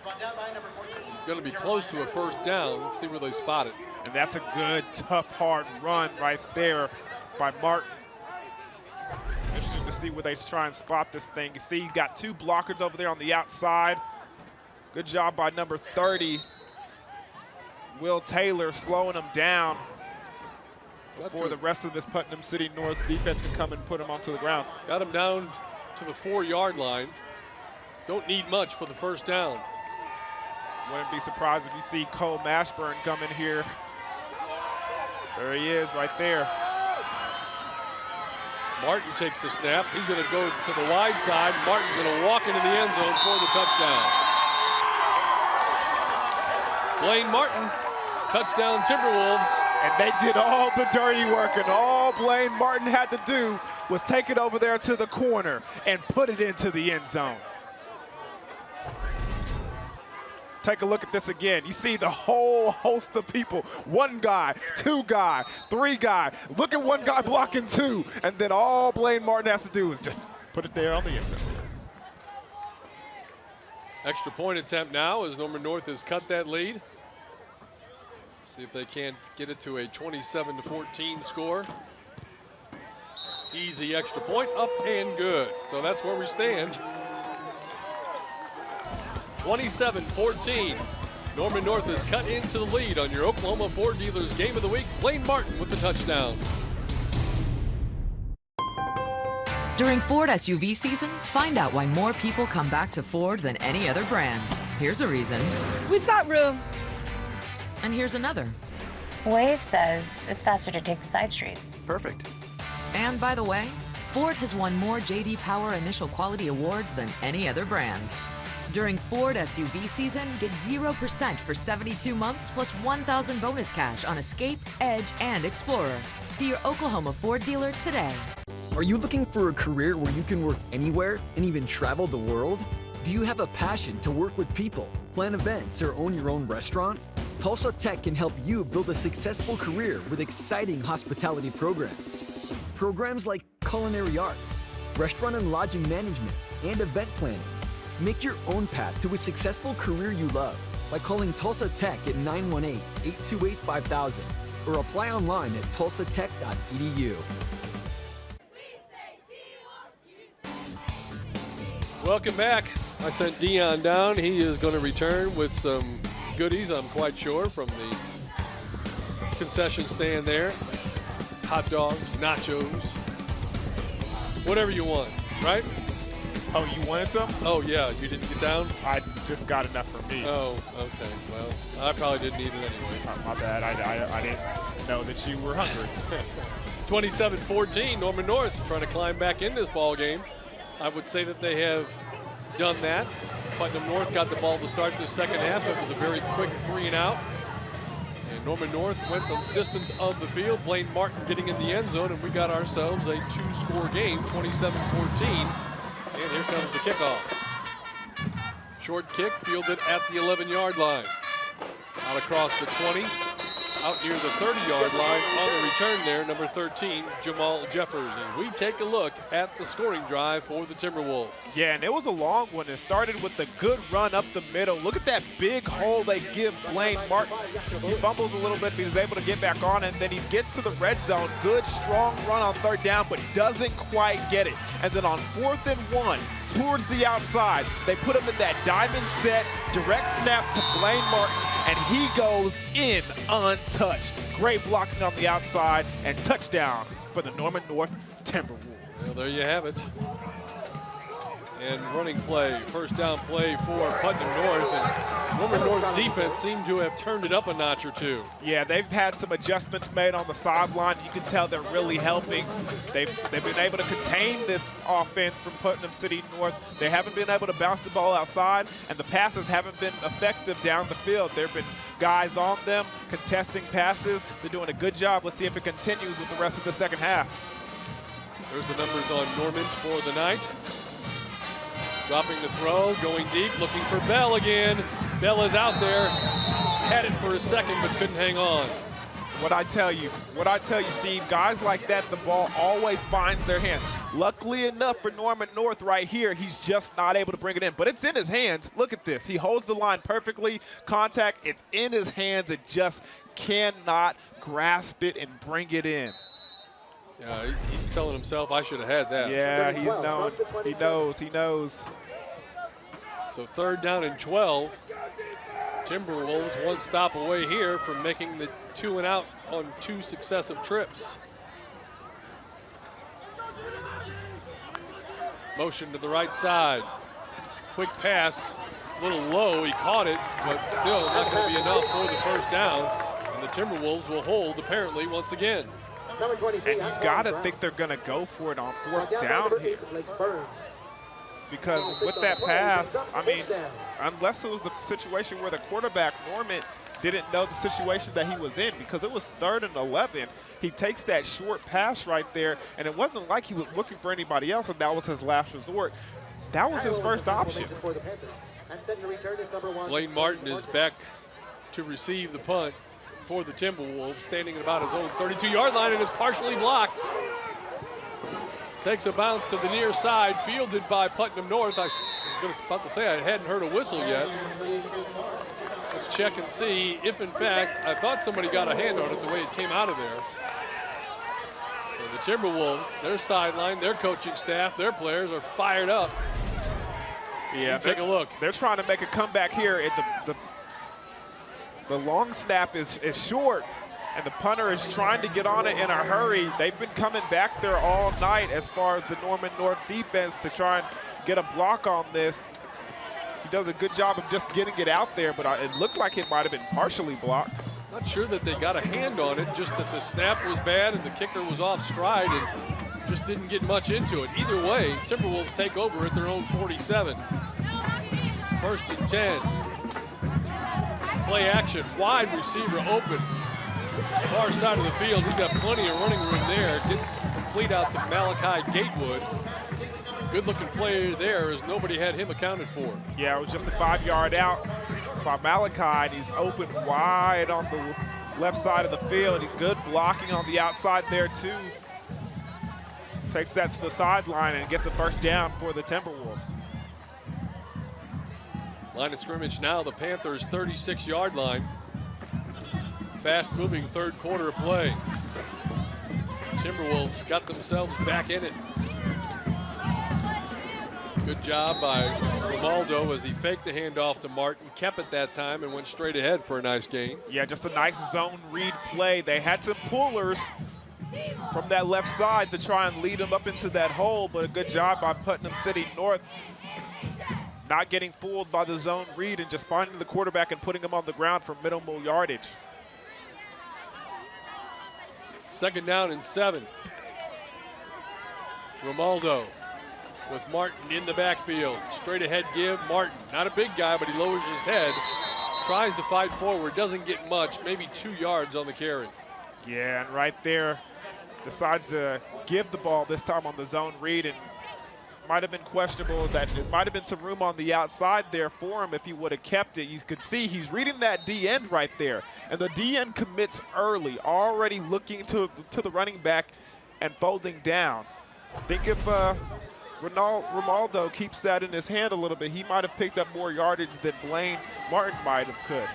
It's going to be close to a first down. Let's see where they spot it. And that's a good, tough, hard run right there by Martin. Interesting to see where they try and spot this thing. You see, you got 2 blockers over there on the outside. Good job by number 30, Will Taylor, slowing him down before the rest of this Putnam City North defense can come and put him onto the ground. Got him down to the 4-yard line. Don't need much for the first down. Wouldn't be surprised if you see Cole Mashburn come in here. There he is right there. Martin takes the snap. He's going to go to the wide side. Martin's going to walk into the end zone for the touchdown. Blaine Martin, touchdown Timberwolves. And they did all the dirty work, and all Blaine Martin had to do was take it over there to the corner and put it into the end zone. Take a look at this again. You see the whole host of people. One guy, two guy, three guy. Look at one guy blocking two. And then all Blaine Martin has to do is just put it there on the inside. Extra point attempt now as Norman North has cut that lead. See if they can't get it to a 27-14 score. Easy extra point, up and good. So that's where we stand. 27-14. Norman North has cut into the lead on your Oklahoma Ford Dealers Game of the Week. Blaine Martin with the touchdown. During Ford SUV season, find out why more people come back to Ford than any other brand. Here's a reason. We've got room. And here's another. Waze says it's faster to take the side streets. Perfect. And by the way, Ford has won more J.D. Power Initial Quality Awards than any other brand. During Ford SUV season, get 0% for 72 months plus $1,000 bonus cash on Escape, Edge, and Explorer. See your Oklahoma Ford dealer today. Are you looking for a career where you can work anywhere and even travel the world? Do you have a passion to work with people, plan events, or own your own restaurant? Tulsa Tech can help you build a successful career with exciting hospitality programs. Programs like culinary arts, restaurant and lodging management, and event planning. Make your own path to a successful career you love by calling Tulsa Tech at 918-828-5000 or apply online at tulsatech.edu. Welcome back. I sent Dion down. He is going to return with some goodies, I'm quite sure, from the concession stand there. Hot dogs, nachos, whatever you want, right? Oh, you wanted some? Oh, yeah. You didn't get down? I just got enough for me. Oh, okay. Well, I probably didn't eat it anyway. My bad. I didn't know that you were hungry. 27-14, Norman North trying to climb back in this ball game. I would say that they have done that. Putnam North got the ball to start this second half. It was a very quick 3 and out. And Norman North went the distance of the field. Blaine Martin getting in the end zone, and we got ourselves a 2-score game, 27-14. And here comes the kickoff. Short kick fielded at the 11-yard line. Out across the 20, out near the 30-yard line on the return there, number 13, Jamal Jeffers. As we take a look at the scoring drive for the Timberwolves. Yeah, and it was a long one. It started with a good run up the middle. Look at that big hole they give Blaine Martin. He fumbles a little bit, but he's able to get back on it. And then he gets to the red zone. Good, strong run on third down, but doesn't quite get it. And then on 4th and 1, towards the outside, they put him in that diamond set, direct snap to Blaine Martin, and he goes in untouched. Great blocking on the outside, and touchdown for the Norman North Timberwolves. Well, there you have it. And running play, first down play for Putnam North. And Norman North's defense seemed to have turned it up a notch or two. Yeah, they've had some adjustments made on the sideline. You can tell they're really helping. They've been able to contain this offense from Putnam City North. They haven't been able to bounce the ball outside, and the passes haven't been effective down the field. There have been guys on them contesting passes. They're doing a good job. Let's see if it continues with the rest of the second half. There's the numbers on Norman for the night. Dropping the throw, going deep, looking for Bell again. Bell is out there. Had it for a second, but couldn't hang on. What I tell you, Steve, guys like that, the ball always finds their hand. Luckily enough for Norman North right here, he's just not able to bring it in. But it's in his hands. Look at this. He holds the line perfectly. Contact, it's in his hands. It just cannot grasp it and bring it in. Yeah, he's telling himself, I should have had that. Yeah, he's known. He knows. So 3rd down and 12. Timberwolves one stop away here from making the 2 and out on 2 successive trips. Motion to the right side. Quick pass, a little low. He caught it, but still not going to be enough for the first down. And the Timberwolves will hold apparently once again. And you got to think they're going to go for it on 4th down here. Because with that pass, I mean, unless it was the situation where the quarterback, Norman, didn't know the situation that he was in, because it was 3rd and 11. He takes that short pass right there, and it wasn't like he was looking for anybody else, and that was his last resort. That was his first option. And setting the return is number 1. Blaine Martin is back to receive the punt for the Timberwolves, standing at about his own 32-yard line and is partially blocked. Takes a bounce to the near side, fielded by Putnam North. I was about to say I hadn't heard a whistle yet. Let's check and see if, in fact, I thought somebody got a hand on it the way it came out of there. So the Timberwolves, their sideline, their coaching staff, their players are fired up. Yeah, take a look. They're trying to make a comeback here. The long snap is short, and the punter is trying to get on it in a hurry. They've been coming back there all night as far as the Norman North defense to try and get a block on this. He does a good job of just getting it out there, but it looked like it might have been partially blocked. Not sure that they got a hand on it, just that the snap was bad and the kicker was off stride and just didn't get much into it. Either way, Timberwolves take over at their own 47. 1st and 10. Play action, wide receiver open. Far side of the field, he's got plenty of running room there. Didn't complete out to Malachi Gatewood. Good looking play there as nobody had him accounted for. Yeah, it was just a 5-yard out by Malachi, and he's open wide on the left side of the field. Good blocking on the outside there too. Takes that to the sideline and gets a first down for the Timberwolves. Line of scrimmage now, the Panthers' 36-yard line. Fast-moving third quarter of play. Timberwolves got themselves back in it. Good job by Romaldo as he faked the handoff to Martin, kept it that time, and went straight ahead for a nice gain. Yeah, just a nice zone read play. They had some pullers from that left side to try and lead them up into that hole, but a good job by Putnam City North not getting fooled by the zone read and just finding the quarterback and putting him on the ground for minimal yardage. 2nd down and 7. Romaldo with Martin in the backfield. Straight ahead give, Martin. Not a big guy, but he lowers his head. Tries to fight forward, doesn't get much, maybe 2 yards on the carry. Yeah, and right there, decides to give the ball this time on the zone read, and might have been questionable that it might have been some room on the outside there for him if he would have kept it. You could see he's reading that D end right there, and the D end commits early, already looking to the running back and folding down. I think if Romaldo keeps that in his hand a little bit, he might have picked up more yardage than Blaine Martin might have could.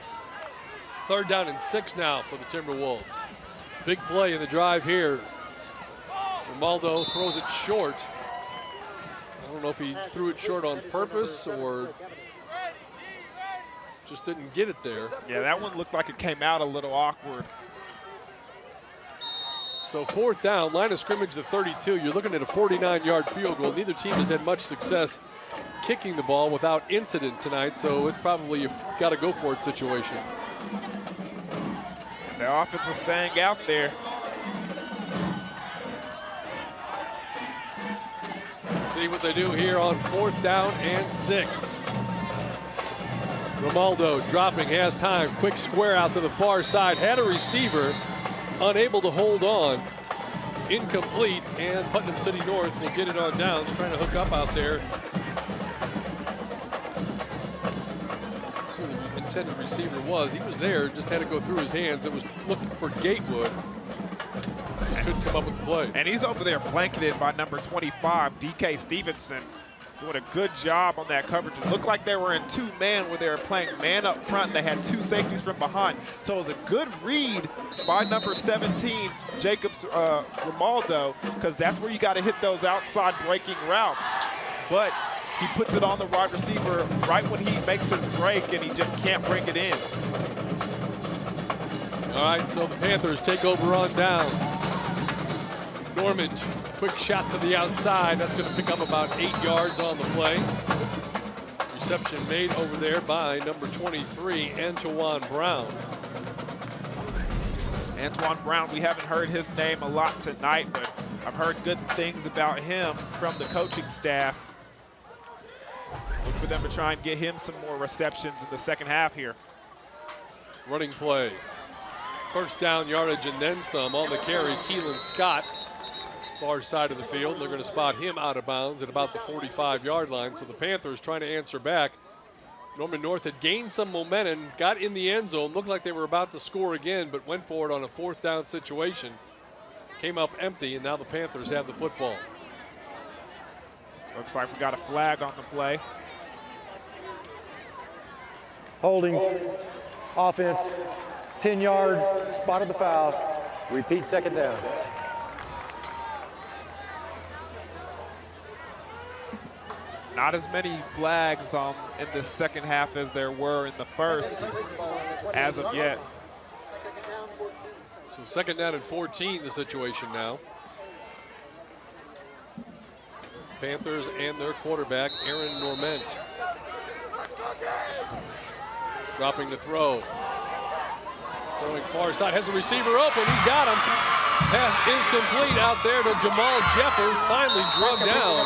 3rd down and 6 now for the Timberwolves. Big play in the drive here. Romaldo throws it short. I don't know if he threw it short on purpose or just didn't get it there. Yeah, that one looked like it came out a little awkward. So 4th down, line of scrimmage to 32. You're looking at a 49-yard field goal. Neither team has had much success kicking the ball without incident tonight, so it's probably a got-to-go-for-it situation. The offense is staying out there. Let's see what they do here on 4th down and 6. Romaldo dropping, has time. Quick square out to the far side. Had a receiver, unable to hold on. Incomplete, and Putnam City North will get it on downs, trying to hook up out there. So the intended receiver was. He was there, just had to go through his hands. It was looking for Gatewood. Just couldn't come up with the play. And he's over there blanketed by number 25, DK Stevenson. Doing a good job on that coverage. It looked like they were in 2-man where they were playing man up front. They had 2 safeties from behind. So it was a good read by number 17, Jacobs Romaldo, because that's where you got to hit those outside breaking routes. But he puts it on the wide receiver right when he makes his break, and he just can't bring it in. All right, so the Panthers take over on downs. Norman, quick shot to the outside. That's going to pick up about 8 yards on the play. Reception made over there by number 23, Antoine Brown. Antoine Brown, we haven't heard his name a lot tonight, but I've heard good things about him from the coaching staff. Look for them to try and get him some more receptions in the second half here. Running play. 1st down yardage and then some on the carry. Keelan Scott, far side of the field. They're going to spot him out of bounds at about the 45-yard line. So the Panthers trying to answer back Norman North had gained some momentum, got in the end zone, looked like they were about to score again, but went for it on a 4th down situation. Came up empty, and now the Panthers have the football. Looks like we got a flag on the play. Holding. Offense. 10-yard. Spotted the foul. Repeat 2nd down. Not as many flags in the second half as there were in the first as of yet. So 2nd down and 14, the situation now. Panthers and their quarterback, Aaron Norment. Dropping to throw. Throwing far side, has the receiver open, he's got him. Pass is complete out there to Jamal Jeffers, finally drugged down.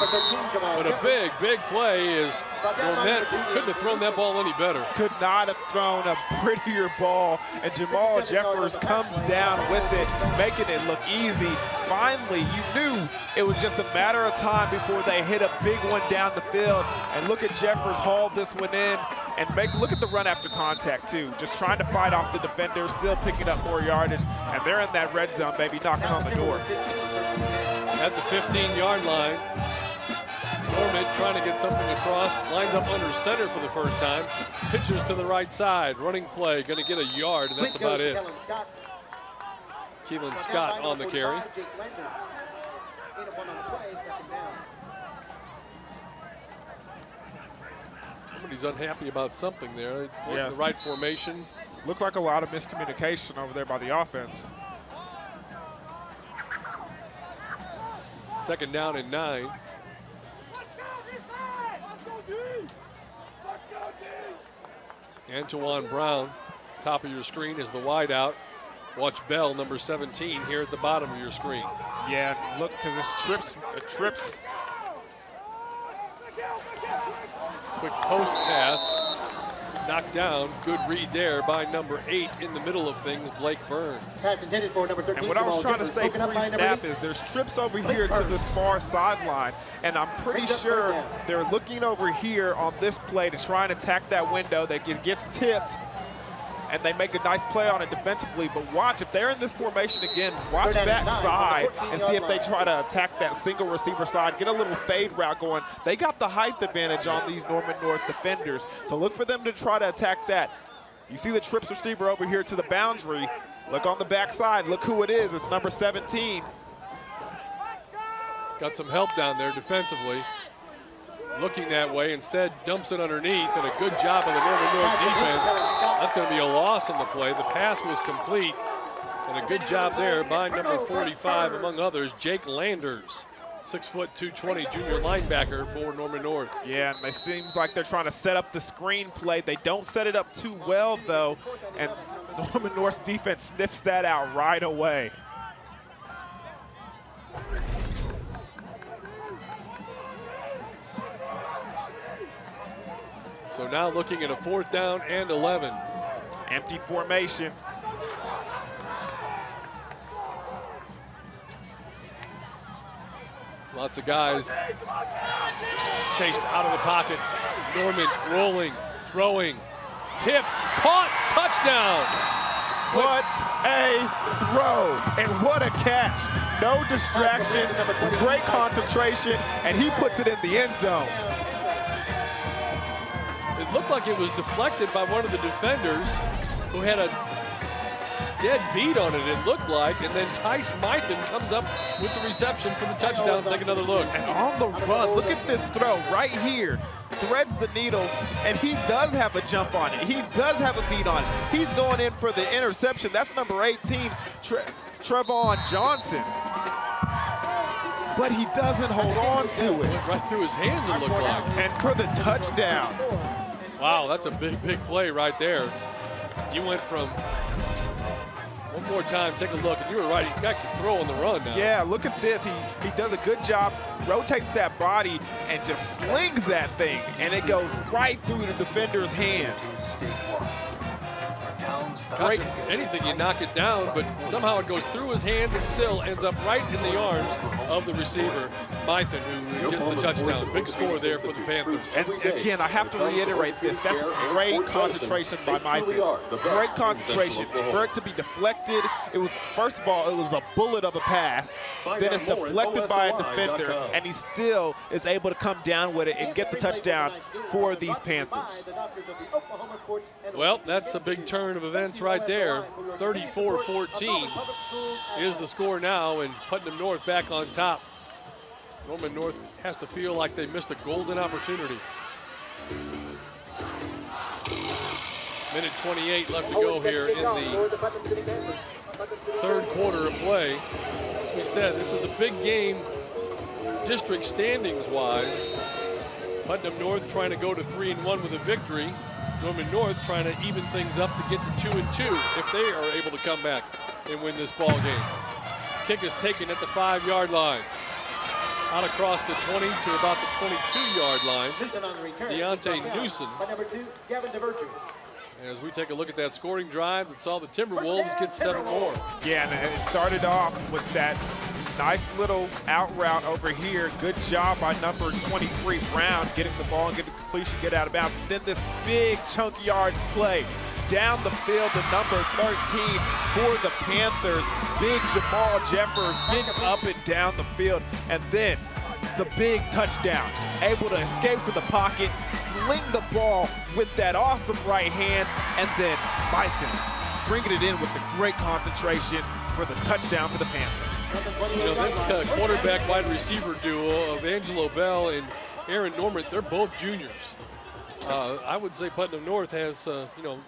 But a big, big play is Norman couldn't have thrown that ball any better. Could not have thrown a prettier ball, and Jamal Jeffers comes down with it, making it look easy. Finally, you knew it was just a matter of time before they hit a big one down the field. And look at Jeffers haul this one in. And look at the run after contact, too. Just trying to fight off the defenders, still picking up more yardage. And they're in that red zone, baby, knocking on the door. At the 15-yard line, Norman trying to get something across, lines up under center for the first time, pitches to the right side, running play, going to get a yard, and that's about it. Keelan Scott on the carry. Somebody's unhappy about something there. Yeah. The right formation. Looked like a lot of miscommunication over there by the offense. 2nd down and 9. Antoine Brown, top of your screen, is the wide out. Watch Bell, number 17, here at the bottom of your screen. Yeah, look, because it trips. Quick post pass, knocked down. Good read there by number 8 in the middle of things, Blake Burns. Pass intended for number 13. And what I was trying to say pre-snap is there's trips over here to this far sideline, and I'm pretty sure they're looking over here on this play to try and attack that window that gets tipped, and they make a nice play on it defensively. But watch, if they're in this formation again, watch that side and see if they try to attack that single receiver side, get a little fade route going. They got the height advantage on these Norman North defenders, so look for them to try to attack that. You see the trips receiver over here to the boundary. Look on the backside, look who it is, it's number 17. Got some help down there defensively. Looking that way, instead dumps it underneath, and a good job on the Norman North defense. That's going to be a loss on the play. The pass was complete, and a good job there by number 45, among others, Jake Landers, 6', 220 junior linebacker for Norman North. Yeah, and it seems like they're trying to set up the screen play. They don't set it up too well, though, and Norman North's defense sniffs that out right away. So now looking at a 4th down and 11. Empty formation. Lots of guys chased out of the pocket. Norman rolling, throwing, tipped, caught, touchdown. What a throw, and what a catch. No distractions, great concentration, and he puts it in the end zone. It looked like it was deflected by one of the defenders who had a dead beat on it, it looked like, and then Tice Mythen comes up with the reception for the touchdown. Take another look. And on the run, look at this throw right here. Threads the needle, and he does have a jump on it. He does have a beat on it. He's going in for the interception. That's number 18, Trevon Johnson. But he doesn't hold on to it. Went right through his hands, it looked like. And for the touchdown. Wow, that's a big, big play right there. You went from, one more time, take a look, and you were right, he got to throw on the run now. Yeah, look at this. He does a good job, rotates that body, and just slings that thing, and it goes right through the defender's hands. Great. Gosh, if anything, you knock it down, but somehow it goes through his hands and still ends up right in the arms of the receiver, Mythen, who gets the touchdown. Big score there for the Panthers. And again, I have to reiterate this. That's great concentration by Mythen. Great concentration. For it to be deflected, it was, first of all, it was a bullet of a pass. Then it's deflected by a defender, and he still is able to come down with it and get the touchdown for these Panthers. Well, that's a big turn of events right there. 34-14 is the score now, and Putnam North back on top. Norman North has to feel like they missed a golden opportunity. Minute 28 left to go here in the third quarter of play. As we said, this is a big game district standings-wise. Putnam North trying to go to 3-1 with a victory. Norman North trying to even things up to get to 2-2 if they are able to come back and win this ball game. Kick is taken at the 5-yard line. Out across the 20 to about the 22-yard line. Deontay Newsom. As we take a look at that scoring drive that saw the Timberwolves get 7 more. Yeah, and it started off with that nice little out route over here. Good job by number 23, Brown, getting the ball and getting the completion, get out of bounds. Then this big chunk yard play down the field to number 13 for the Panthers. Big Jamal Jeffers getting up and down the field. And then the big touchdown. Able to escape from the pocket, sling the ball with that awesome right hand, and then Mythen bringing it in with the great concentration for the touchdown for the Panthers. You know, that quarterback wide receiver duo of Angelo Bell and Aaron Norman, they're both juniors. I would say Putnam North has, you know,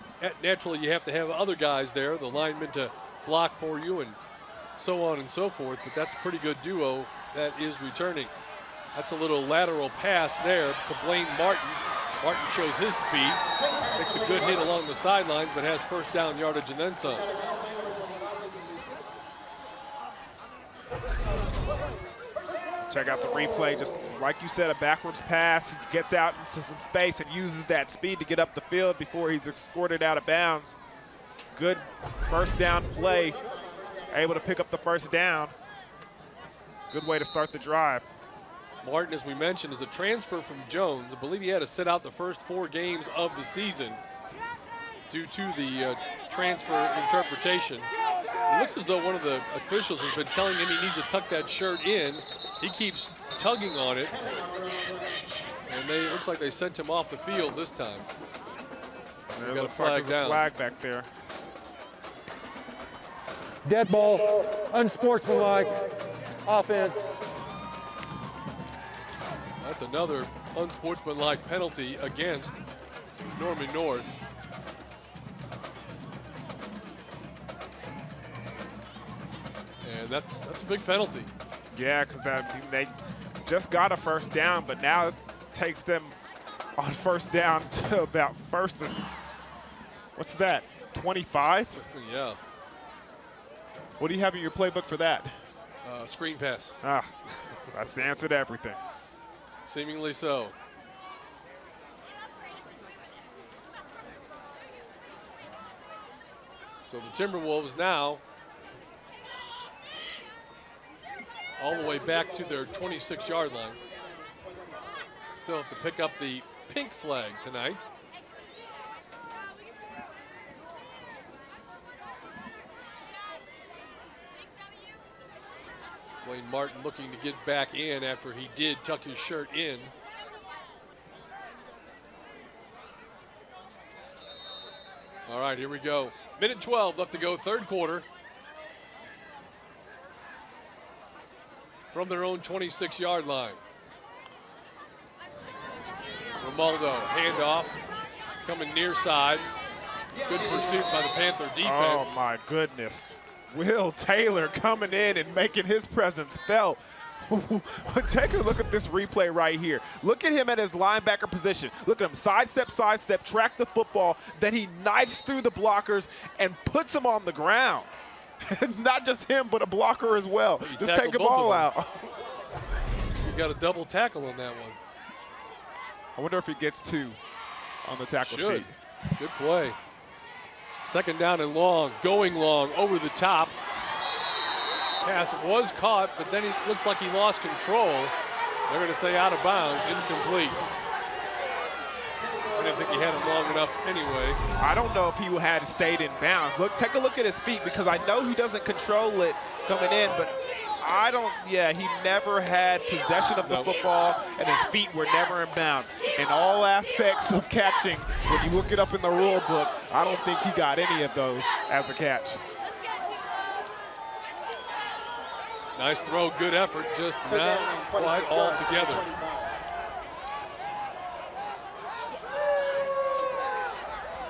naturally you have to have other guys there, the linemen to block for you and so on and so forth, but that's a pretty good duo that is returning. That's a little lateral pass there to Blaine Martin. Martin shows his speed, makes a good hit along the sidelines, but has first down yardage and then some. Check out the replay, just like you said, a backwards pass. He gets out into some space and uses that speed to get up the field before he's escorted out of bounds. Good first down play, able to pick up the first down. Good way to start the drive. Martin, as we mentioned, is a transfer from Jones. I believe he had to sit out the first 4 games of the season due to the transfer interpretation. It looks as though one of the officials has been telling him he needs to tuck that shirt in. He keeps tugging on it. And it looks like they sent him off the field this time. It got looks a flag like there's down. a flag back there. Dead ball, unsportsmanlike, offense. That's another unsportsmanlike penalty against Norman North. And that's a big penalty. Yeah, because they just got a first down, but now it takes them on first down to about first and, what's that, 25? Yeah. What do you have in your playbook for that? Screen pass. Ah, that's the answer to everything. Seemingly so. So the Timberwolves now all the way back to their 26-yard line. Still have to pick up the pink flag tonight. Blaine Martin looking to get back in after he did tuck his shirt in. All right, here we go. Minute 12 left to go, third quarter. From their own 26-yard line. Romaldo, handoff, coming near side. Good pursuit by the Panther defense. Oh my goodness. Will Taylor coming in and making his presence felt. Take a look at this replay right here. Look at him at his linebacker position. Look at him, sidestep, track the football. Then he knifes through the blockers and puts him on the ground. Not just him, but a blocker as well. Just take them all out. You got a double tackle on that one. I wonder if he gets 2 on the tackle sheet. Good play. Second down and long, going long, over the top. Pass was caught, but then he looks like he lost control. They're going to say out of bounds, incomplete. I didn't think he had him long enough anyway. I don't know if he had stayed in bounds. Look, take a look at his feet, because I know he doesn't control it coming in, but I don't, he never had possession of the football, and his feet were never in bounds. In all aspects of catching, when you look it up in the rule book, I don't think he got any of those as a catch. Nice throw, good effort, just not quite all together.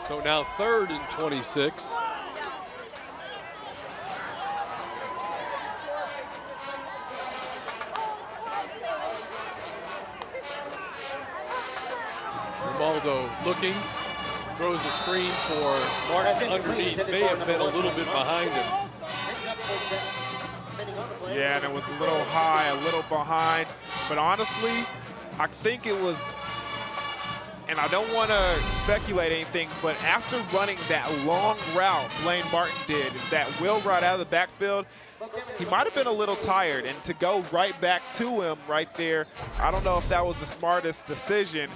So now 3rd and 26. Rivaldo looking, throws the screen for Martin underneath. May have been a little bit behind him. Yeah, and it was a little high, a little behind. But honestly, I think it was, and I don't want to speculate anything, but after running that long route Blaine Martin did, that wheel route out of the backfield, he might have been a little tired. And to go right back to him right there, I don't know if that was the smartest decision,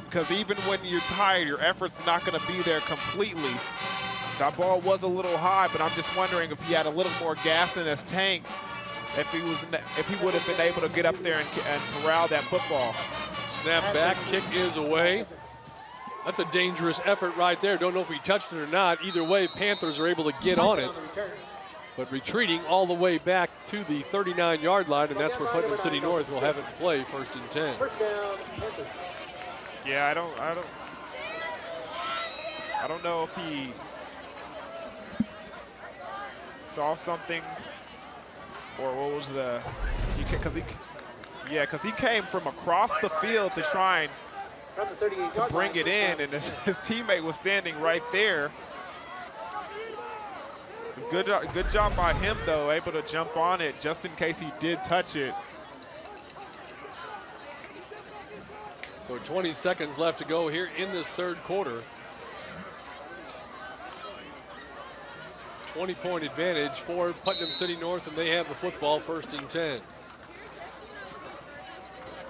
because even when you're tired, your effort's not going to be there completely. That ball was a little high, but I'm just wondering if he had a little more gas in his tank, if he would have been able to get up there and corral that football. Snap back, kick is away. That's a dangerous effort right there. Don't know if he touched it or not. Either way, Panthers are able to get on it. But retreating all the way back to the 39-yard line, and that's where Putnam City North will have it in play, 1st and 10. Yeah, I don't know if he saw something, or what was because he came from across the field to try and to bring it in, and his teammate was standing right there. Good job by him, though, able to jump on it just in case he did touch it. So 20 seconds left to go here in this 3rd quarter. 20-point advantage for Putnam City North, and they have the football, 1st and 10.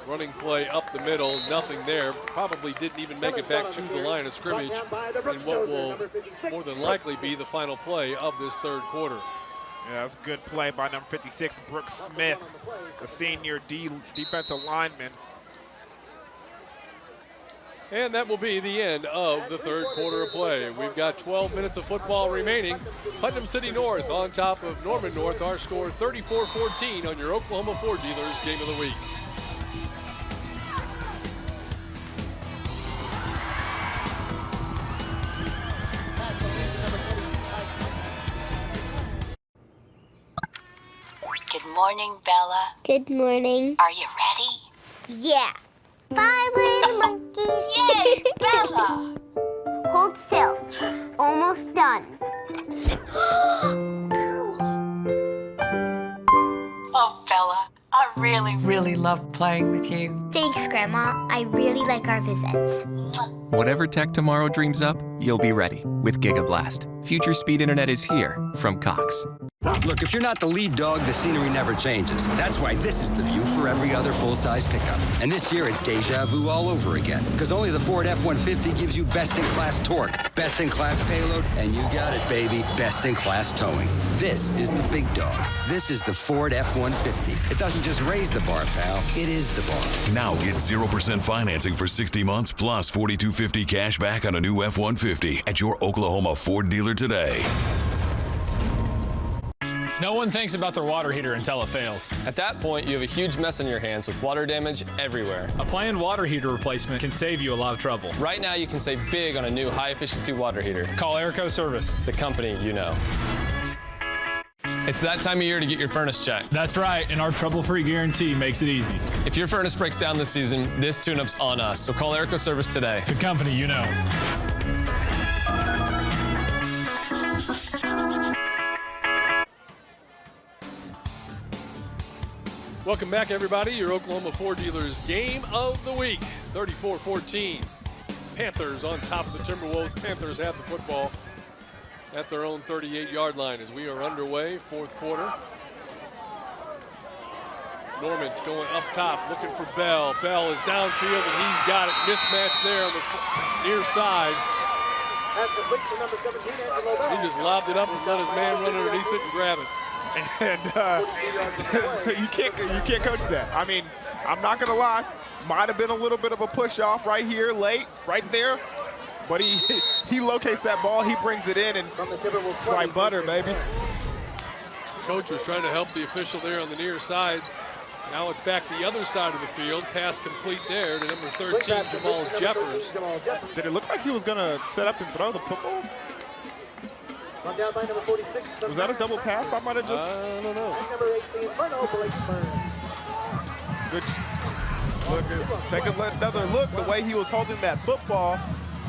Running play up the middle, nothing there. Probably didn't even make it back to the line of scrimmage in what will more than likely be the final play of this 3rd quarter. Yeah, that's a good play by number 56, Brooks Smith, the senior defensive lineman. And that will be the end of the 3rd quarter of play. We've got 12 minutes of football remaining. Putnam City North on top of Norman North. Our score 34-14 on your Oklahoma Ford Dealers Game of the Week. Good morning, Bella. Good morning. Are you ready? Yeah. 5 little monkeys. Yay, Bella! Hold still. Almost done. Oh, Bella, I really love playing with you. Thanks, Grandma. I really like our visits. Whatever tech tomorrow dreams up, you'll be ready with Giga Blast. Future speed internet is here from Cox. Look, if you're not the lead dog, the scenery never changes. That's why this is the view for every other full-size pickup. And this year, it's deja vu all over again. Because only the Ford F-150 gives you best-in-class torque, best-in-class payload, and you got it, baby, best-in-class towing. This is the big dog. This is the Ford F-150. It doesn't just raise the bar, pal. It is the bar. Now get 0% financing for 60 months plus $4,250 cash back on a new F-150 at your Oklahoma Ford dealer today. No one thinks about their water heater until it fails. At that point, you have a huge mess on your hands with water damage everywhere. A planned water heater replacement can save you a lot of trouble. Right now, you can save big on a new high-efficiency water heater. Call Airco Service, the company you know. It's that time of year to get your furnace checked. That's right, and our trouble-free guarantee makes it easy. If your furnace breaks down this season, this tune-up's on us, so call Airco Service today. The company you know. Welcome back, everybody. Your Oklahoma Ford Dealers Game of the Week, 34-14. Panthers on top of the Timberwolves. Panthers have the football at their own 38-yard line as we are underway, fourth quarter. Norman's going up top, looking for Bell. Bell is downfield, and he's got it. Mismatch there on the near side. He just lobbed it up and let his man run underneath it and grab it. And so you can't coach that. I mean, I'm not gonna lie, might have been a little bit of a push off right here, late, right there. But he locates that ball, he brings it in, and it's like butter, baby. Coach was trying to help the official there on the near side. Now it's back the other side of the field. Pass complete there to number 13, Jamal Jeffers. Did it look like he was gonna set up and throw the football? Was that a double pass? I might have just. I don't know. Good. Take another look. The way he was holding that football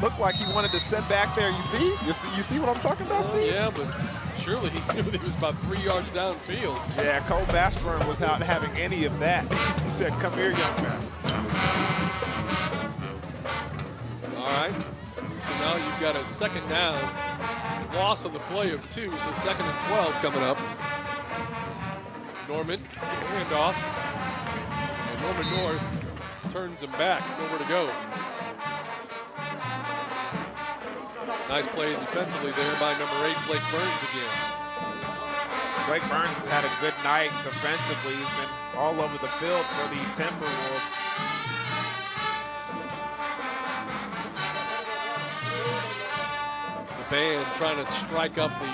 looked like he wanted to step back there. You see? You see what I'm talking about, Steve? Yeah, but surely he knew that he was about 3 yards downfield. Yeah, Cole Bashburn was not having any of that. He said, "Come here, young man." All right. So now you've got a second down. Loss of the play of 2, so second and 12 coming up. Norman, handoff. And Norman North turns him back. Nowhere to go. Nice play defensively there by number 8, Blake Burns again. Blake Burns has had a good night defensively. He's been all over the field for these Timberwolves. The band trying to strike up the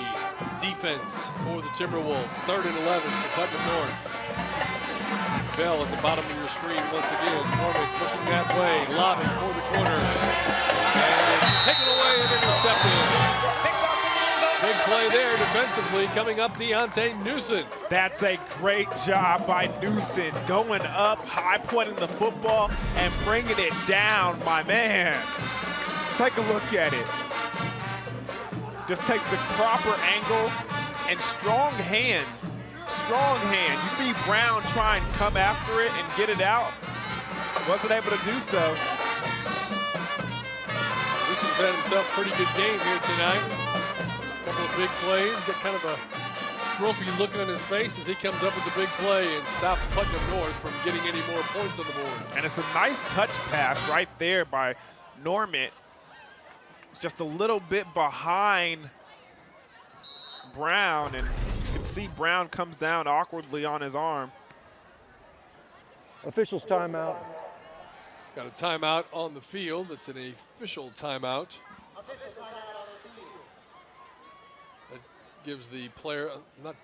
defense for the Timberwolves. 3rd and 11 for Putnam North. Bell at the bottom of your screen once again. Norman looking that way, lobbing for the corner. And taken away and intercepted. Big play there defensively coming up, Deontay Newson. That's a great job by Newson, going up, high pointing the football and bringing it down, my man. Take a look at it. Just takes the proper angle and strong hands. Strong hand. You see Brown try and come after it and get it out. Wasn't able to do so. Newson's had himself a pretty good game here tonight. A couple of big plays. Got kind of a grumpy look on his face as he comes up with the big play and stops Putnam North from getting any more points on the board. And it's a nice touch pass right there by Norman. It's just a little bit behind Brown, and you can see Brown comes down awkwardly on his arm. Officials timeout. Got a timeout on the field. It's an official timeout. That gives the player, not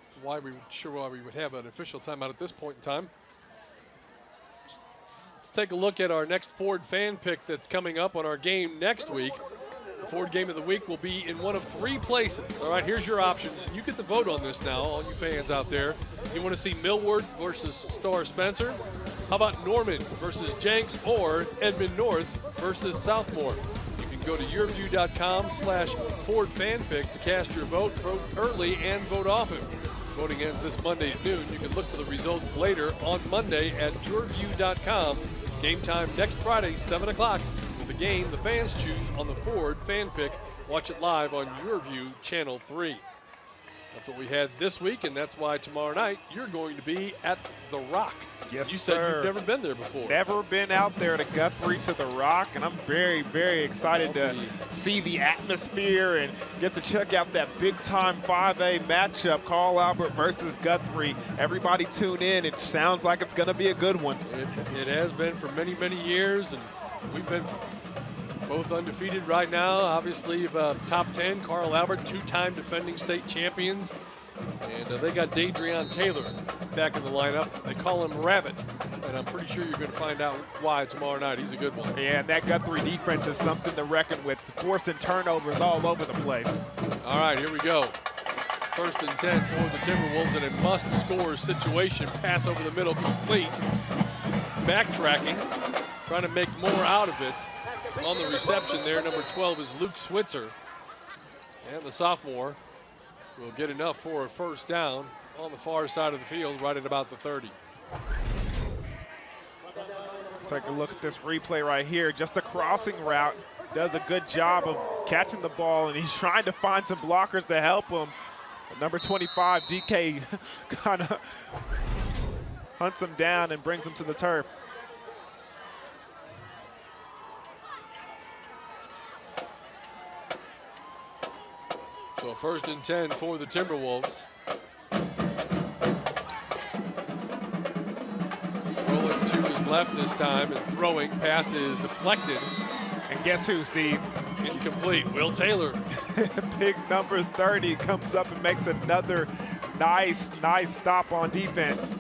sure why we would have an official timeout at this point in time. Let's take a look at our next Ford fan pick that's coming up on our game next week. The Ford Game of the Week will be in one of 3 places. All right, here's your options. You get to vote on this now, all you fans out there. You want to see Millward versus Star Spencer? How about Norman versus Jenks, or Edmond North versus Southmore? You can go to yourview.com/Ford fan pick to cast your vote. Vote early and vote often. Voting ends this Monday at noon. You can look for the results later on Monday at yourview.com. Game time next Friday, 7 o'clock. The game the fans choose on the Ford fan pick. Watch it live on YurView Channel 3. That's what we had this week, and that's why tomorrow night you're going to be at The Rock. Yes, you sir. said you've never been there before. Never been out there to Guthrie to The Rock, and I'm very, very excited to see the atmosphere and get to check out that big-time 5A matchup, Carl Albert versus Guthrie. Everybody tune in. It sounds like it's going to be a good one. It has been for many, many years, and we've been both undefeated right now. Obviously, top 10. Carl Albert, 2-time defending state champions. And they got Dadrion Taylor back in the lineup. They call him Rabbit. And I'm pretty sure you're going to find out why tomorrow night. He's a good one. Yeah, and that Guthrie defense is something to reckon with. Forcing turnovers all over the place. All right, here we go. 1st and 10 for the Timberwolves in a must-score situation. Pass over the middle, complete. Backtracking, trying to make more out of it. On the reception there, number 12 is Luke Switzer. And the sophomore will get enough for a first down on the far side of the field, right at about the 30. Take a look at this replay right here. Just a crossing route. does a good job of catching the ball, and he's trying to find some blockers to help him. But number 25, DK, kind of hunts him down and brings him to the turf. So 1st and 10 for the Timberwolves. Rolling to his left this time and throwing. Pass is deflected. And guess who, Steve? Incomplete. Will Taylor. Big number 30 comes up and makes another nice stop on defense.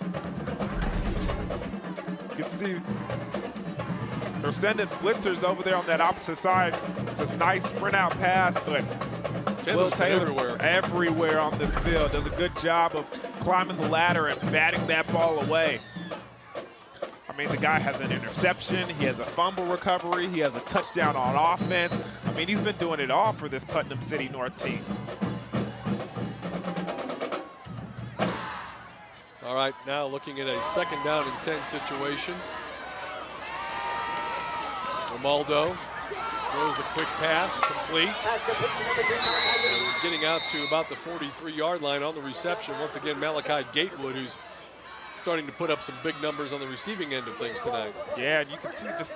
You can see they're sending blitzers over there on that opposite side. It's this nice sprint out pass, but Will Taylor everywhere on this field does a good job of climbing the ladder and batting that ball away. I mean, the guy has an interception, he has a fumble recovery, he has a touchdown on offense. I mean, he's been doing it all for this Putnam City North team. All right, now looking at a 2nd down and 10 situation. Romaldo throws the quick pass, complete. And getting out to about the 43-yard line on the reception. Once again, Malachi Gatewood, who's starting to put up some big numbers on the receiving end of things tonight. Yeah, and you can see just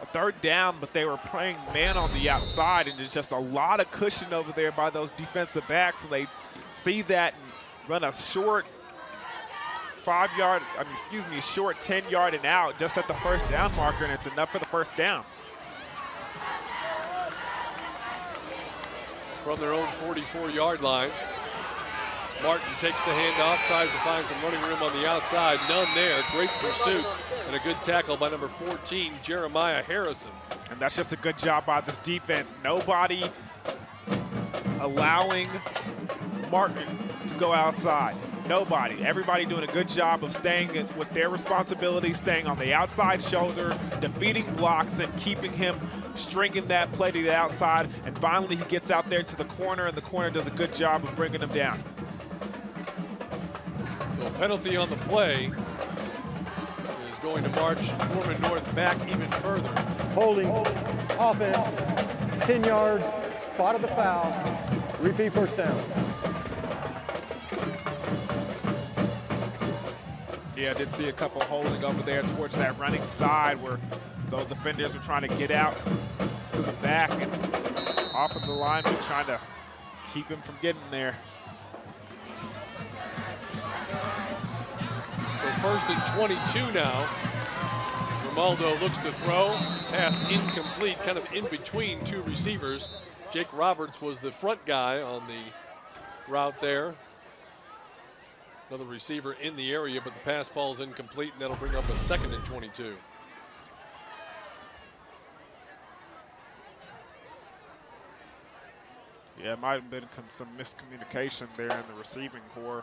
a 3rd down, but they were playing man on the outside, and there's just a lot of cushion over there by those defensive backs, and they see that and run a short short 10-yard and out just at the 1st down marker, and it's enough for the 1st down. From their own 44-yard line, Martin takes the handoff, tries to find some running room on the outside. None there. Great pursuit and a good tackle by number 14, Jeremiah Harrison. And that's just a good job by this defense. Nobody allowing Martin to go outside. Nobody. Everybody doing a good job of staying with their responsibility, staying on the outside shoulder, defeating blocks, and keeping him stringing that play to the outside. And finally, he gets out there to the corner, and the corner does a good job of bringing him down. So a penalty on the play is going to march Norman North back even further. Holding, offense, 10 yards, spot of the foul, repeat 1st down. Yeah, I did see a couple holding over there towards that running side where those defenders were trying to get out to the back, and offensive linemen trying to keep him from getting there. So 1st and 22 now. Romaldo looks to throw. Pass incomplete, kind of in between 2 receivers. Jake Roberts was the front guy on the route there. Another receiver in the area, but the pass falls incomplete, and that'll bring up a 2nd and 22. Yeah, it might have been some miscommunication there in the receiving corps,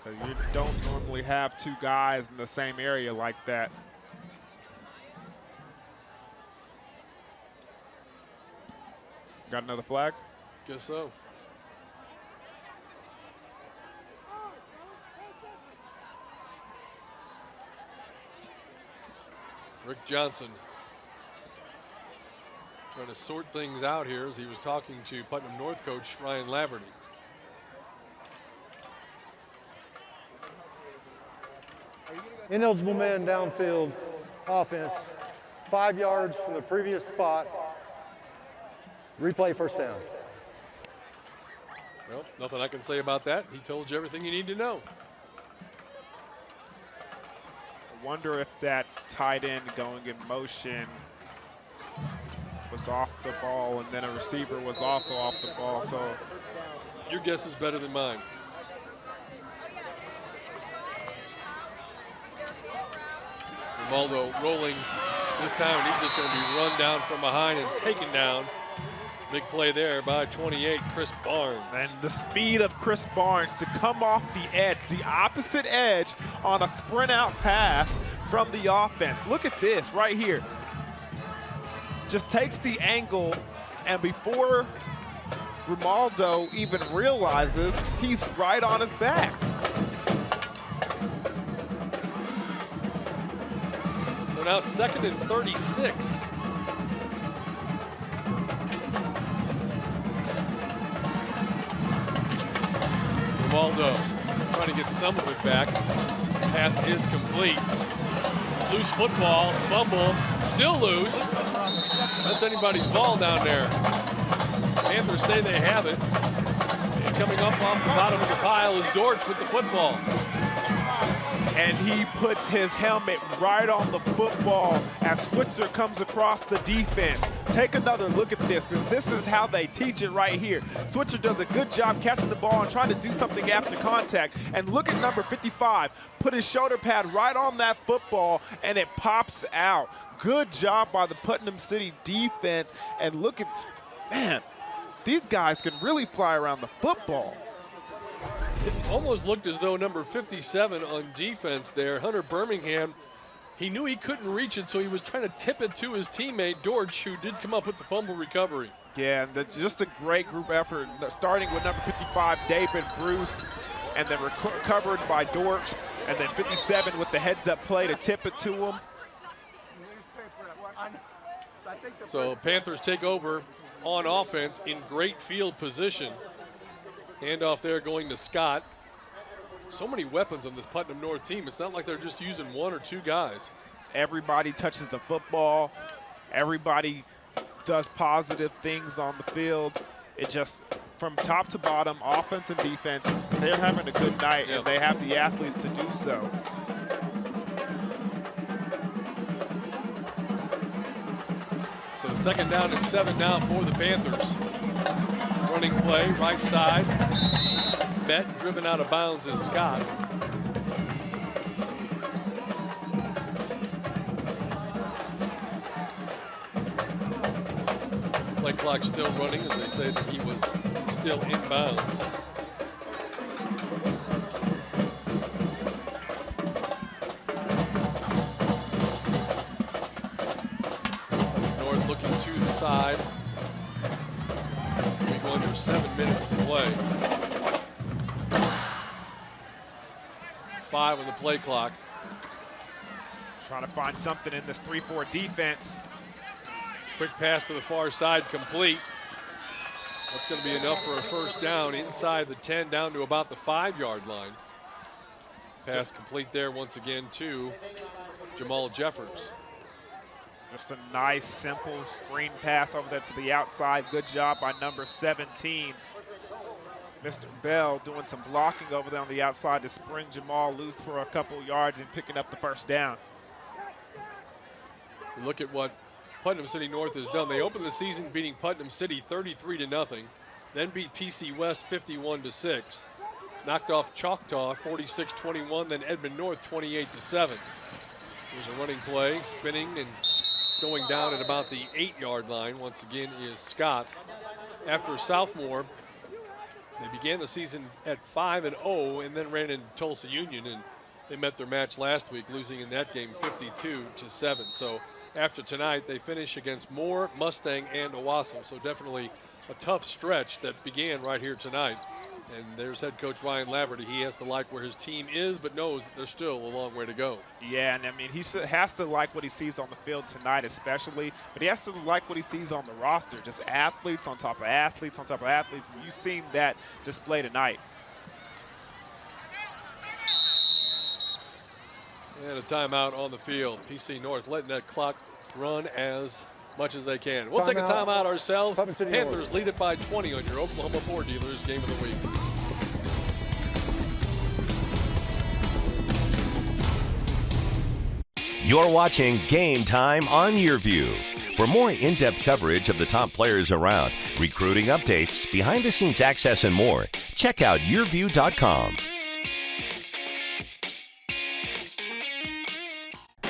because you don't normally have 2 guys in the same area like that. Got another flag? Guess so. Rick Johnson trying to sort things out here as he was talking to Putnam North coach Ryan Laverty. Ineligible man downfield, offense, 5 yards from the previous spot, replay 1st down. Well, nothing I can say about that. He told you everything you need to know. I wonder if that tight end going in motion was off the ball, and then a receiver was also off the ball. So your guess is better than mine. Romaldo rolling this time, and he's just going to be run down from behind and taken down. Big play there by 28, Chris Barnes. And the speed of Chris Barnes to come off the edge, the opposite edge on a sprint out pass from the offense. Look at this right here. Just takes the angle, and before Romaldo even realizes, he's right on his back. So now 2nd and 36. Aldo trying to get some of it back. Pass is complete. Loose football, fumble, still loose. That's anybody's ball down there. Panthers say they have it. And coming up off the bottom of the pile is Dortch with the football. And he puts his helmet right on the football as Switzer comes across the defense. Take another look at this, because this is how they teach it right here. Switzer does a good job catching the ball and trying to do something after contact. And look at number 55, put his shoulder pad right on that football, and it pops out. Good job by the Putnam City defense. And look at, man, these guys can really fly around the football. It almost looked as though number 57 on defense there, Hunter Birmingham, he knew he couldn't reach it, so he was trying to tip it to his teammate, Dortch, who did come up with the fumble recovery. Yeah, and just a great group effort, starting with number 55, David Bruce, and then recovered by Dortch, and then 57 with the heads-up play to tip it to him. So Panthers take over on offense in great field position. Handoff there going to Scott. So many weapons on this Putnam North team. It's not like they're just using one or two guys. Everybody touches the football. Everybody does positive things on the field. It just, from top to bottom, offense and defense, they're having a good night, and they have the athletes to do so. So second down and 7 now for the Panthers. Running play, right side. Bet driven out of bounds is Scott. Play clock still running as they say that he was still in bounds. North looking to the side. Under 7 minutes to play. 5 on the play clock. Trying to find something in this 3-4 defense. Quick pass to the far side, complete. That's going to be enough for a first down inside the 10, down to about the 5-yard line. Pass complete there once again to Jamal Jeffers. Just a nice, simple screen pass over there to the outside. Good job by number 17. Mr. Bell doing some blocking over there on the outside to spring Jamal loose for a couple yards and picking up the first down. Look at what Putnam City North has done. They opened the season beating Putnam City 33-0, then beat PC West 51-6. Knocked off Choctaw 46-21, then Edmond North 28-7. Here's a running play, spinning and going down at about the 8-yard line. Once again is Scott. After sophomore, they began the season at 5-0 and then ran into Tulsa Union, and they met their match last week, losing in that game 52-7. So after tonight, they finish against Moore, Mustang, and Owasso. So definitely a tough stretch that began right here tonight. And there's head coach Ryan Laverty. He has to like where his team is, but knows that there's still a long way to go. Yeah, and I mean, he has to like what he sees on the field tonight especially, but he has to like what he sees on the roster. Just athletes on top of athletes on top of athletes. And you've seen that display tonight. And a timeout on the field. PC North letting that clock run as much as they can. We'll take a timeout ourselves. Panthers lead it by 20 on your Oklahoma Ford Dealers Game of the Week. You're watching Game Time on YurView. For more in-depth coverage of the top players around, recruiting updates, behind-the-scenes access, and more, check out YurView.com.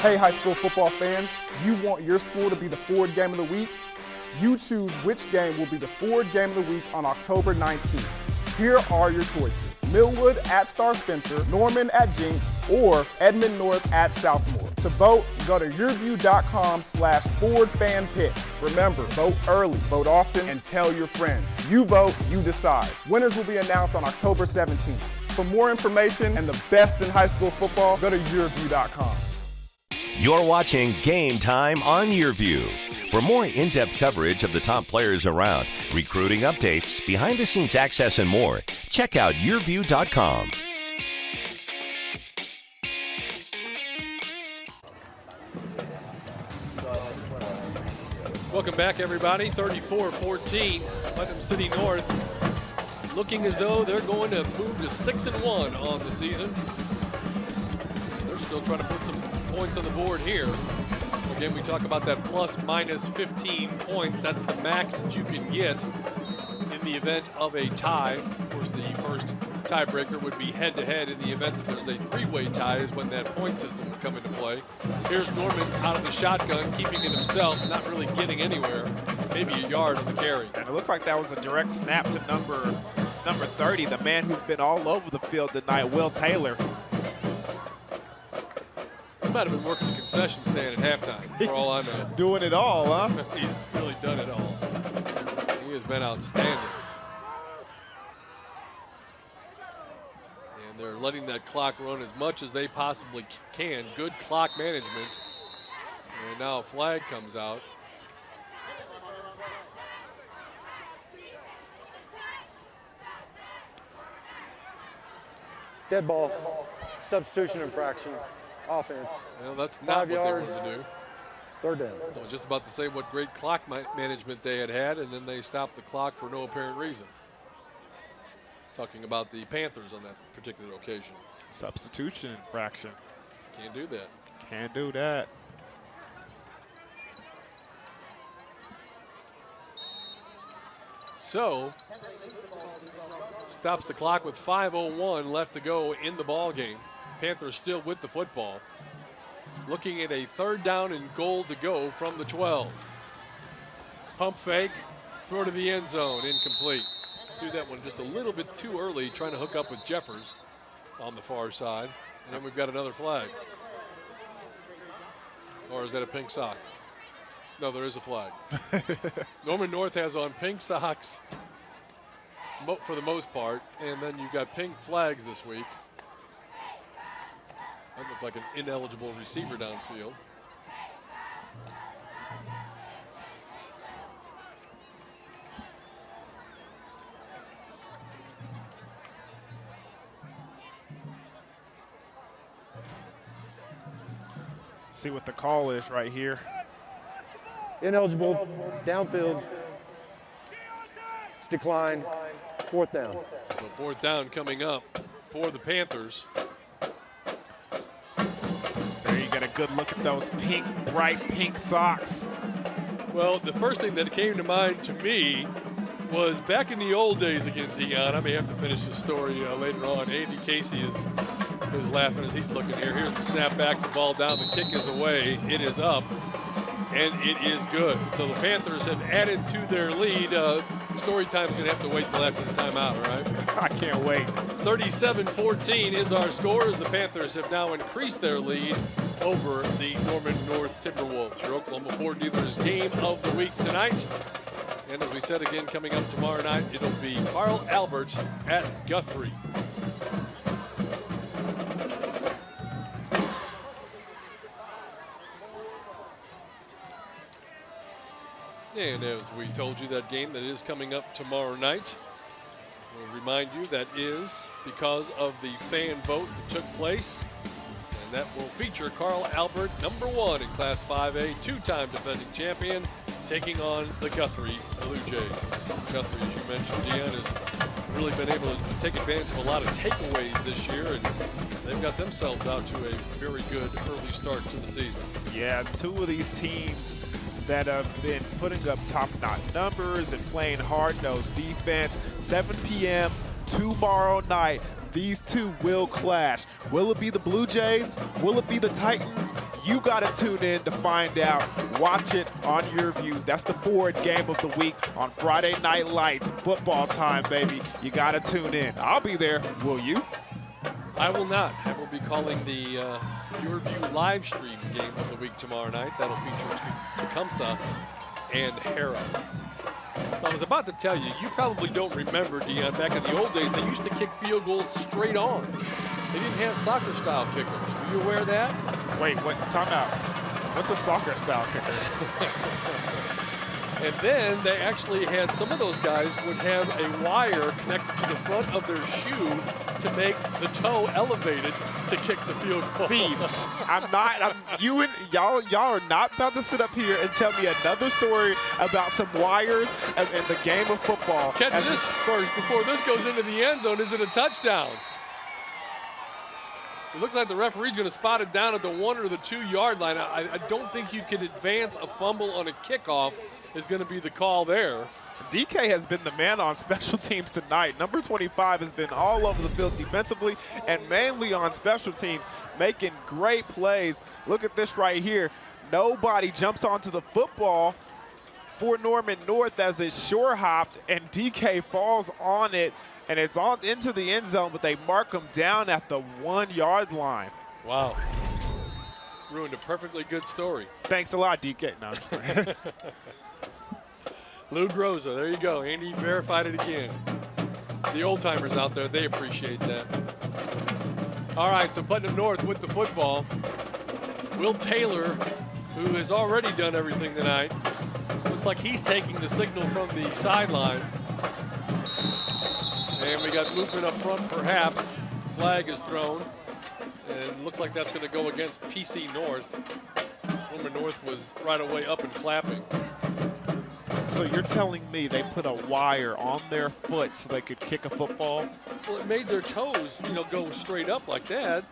Hey, high school football fans, you want your school to be the Ford Game of the Week? You choose which game will be the Ford Game of the Week on October 19th. Here are your choices: Millwood at Star Spencer, Norman at Jinx, or Edmond North at Southmore. To vote, go to yourview.com/FordFanPick. Remember, vote early, vote often, and tell your friends. You vote, you decide. Winners will be announced on October 17th. For more information and the best in high school football, go to yourview.com. You're watching Game Time on YurView. For more in-depth coverage of the top players around, recruiting updates, behind-the-scenes access, and more, Check out YurView.com. Welcome back, everybody. 34-14, Putnam City North looking as though they're going to move to 6-1 on the season. They're still trying to put some points on the board here. Again, we talk about that plus minus 15 points. That's the max that you can get in the event of a tie. Of course, the first tiebreaker would be head-to-head. In the event that there's a three-way tie is when that point system would come into play. Here's Norman out of the shotgun, keeping it himself, not really getting anywhere. Maybe a yard on the carry. And it looks like that was a direct snap to number 30, the man who's been all over the field tonight, Will Taylor. He might have been working the concession stand at halftime, for all I know. Doing it all, huh? He's really done it all. He has been outstanding. And they're letting that clock run as much as they possibly can. Good clock management. And now a flag comes out. Dead ball, substitution infraction, offense. Well, that's not 5 what yards, they wanted to do. Third down. I was just about to say what great clock management they had, and then they stopped the clock for no apparent reason. Talking about the Panthers on that particular occasion. Substitution infraction. Can't do that. Can't do that. So, stops the clock with 5:01 left to go in the ball game. Panthers still with the football. Looking at a third down and goal to go from the 12. Pump fake, throw to the end zone, incomplete. Do that one just a little bit too early, trying to hook up with Jeffers on the far side. And then we've got another flag. Or is that a pink sock? No, there is a flag. Norman North has on pink socks for the most part, and then you've got pink flags this week. That looked like an ineligible receiver downfield. See what the call is right here. Ineligible, downfield. It's declined, fourth down. So fourth down coming up for the Panthers. There you get a good look at those pink, bright pink socks. Well, the first thing that came to mind to me was back in the old days again, Dion. I may have to finish this story later on. Andy Casey is laughing as he's looking here. Here's the snap back, the ball down, the kick is away. It is up, and it is good. So the Panthers have added to their lead. Story time's going to have to wait till after the timeout, all right? I can't wait. 37-14 is our score as the Panthers have now increased their lead over the Norman North Timberwolves. Your Oklahoma Ford Dealers game of the week tonight. And as we said again, coming up tomorrow night, it'll be Carl Albert at Guthrie. And as we told you, that game that is coming up tomorrow night, we'll remind you that is because of the fan vote that took place. And that will feature Carl Albert, #1 in Class 5A, two-time defending champion, taking on the Guthrie Blue Jays. Guthrie, as you mentioned, Dion, has really been able to take advantage of a lot of takeaways this year, and they've got themselves out to a very good early start to the season. Yeah, two of these teams that have been putting up top-notch numbers and playing hard-nosed defense. 7 p.m. tomorrow night. These two will clash. Will it be the Blue Jays? Will it be the Titans? You got to tune in to find out. Watch it on YurView. That's the Ford game of the week on Friday Night Lights. Football time, baby. You got to tune in. I'll be there. Will you? I will not. I will be calling the YurView live stream game of the week tomorrow night. That'll feature Tecumseh and Harrah. I was about to tell you, you probably don't remember, Dion, back in the old days, they used to kick field goals straight on. They didn't have soccer-style kickers. Were you aware of that? Wait, time out. What's a soccer-style kicker? And then they actually had some of those guys would have a wire connected to the front of their shoe to make the toe elevated to kick the field goal. Steve, y'all are not about to sit up here and tell me another story about some wires in the game of football. Catch this first before this goes into the end zone. Is it a touchdown? It looks like the referee's going to spot it down at the 1 or the 2 yard line. I don't think you can advance a fumble on a kickoff is going to be the call there. DK has been the man on special teams tonight. Number 25 has been all over the field defensively and mainly on special teams, making great plays. Look at this right here. Nobody jumps onto the football for Norman North as it short hopped, and DK falls on it, and it's on into the end zone, but they mark him down at the 1 yard line. Wow. Ruined a perfectly good story. Thanks a lot, DK. No, I'm just playing. Lou Groza, there you go. Andy verified it again. The old timers out there, they appreciate that. All right, so Putnam North with the football. Will Taylor, who has already done everything tonight, looks like he's taking the signal from the sideline. And we got movement up front, perhaps. Flag is thrown. And looks like that's going to go against PC North. Norman North was right away up and clapping. So you're telling me they put a wire on their foot so they could kick a football? Well, it made their toes, go straight up like that,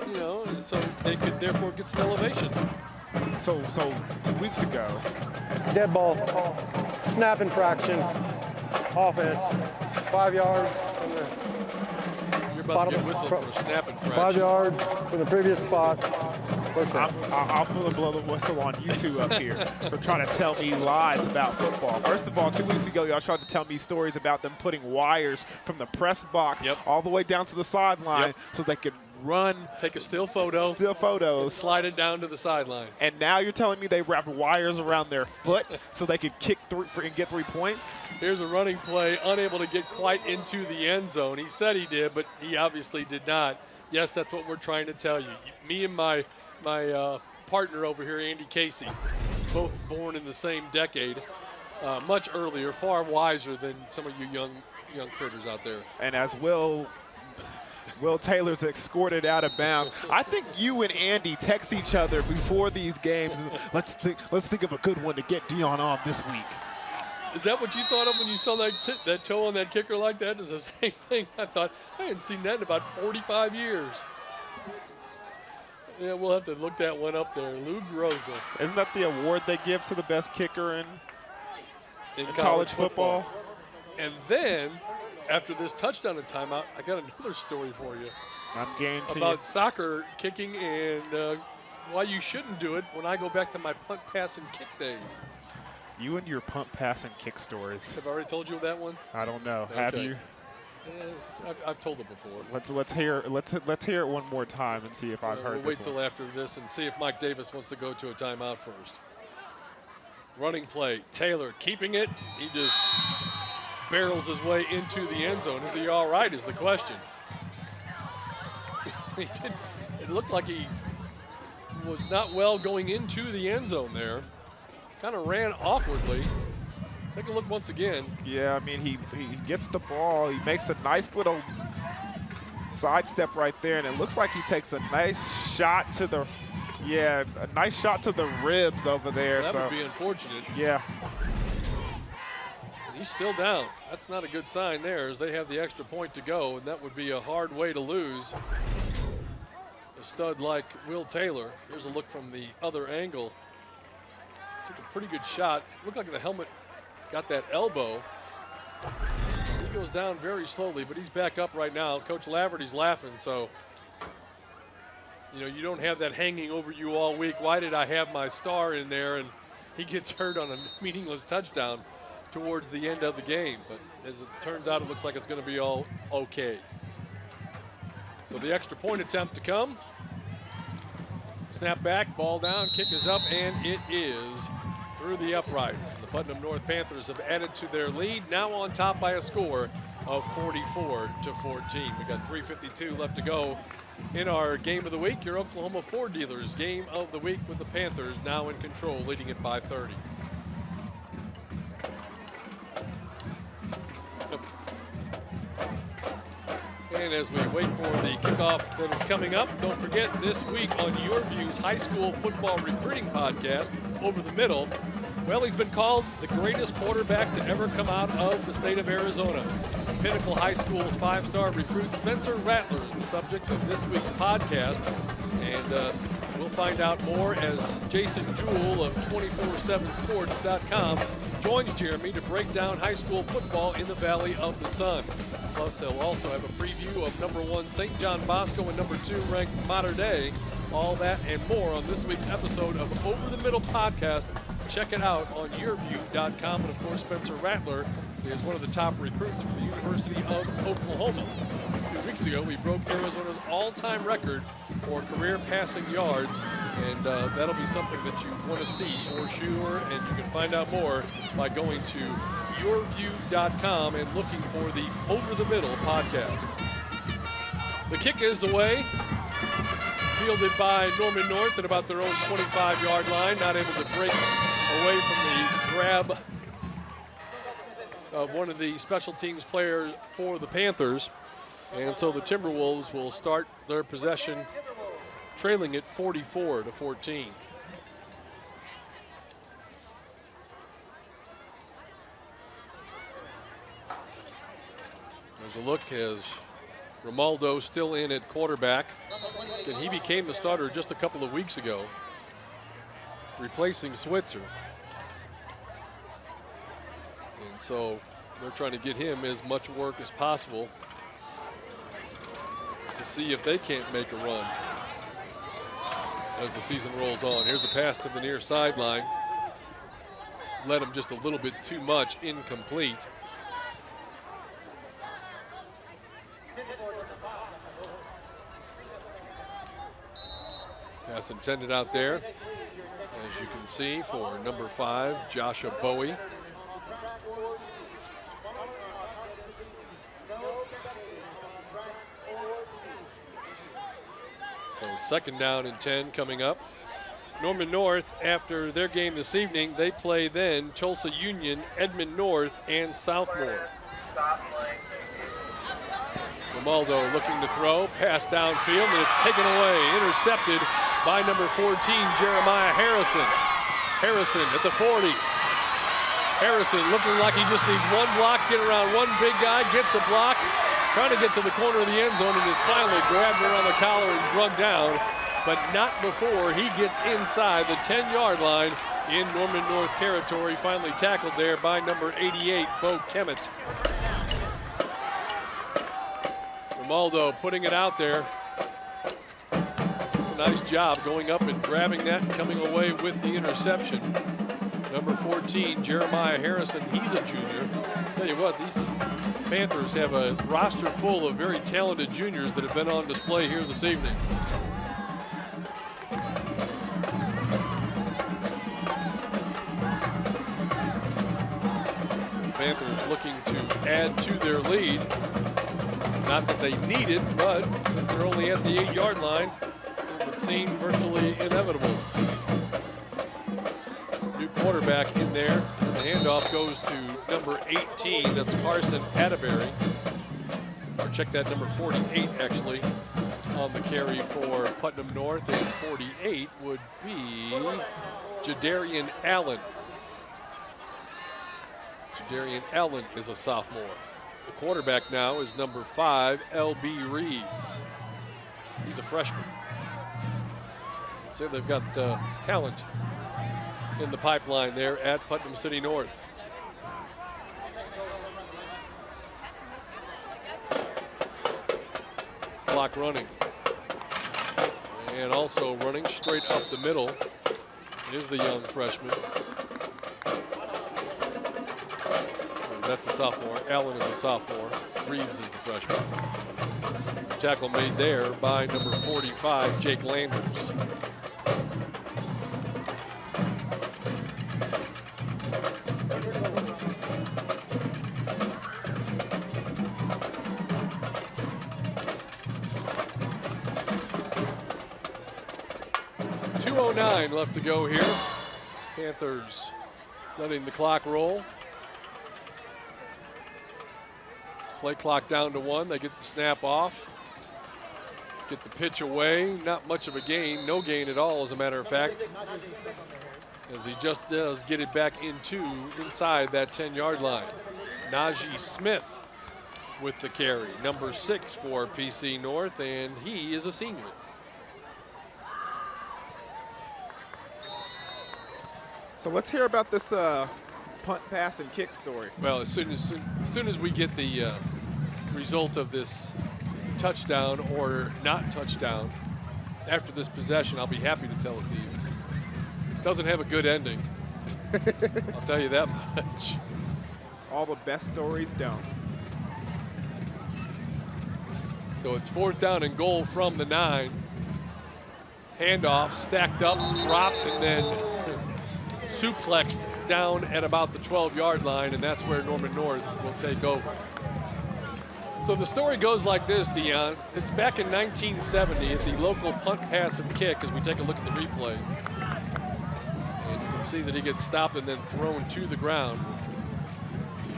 so they could therefore get some elevation. So 2 weeks ago. Dead ball, snap infraction, offense, 5 yards from the You're spot about to get whistled for a snap infraction. 5 yards from the previous spot. I'm going to blow the whistle on you two up here for trying to tell me lies about football. First of all, 2 weeks ago, y'all tried to tell me stories about them putting wires from the press box all the way down to the sideline so they could run. Take a still photo. Still photos. And slide it down to the sideline. And now you're telling me they wrapped wires around their foot so they could kick and get 3 points? Here's a running play, unable to get quite into the end zone. He said he did, but he obviously did not. Yes, that's what we're trying to tell you. Me and my partner over here, Andy Casey, both born in the same decade, much earlier, far wiser than some of you young critters out there. And as Will Taylor's escorted out of bounds, I think you and Andy text each other before these games. Let's think of a good one to get Dion on this week. Is that what you thought of when you saw that toe on that kicker like that? Is the same thing? I thought, I hadn't seen that in about 45 years. Yeah, we'll have to look that one up there. Lou Groza. Isn't that the award they give to the best kicker in college football? And then, after this touchdown and timeout, I got another story for you. I'm guaranteeing. About soccer kicking and why you shouldn't do it when I go back to my punt, pass, and kick days. You and your punt, pass, and kick stories. Have I already told you that one? I don't know. Okay. Have you? I've told it before. Let's hear it one more time and see if I've heard we'll this wait till after this and see if Mike Davis wants to go to a timeout first. Running play. Taylor keeping it. He just barrels his way into the end zone. Is he all right is the question. It looked like he was not well going into the end zone there. Kind of ran awkwardly. Take a look once again. Yeah, I mean, he gets the ball. He makes a nice little sidestep right there, and it looks like he takes a nice shot to the, a nice shot to the ribs over there. That would be unfortunate. Yeah. And he's still down. That's not a good sign there as they have the extra point to go, and that would be a hard way to lose. A stud like Will Taylor. Here's a look from the other angle. Took a pretty good shot. Looked like the helmet got that elbow. He goes down very slowly, but he's back up right now. Coach Laverty's laughing, so you don't have that hanging over you all week. Why did I have my star in there? And he gets hurt on a meaningless touchdown towards the end of the game. But as it turns out, it looks like it's going to be all okay. So the extra point attempt to come. Snap back, ball down, kick is up, and it is through the uprights. The Putnam North Panthers have added to their lead, now on top by a score of 44-14. We got 3:52 left to go in our game of the week. Your Oklahoma Ford Dealers game of the week with the Panthers now in control, leading it by 30. And as we wait for the kickoff that is coming up, don't forget this week on YurView's high school football recruiting podcast, Over the Middle, well, he's been called the greatest quarterback to ever come out of the state of Arizona. Pinnacle High School's 5-star recruit Spencer Rattler is the subject of this week's podcast. And we'll find out more as Jason Jewell of 247sports.com joins Jeremy to break down high school football in the Valley of the Sun. Plus, he'll also have a preview of number 1 St. John Bosco and number 2 ranked Mater Dei. All that and more on this week's episode of Over the Middle podcast. Check it out on YurView.com. And of course, Spencer Rattler is one of the top recruits from the University of Oklahoma. 2 weeks ago, we broke Arizona's all-time record for career passing yards, and that'll be something that you want to see for sure. And you can find out more by going to YurView.com and looking for the Over the Middle podcast. The kick is away, fielded by Norman North at about their own 25-yard line, not able to break away from the grab of one of the special teams players for the Panthers. And so the Timberwolves will start their possession trailing it 44-14. There's a look as Romaldo still in at quarterback. And he became the starter just a couple of weeks ago, replacing Switzer. And so they're trying to get him as much work as possible to see if they can't make a run as the season rolls on. Here's the pass to the near sideline. Led him just a little bit too much, incomplete. Pass intended out there, as you can see, for number 5, Joshua Bowie. So 2nd down and 10 coming up. Norman North, after their game this evening, they play then Tulsa Union, Edmond North, and Southmore. Romaldo looking to throw, pass downfield, and it's taken away, intercepted by number 14, Jeremiah Harrison. Harrison at the 40. Harrison looking like he just needs one block, get around one big guy, gets a block, trying to get to the corner of the end zone, and is finally grabbed around the collar and drug down, but not before he gets inside the 10-yard line in Norman North territory. Finally tackled there by number 88, Bo Kemet. Romaldo putting it out there. It's a nice job going up and grabbing that and coming away with the interception. Number 14, Jeremiah Harrison, he's a junior. Tell you what, these Panthers have a roster full of very talented juniors that have been on display here this evening. The Panthers looking to add to their lead. Not that they need it, but since they're only at the 8-yard line, it would seem virtually inevitable. New quarterback in there. And the handoff goes to number 18. That's Carson Atterbury. Or check that, number 48 actually on the carry for Putnam North. And 48 would be Jadarian Allen. Jadarian Allen is a sophomore. The quarterback now is number 5, L.B. Reeves. He's a freshman. So they've got talent in the pipeline there at Putnam City North. Clock running. And also running straight up the middle is the young freshman. That's a sophomore. Allen is a sophomore. Reeves is the freshman. Tackle made there by number 45, Jake Landers. .209 left to go here. Panthers letting the clock roll. Play clock down to 1. They get the snap off. Get the pitch away. Not much of a gain. No gain at all, as a matter of fact. As he just does get it back inside that 10-yard line. Najee Smith with the carry. Number 6 for PC North, and he is a senior. So let's hear about this punt, pass, and kick story. Well, as soon as we get the result of this touchdown or not touchdown after this possession, I'll be happy to tell it to you. It doesn't have a good ending. I'll tell you that much. All the best stories don't. So it's 4th down and goal from the 9. Handoff, stacked up, dropped, and then suplexed down at about the 12-yard line, and that's where Norman North will take over. So the story goes like this, Dion. It's back in 1970 at the local punt, pass, and kick as we take a look at the replay. And you can see that he gets stopped and then thrown to the ground.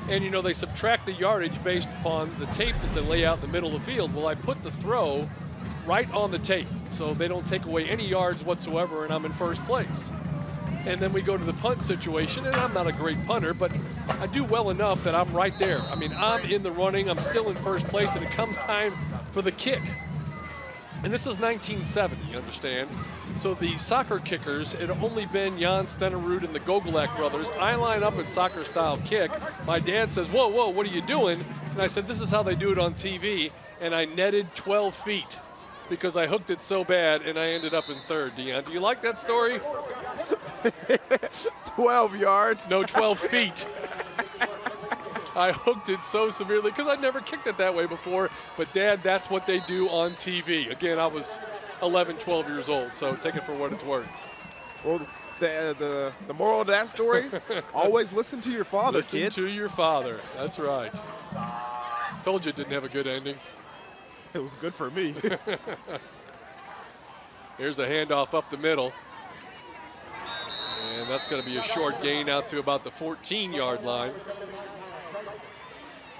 And, you know, they subtract the yardage based upon the tape that they lay out in the middle of the field. Well, I put the throw right on the tape, so they don't take away any yards whatsoever, and I'm in first place. And then we go to the punt situation, and I'm not a great punter, but I do well enough that I'm right there. I mean, I'm in the running, I'm still in first place, and it comes time for the kick. And this is 1970, you understand? So the soccer kickers, it had only been Jan Stenerud and the Gogolak brothers. I line up in soccer-style kick. My dad says, whoa, whoa, what are you doing? And I said, this is how they do it on TV. And I netted 12 feet because I hooked it so bad, and I ended up in third. Deon, do you like that story? 12 yards? No, 12 feet. I hooked it so severely because I'd never kicked it that way before. But, Dad, that's what they do on TV. Again, I was 11, 12 years old, so take it for what it's worth. Well, the moral of that story, always listen to your father, listen kids. Listen to your father. That's right. Told you it didn't have a good ending. It was good for me. Here's a handoff up the middle. And that's going to be a short gain out to about the 14-yard line.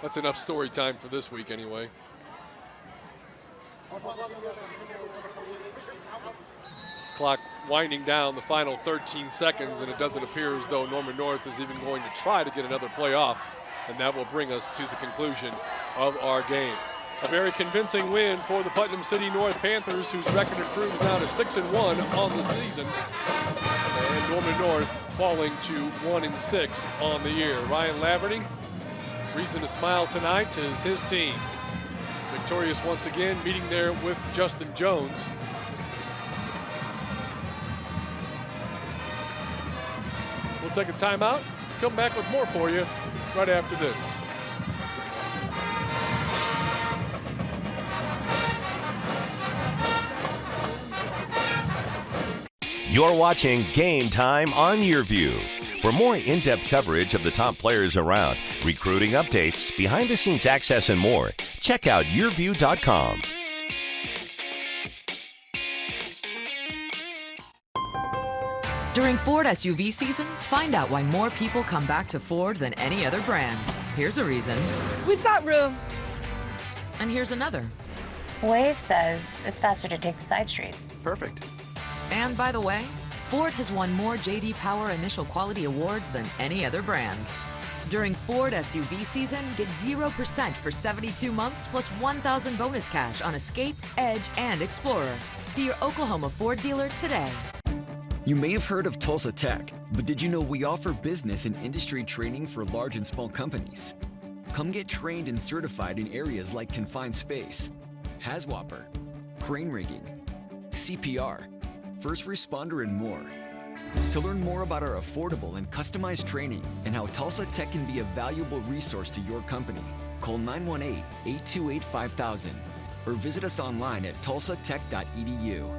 That's enough story time for this week anyway. Clock winding down the final 13 seconds, and it doesn't appear as though Norman North is even going to try to get another play off, and that will bring us to the conclusion of our game. A very convincing win for the Putnam City North Panthers, whose record improves now to 6-1 on the season. And Norman North falling to 1-6 on the year. Ryan Laverty, reason to smile tonight is his team. Victorious once again, meeting there with Justin Jones. We'll take a timeout, come back with more for you right after this. You're watching Game Time on YurView. For more in-depth coverage of the top players around, recruiting updates, behind-the-scenes access, and more, check out YurView.com. During Ford SUV season, find out why more people come back to Ford than any other brand. Here's a reason. We've got room. And here's another. Waze says it's faster to take the side streets. Perfect. And by the way, Ford has won more J.D. Power Initial Quality Awards than any other brand. During Ford SUV season, get 0% for 72 months plus $1,000 bonus cash on Escape, Edge, and Explorer. See your Oklahoma Ford dealer today. You may have heard of Tulsa Tech, but did you know we offer business and industry training for large and small companies? Come get trained and certified in areas like confined space, HAZWOPER, crane rigging, CPR, first responder, and more. To learn more about our affordable and customized training and how Tulsa Tech can be a valuable resource to your company, call 918-828-5000 or visit us online at tulsatech.edu.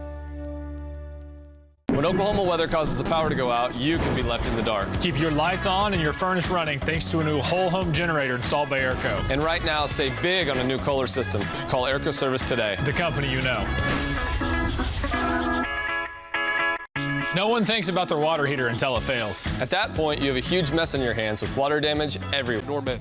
When Oklahoma weather causes the power to go out, you can be left in the dark. Keep your lights on and your furnace running thanks to a new whole home generator installed by Airco. And right now, save big on a new Kohler system. Call Airco Service today. The company you know. No one thinks about their water heater until it fails. At that point, you have a huge mess on your hands with water damage everywhere. Norman.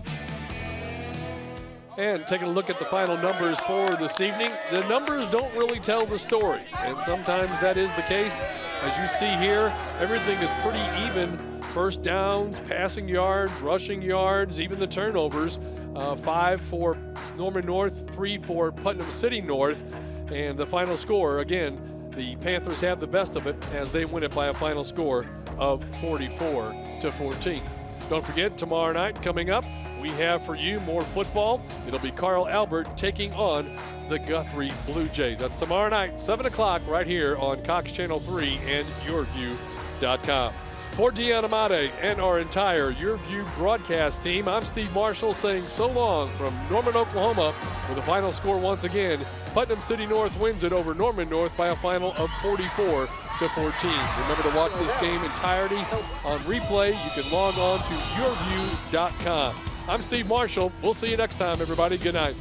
And taking a look at the final numbers for this evening, the numbers don't really tell the story, and sometimes that is the case. As you see here, everything is pretty even. First downs, passing yards, rushing yards, even the turnovers. 5 for Norman North, 3 for Putnam City North. And the final score, again, the Panthers have the best of it as they win it by a final score of 44-14. Don't forget, tomorrow night coming up, we have for you more football. It'll be Carl Albert taking on the Guthrie Blue Jays. That's tomorrow night, 7 o'clock, right here on Cox Channel 3 and YurView.com. For Deanna Amade and our entire YurView broadcast team, I'm Steve Marshall saying so long from Norman, Oklahoma, with the final score once again. Putnam City North wins it over Norman North by a final of 44-14. Remember to watch this game entirety on replay. You can log on to YurView.com. I'm Steve Marshall. We'll see you next time, everybody. Good night.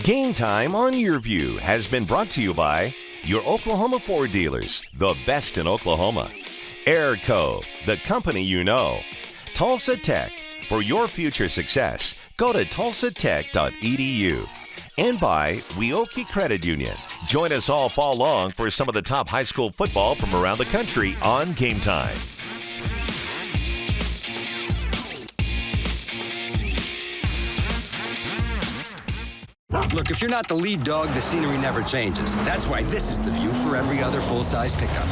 Game Time on YurView has been brought to you by your Oklahoma Ford dealers, the best in Oklahoma. Airco, the company you know. Tulsa Tech, for your future success, go to tulsatech.edu. And by Weoki Credit Union. Join us all fall long for some of the top high school football from around the country on Game Time. Look, if you're not the lead dog, the scenery never changes. That's why this is the view for every other full-size pickup.